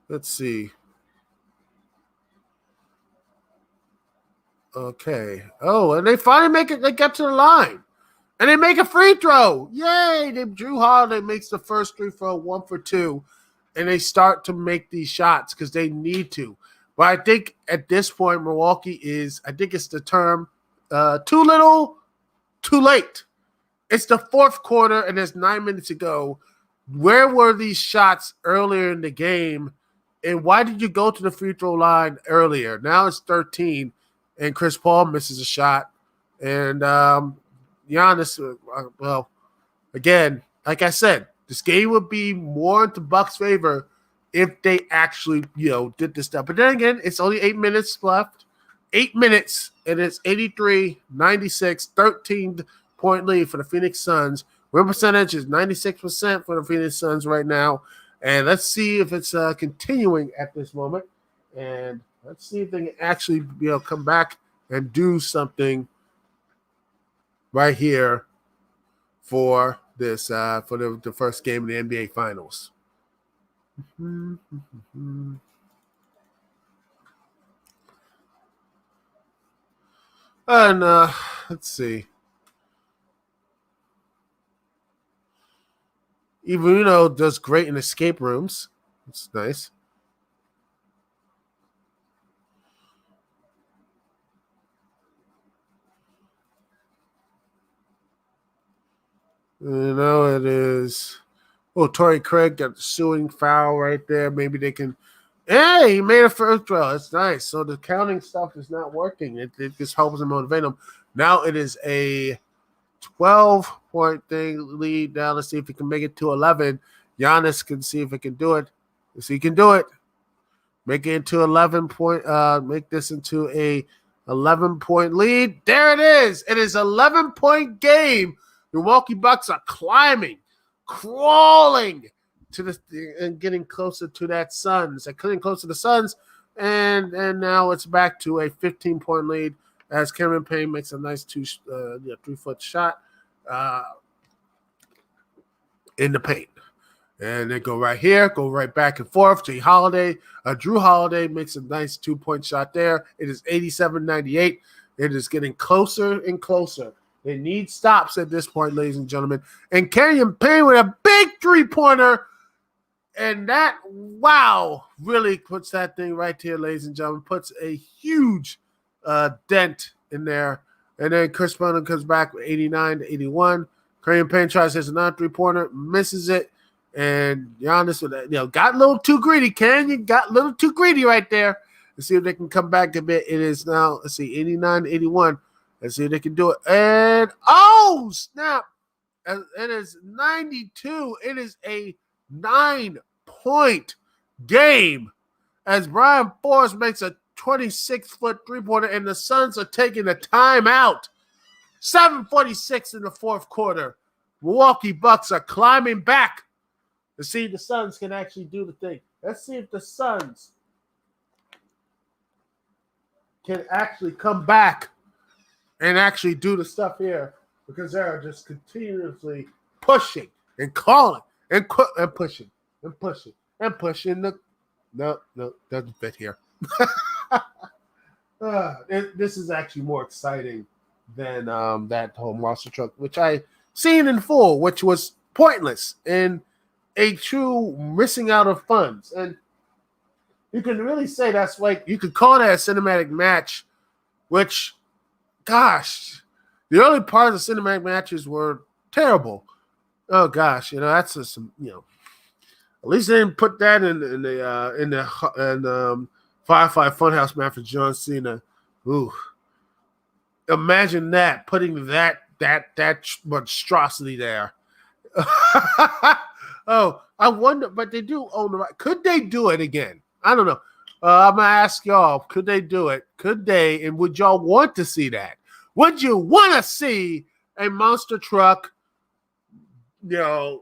let's see. Okay. Oh, and they finally make it. They get to the line. And they make a free throw. Yay. Drew Holiday makes the first free throw, 1 for 2. And they start to make these shots because they need to. But I think at this point, Milwaukee I think it's the term, too little, too late. It's the fourth quarter, and there's 9 minutes to go. Where were these shots earlier in the game? And why did you go to the free throw line earlier? Now it's 13, and Chris Paul misses a shot. And Giannis, well, again, like I said, this game would be more into Bucks' favor if they actually, did this stuff. But then again, it's only 8 minutes left. 8 minutes, and it's 83-96, 13-point lead for the Phoenix Suns. Win percentage is 96% for the Phoenix Suns right now. And let's see if it's continuing at this moment. And let's see if they can actually come back and do something right here for this for the first game of the NBA Finals. And let's see. Even does great in escape rooms. It's nice. It is. Oh, Torrey Craig got the suing foul right there. Maybe they can. Hey, he made a first throw. That's nice. So the counting stuff is not working. It just helps him motivate him. Now it is a 12-point thing lead. Now let's see if he can make it to 11. Giannis can see if he can do it. Yes, he can do it. Make it into 11 point. Make this into a 11-point lead. There it is. It is 11-point game. The Milwaukee Bucks are climbing, crawling to the and getting closer to that Suns. They're getting closer to the Suns, and now it's back to a 15-point lead as Cameron Payne makes a nice 3-foot shot in the paint. And they go right here, go right back and forth. Drew Holiday makes a nice 2-point shot there. It is 87-98. It is getting closer and closer. They need stops at this point, ladies and gentlemen. And Cameron Payne with a big 3-pointer. And that, wow, really puts that thing right here, ladies and gentlemen. Puts a huge dent in there. And then Chris Paul comes back with 89-81. Cameron Payne tries his non-3-pointer, misses it. And Giannis, got a little too greedy. You got a little too greedy right there. Let's see if they can come back a bit. It is now, 89-81. Let's see if they can do it. And, oh, snap. It is 92. It is a 9-point game as Brian Forrest makes a 26-foot 3-pointer, and the Suns are taking a timeout. 7:46 in the fourth quarter. Milwaukee Bucks are climbing back to see if the Suns can actually do the thing. Let's see if the Suns can actually come back and actually do the stuff here, because they're just continuously pushing and calling and pushing and pushing and pushing. No, doesn't fit here. This is actually more exciting than that whole monster truck, which I seen in full, which was pointless and a true missing out of funds. And you can really say that's like, you could call that a cinematic match, which, gosh, the early part of the cinematic matches were terrible. Oh gosh, that's just some, at least they didn't put that in the Firefly Funhouse match for John Cena. Ooh, imagine that, putting that monstrosity there. Oh, I wonder, but they do own the right. Could they do it again? I don't know. I'm gonna ask y'all, could they do it? Could they? And would y'all want to see that? Would you want to see a monster truck, sumo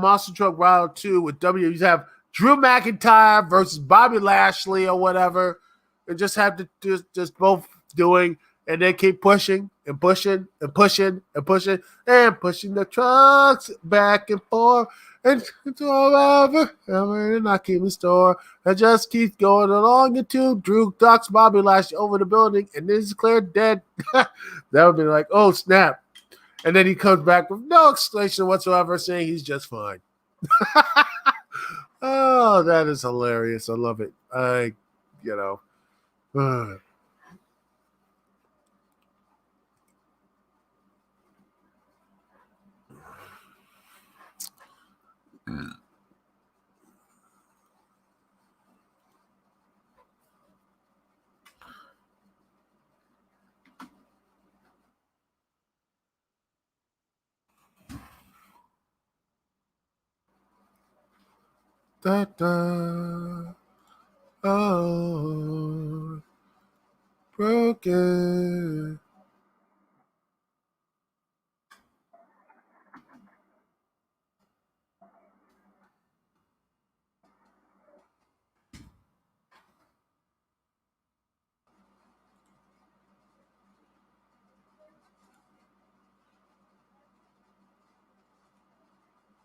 monster truck round 2 with you have Drew McIntyre versus Bobby Lashley or whatever, and just have to just both doing, and they keep pushing and pushing and pushing and pushing and pushing the trucks back and forth, and it's all over. They're not keeping store. It just keeps going along until Drew ducks Bobby Lashley over the building and is declared dead. That would be like, oh snap. And then he comes back with no explanation whatsoever, saying he's just fine. Oh, that is hilarious. I love it. Da, da, oh, broken.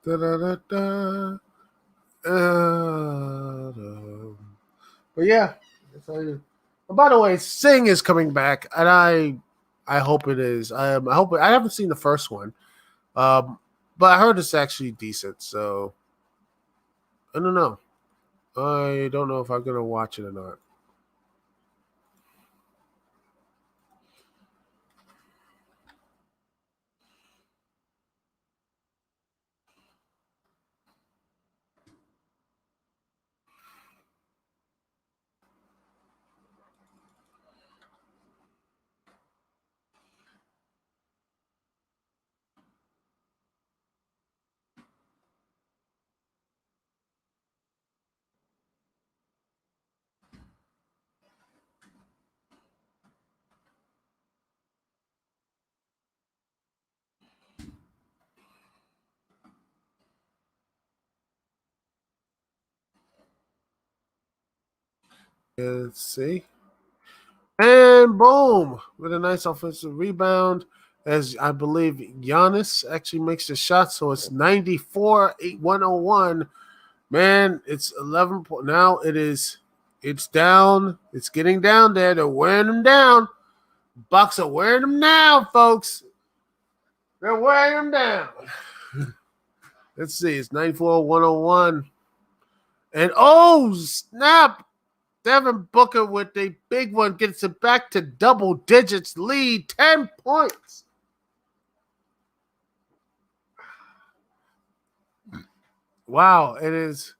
Da, da, da, da. But yeah, that's how you By the way, Sing is coming back, and I hope it is. I hope I haven't seen the first one, but I heard it's actually decent. So I don't know. I don't know if I'm gonna watch it or not. Let's see. And boom, with a nice offensive rebound, as I believe Giannis actually makes the shot. So it's 94-101. Man, it's 11 point. Now it's down. It's getting down there. They're wearing them down. Bucks are wearing them down, folks. They're wearing them down. Let's see. It's 94-101. And oh, snap. Devin Booker with a big one gets it back to double digits lead, 10 points. Wow, it is.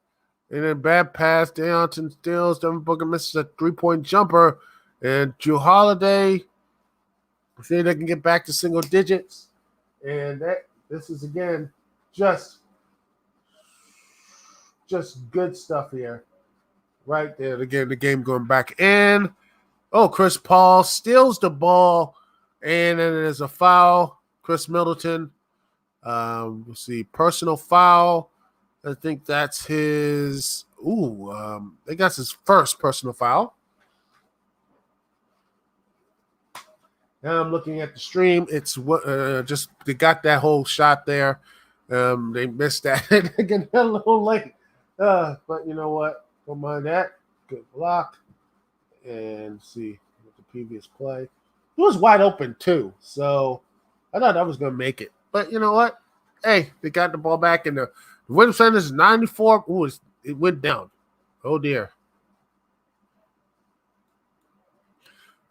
In a bad pass, Deonton steals. Devin Booker misses a 3-point jumper. And Drew Holiday, see if they can get back to single digits. And this is, again, just good stuff here. Right there. Again, the game going back in. Oh, Chris Paul steals the ball, and then there's a foul. Chris Middleton. We'll see. Personal foul. I think that's his. I think that's his first personal foul. Now I'm looking at the stream. It's just they got that whole shot there. They missed that. Getting a little late. But you know what? Don't mind that. Good block. And see what the previous play. It was wide open too. So I thought I was going to make it. But you know what? Hey, they got the ball back in the win percentage is 94. Ooh, it went down. Oh dear.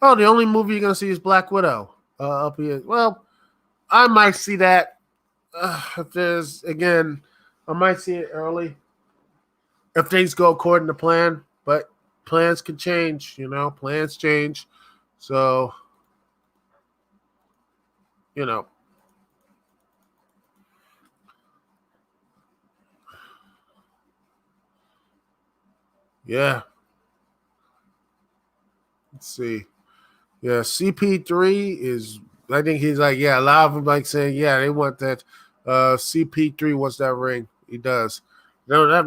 Oh, the only movie you're going to see is Black Widow up here. Well, I might see that. If there's, again, I might see it early if things go according to plan. But plans can change, plans change. So, yeah. Let's see. Yeah, CP3 is, I think he's like, yeah, a lot of them like saying, yeah, they want that. CP3 wants that ring. He does. No, I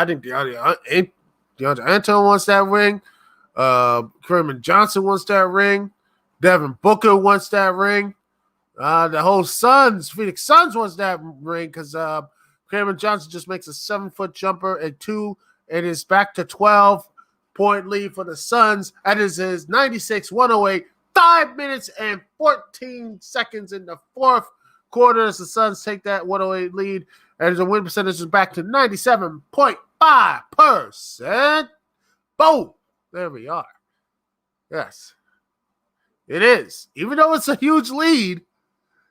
think DeAndre Anton wants that ring. Kerman Johnson wants that ring. Devin Booker wants that ring. The whole Phoenix Suns wants that ring because Kerman Johnson just makes a 7-foot jumper and it is back to 12-point lead for the Suns. That is his 96-108. 5 minutes and 14 seconds in the fourth quarter as the Suns take that 108 lead. And the win percentage is back to 97.5%. Boom. There we are. Yes. It is. Even though it's a huge lead,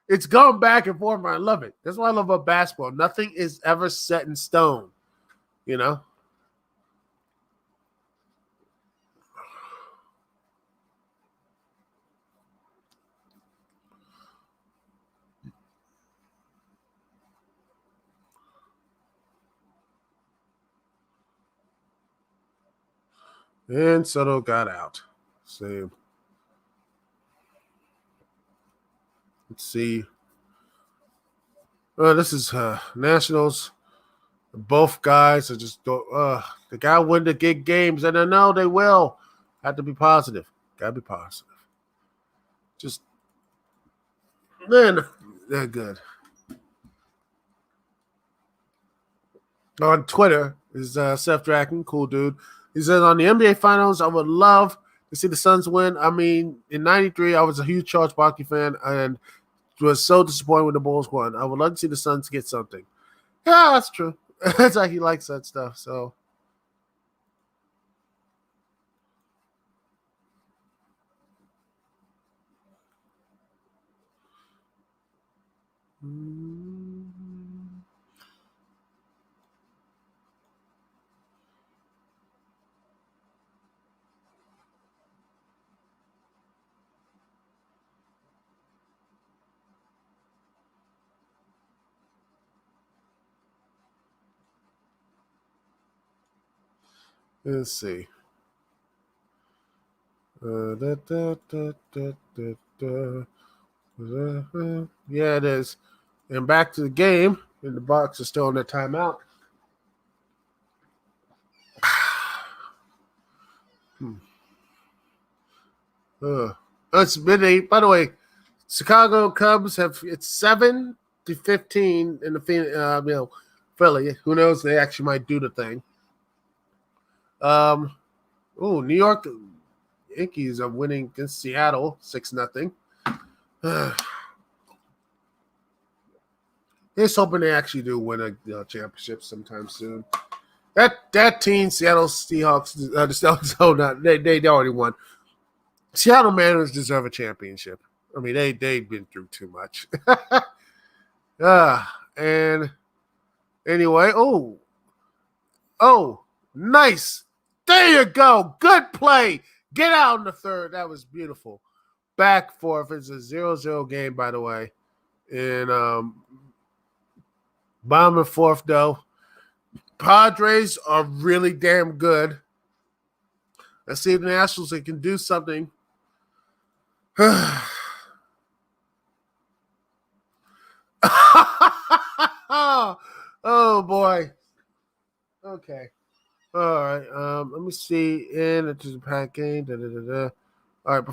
it's going back and forth. I love it. That's what I love about basketball. Nothing is ever set in stone, And Soto got out. So let's see. This is Nationals. Both guys are just the guy win the big games, and I know they will. Have to be positive. Gotta be positive. Just man, they're good. On Twitter is Seth Draken, cool dude. He says on the NBA Finals, I would love to see the Suns win. I mean, in '93, I was a huge Charles Barkley fan and was so disappointed when the Bulls won. I would love to see the Suns get something. Yeah, that's true. That's like he likes that stuff. So. Let's see. Yeah, it is. And back to the game. And the Bucks are still in their timeout. It's midnight. By the way, Chicago Cubs have it's 7-15 in the Philly. Who knows? They actually might do the thing. New York Yankees are winning against Seattle 6-0. Here's hoping they actually do win a championship sometime soon. That team, Seattle Seahawks, the Seahawks, they already won. Seattle Mariners deserve a championship. I mean, they've been through too much. And anyway, nice. There you go. Good play. Get out in the third. That was beautiful. Back forth. It's a 0-0 game, by the way. And bottom and fourth, though. Padres are really damn good. Let's see if the Nationals can do something. Oh boy. Okay. All right. Let me see. In it's a pack game. All right.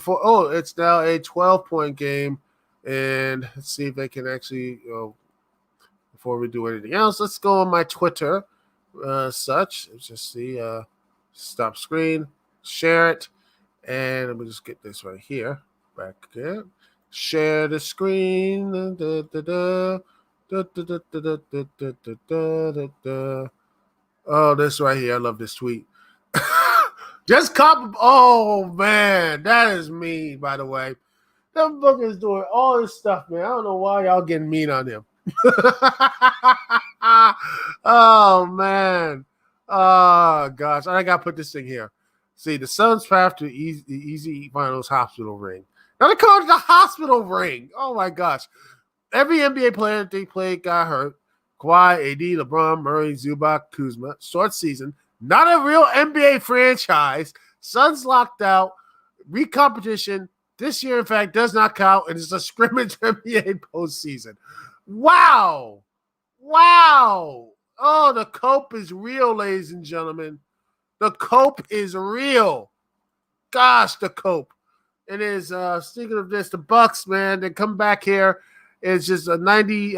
It's now a 12-point game, and let's see if they can actually. Before we do anything else, let's go on my Twitter. Let's just see. Stop screen. Share it, and let me just get this right here. Back again. Share the screen. Oh, this right here. I love this tweet. Just cop. Oh, man. That is me, by the way. That book is doing all this stuff, man. I don't know why y'all getting mean on him. Oh, man. Oh, gosh. I got to put this thing here. See, the Suns path to easy finals hospital ring. Now they call it the hospital ring. Oh, my gosh. Every NBA player that they played got hurt. Kawhi, AD, LeBron, Murray, Zubac, Kuzma. Short season. Not a real NBA franchise. Suns locked out. Recompetition. This year, in fact, does not count, and it's a scrimmage NBA postseason. Wow. Oh, the cope is real, ladies and gentlemen. The cope is real. Gosh, the cope. It is, speaking of this, the Bucks, man, they come back here. It's just a 90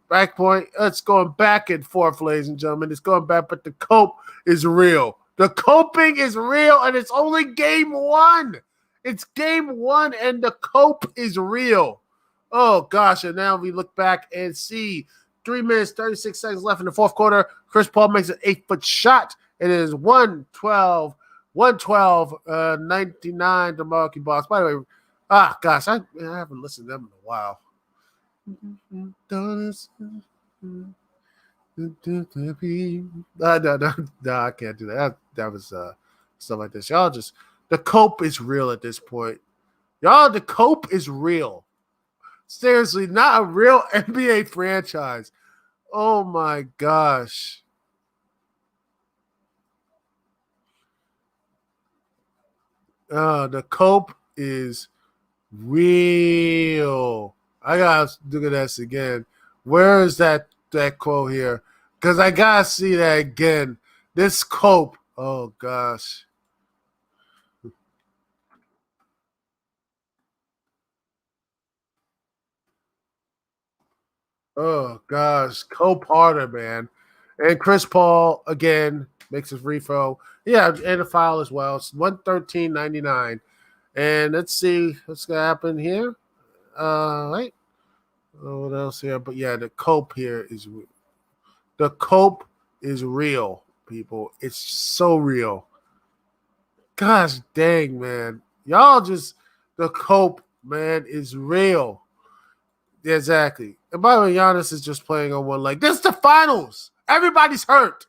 back point. It's going back and forth, ladies and gentlemen. It's going back, but the cope is real. The coping is real, and it's only game one. It's game one, and the cope is real. Oh, gosh, and now we look back and see 3 minutes, 36 seconds left in the fourth quarter. Chris Paul makes an 8-foot shot. It is 112, 99 to Milwaukee Bucks. By the way, gosh, I haven't listened to them in a while. No, I can't do that. That was stuff like this. Y'all just, the cope is real at this point. Y'all, the cope is real. Seriously, not a real NBA franchise. Oh my gosh. The cope is real. I gotta look at this again. Where is that quote here? Because I gotta see that again. This cope. Oh gosh. Oh gosh. Cope harder, man. And Chris Paul again. makes his free throw. Yeah, and a foul as well. It's 113.99. And let's see what's gonna happen here. Right. What else here? But yeah, the cope here is real, people. It's so real. Gosh dang, man. Y'all just the cope, man, is real. Yeah, exactly. And by the way, Giannis is just playing on one leg. This is the finals. Everybody's hurt.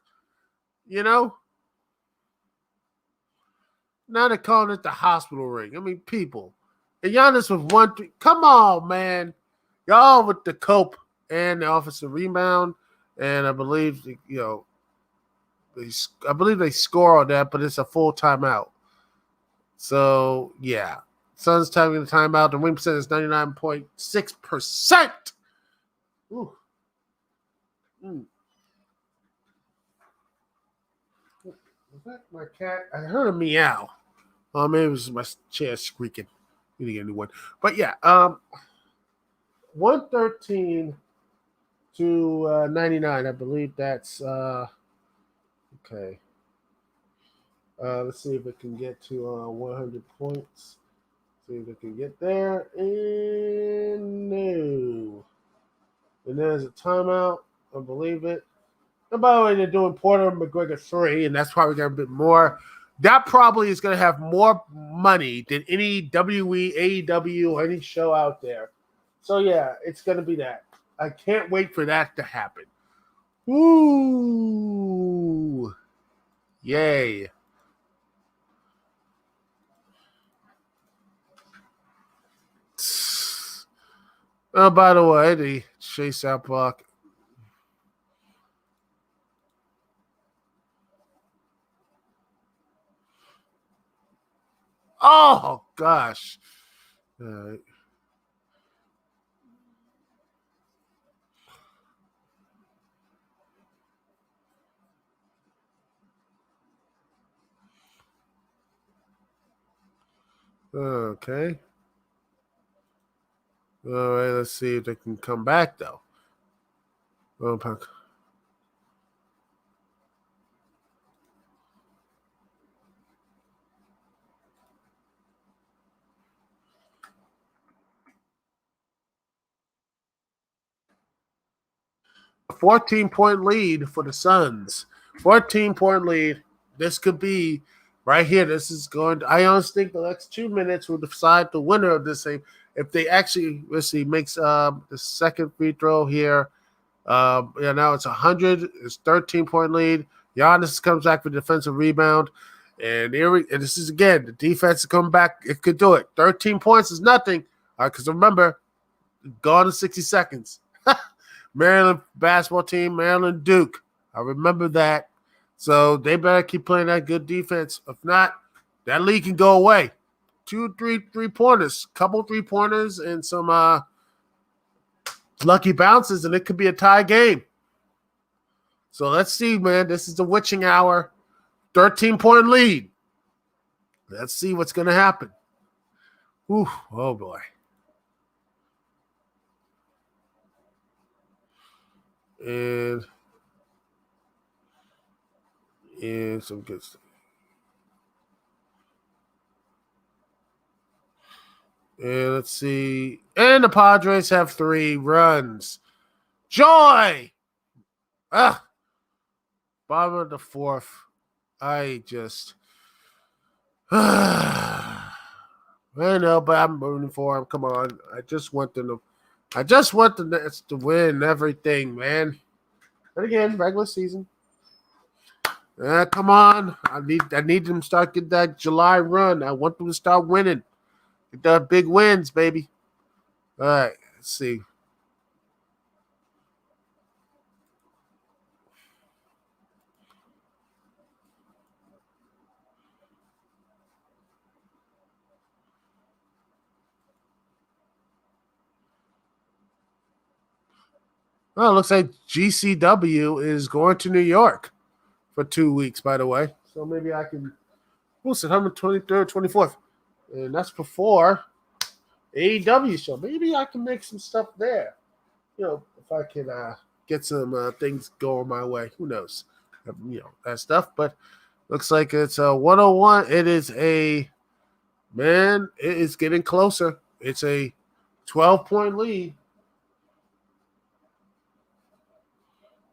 You know? Now they're calling it the hospital ring. I mean, people. And Giannis with 1-3. Come on, man. Y'all with the cope and the offensive rebound. And I believe, they score on that, but it's a full timeout. So, yeah. Suns taking the timeout. The win percent is 99.6%. Ooh. Was that my cat? I heard a meow. Oh, maybe it was my chair squeaking. Need to get a new one. But yeah, 113 to 99. I believe that's okay. Let's see if it can get to 100 points. See if it can get there. And no. And there's a timeout. I believe it. And by the way, they're doing Porter McGregor 3, and that's probably got a bit more. That probably is going to have more money than any WE, AEW, or any show out there. So, yeah, it's going to be that. I can't wait for that to happen. Ooh. Yay. Oh, by the way, the chase out block. Oh, gosh. All right. Okay. All right, let's see if they can come back, though. Oh, 14-point lead for the Suns. 14-point lead. This could be right here. This is going to, I honestly think the next 2 minutes will decide the winner of this game. If they actually, let's see, makes the second free throw here. Yeah, now it's 100. It's 13-point lead. Giannis comes back for defensive rebound. And this is again, the defense is coming back. It could do it. 13 points is nothing. Because remember, gone in 60 seconds. Maryland basketball team, Maryland Duke. I remember that. So they better keep playing that good defense. If not, that lead can go away. 2, 3 3-pointers, couple 3-pointers, and some lucky bounces, and it could be a tie game. So let's see, man. This is the witching hour. 13-point lead. Let's see what's going to happen. Ooh, oh, boy. And some good stuff. And let's see. And the Padres have 3 runs. Joy! Bottom of the 4th. I just. I know, but I'm rooting for them. Come on. I just want the Nets to win everything, man. And again, regular season. Come on. I need them to start getting that July run. I want them to start winning. Get that big wins, baby. All right. Let's see. Well, it looks like GCW is going to New York for 2 weeks, by the way. So maybe I can. What's it? 23rd, 24th. And that's before AEW show. Maybe I can make some stuff there. If I can get some things going my way. Who knows? that stuff. But looks like it's a 101. It is it is getting closer. It's a 12-point lead.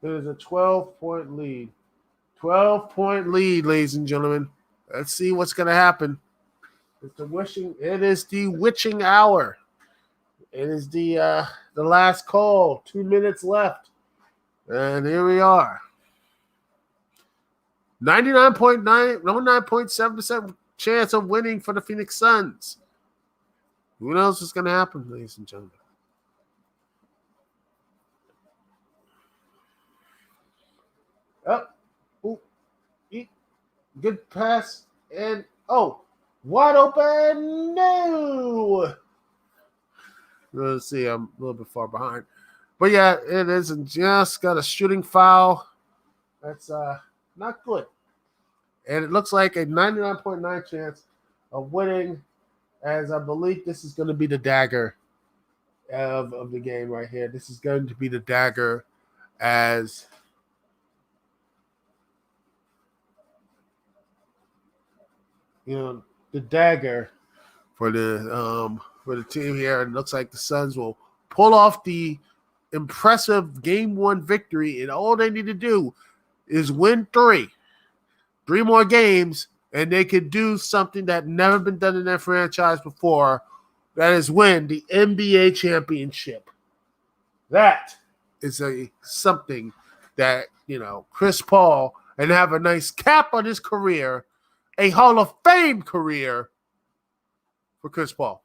It is a 12-point lead. 12-point lead, ladies and gentlemen. Let's see what's going to happen. It is the witching hour. It is the last call. 2 minutes left. And here we are. 99.7% chance of winning for the Phoenix Suns. Who knows what's going to happen, ladies and gentlemen? Up. Oh, good pass. And, wide open. No. Let's see. I'm a little bit far behind. But, yeah, it is just got a shooting foul. That's not good. And it looks like a 99.9 chance of winning, as I believe this is going to be the dagger of the game right here. This is going to be the dagger as the dagger for the team here. And it looks like the Suns will pull off the impressive Game 1 victory, and all they need to do is win 3 more games, and they could do something that never been done in their franchise before. That is win the NBA championship. That is something that, Chris Paul, and have a nice cap on his career, a Hall of Fame career for Chris Paul.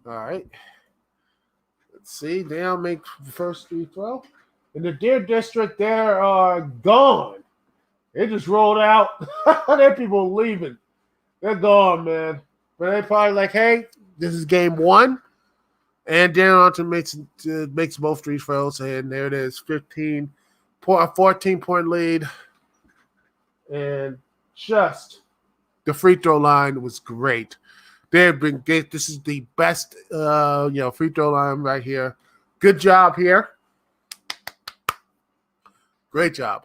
All right. Let's see. They'll make the first free throw. In the Deer District, they are gone. They just rolled out. There people leaving. They're gone, man. But they probably like, hey, this is game 1. And Darren Arthur makes both free throws. And there it is, 14-point lead. And just the free throw line was great. This is the best, free throw line right here. Good job here. Great job.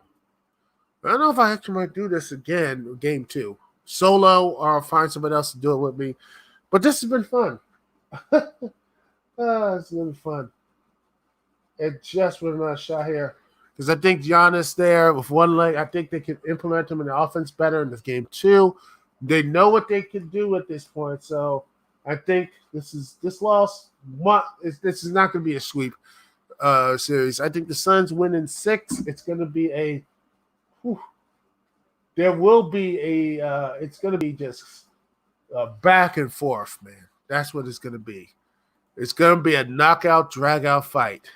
I don't know if I actually might do this again, game 2, solo, or find somebody else to do it with me. But this has been fun. It's really fun. It just was a shot here. Because I think Giannis there with one leg, I think they can implement him in the offense better in this game 2. They know what they can do at this point. So I think this loss, this is not going to be a sweep series. I think the Suns win in 6. It's going to be it's going to be just back and forth, man. That's what it's going to be. It's going to be a knockout, drag-out fight.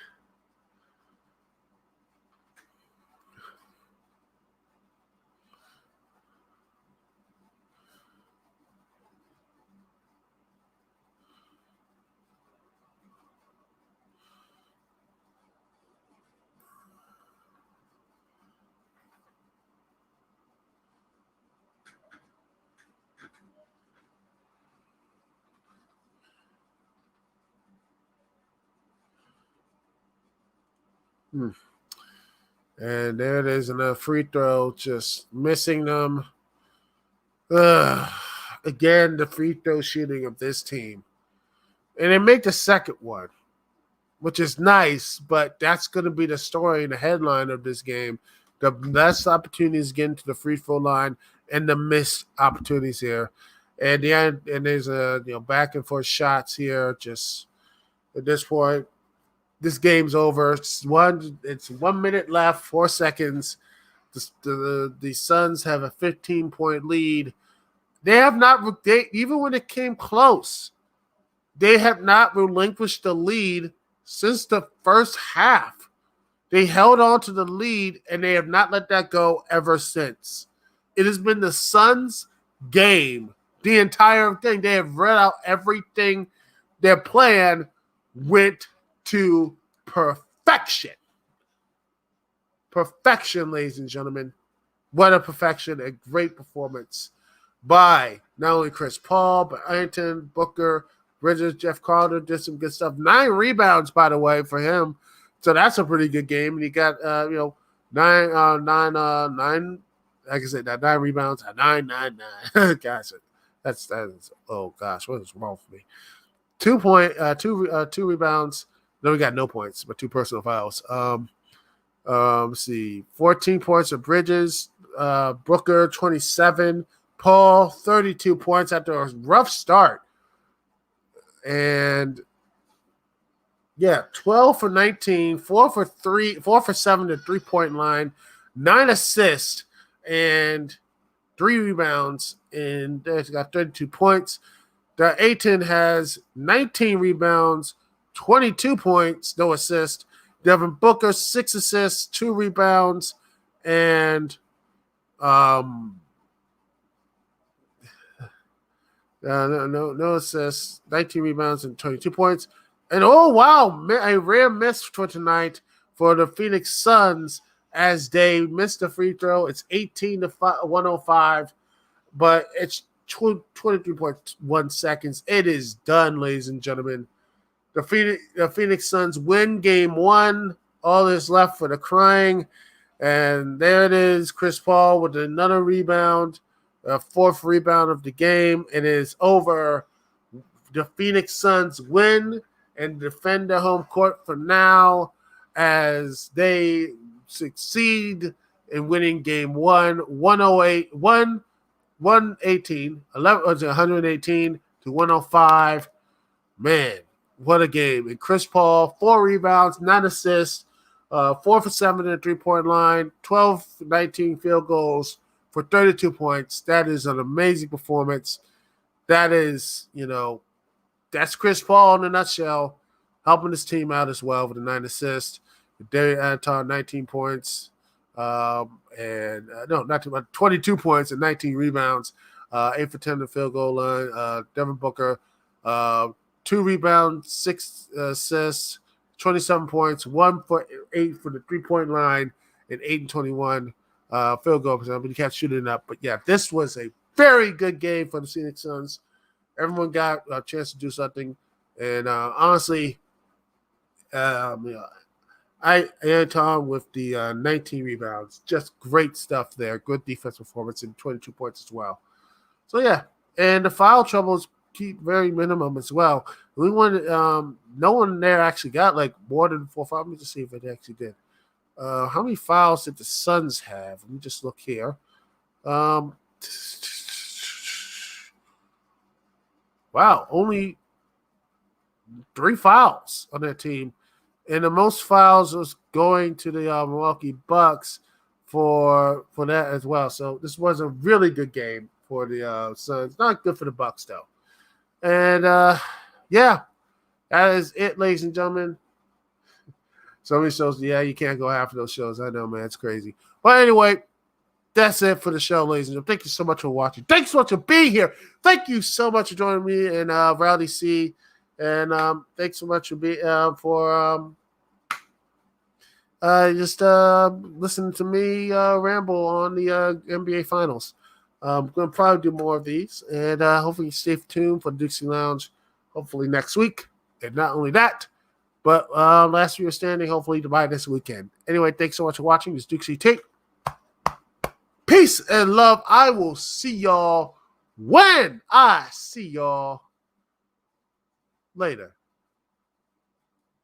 And there it is, another free throw, just missing them. Again, the free throw shooting of this team. And they make the second one, which is nice, but that's going to be the story and the headline of this game. The best opportunities getting to the free throw line and the missed opportunities here. And the end, and there's a back and forth shots here. Just at this point, this game's over. It's 1 minute left, 4 seconds. The Suns have a 15-point lead. They have not, even when it came close, they have not relinquished the lead since the first half. They held on to the lead, and they have not let that go ever since. It has been the Suns' game, the entire thing. They have read out everything. Their plan went to perfection. Perfection, ladies and gentlemen. What a perfection. A great performance by not only Chris Paul, but Ayton, Booker, Bridges, Jeff Carter did some good stuff. 9 rebounds, by the way, for him. So that's a pretty good game. And he got, 9, like I said, 9 rebounds, 9. Gosh, that is, oh gosh, what is wrong with me? 2 rebounds. No, we got no points, but 2 personal fouls. Let's see, 14 points of Bridges, Booker 27, Paul 32 points after a rough start, and 12 for 19, 4 for 7 to 3-point line, 9 assists and 3 rebounds, and he's got 32 points. The Ayton has 19 rebounds, 22 points, no assist. Devin Booker, 6 assists, 2 rebounds, and no assists, 19 rebounds and 22 points. And oh wow, a rare miss for tonight for the Phoenix Suns as they missed the free throw. It's 105, but it's 23.1 seconds. It is done, ladies and gentlemen. The Phoenix Suns win game 1. All is left for the crying. And there it is, Chris Paul with another rebound, 4th rebound of the game. It is over. The Phoenix Suns win and defend their home court for now as they succeed in winning game 1, 118 to 105. Man, what a game. And Chris Paul, 4 rebounds, 9 assists, 4 for 7 at the 3-point line, 12 for 19 field goals for 32 points. That is an amazing performance. That is, that's Chris Paul in a nutshell, helping his team out as well with the 9 assists. Darius Anton, 19 points, 22 points and 19 rebounds, 8 for 10 at the field goal line. Devin Booker, 2 rebounds, 6 assists, 27 points, 1 for 8 for the 3-point line, and 8 and 21 field goal percentage. But you can't shoot it up. But yeah, this was a very good game for the Phoenix Suns. Everyone got a chance to do something, and honestly, Anton with the 19 rebounds, just great stuff there. Good defense performance and 22 points as well. So yeah, and the foul troubles keep very minimum as well. We wanted no one there actually got like more than 4 fouls. Let me just see if it actually did. How many fouls did the Suns have? Let me just look here. Wow, only 3 fouls on that team. And the most fouls was going to the Milwaukee Bucks for that as well. So this was a really good game for the Suns. Not good for the Bucks though. And yeah, that is it, ladies and gentlemen. So many shows, you can't go half of those shows. I know, man, it's crazy. But anyway, that's it for the show, ladies and gentlemen. Thank you so much for watching. Thanks so much for being here. Thank you so much for joining me and Rowdy C. And thanks so much for just listening to me ramble on the NBA Finals. I'm going to probably do more of these, and hopefully stay tuned for the Dixie Lounge hopefully next week. And not only that, but last year standing, hopefully by this weekend. Anyway, thanks so much for watching. This is Dukect T. Peace and love. I will see y'all when I see y'all later.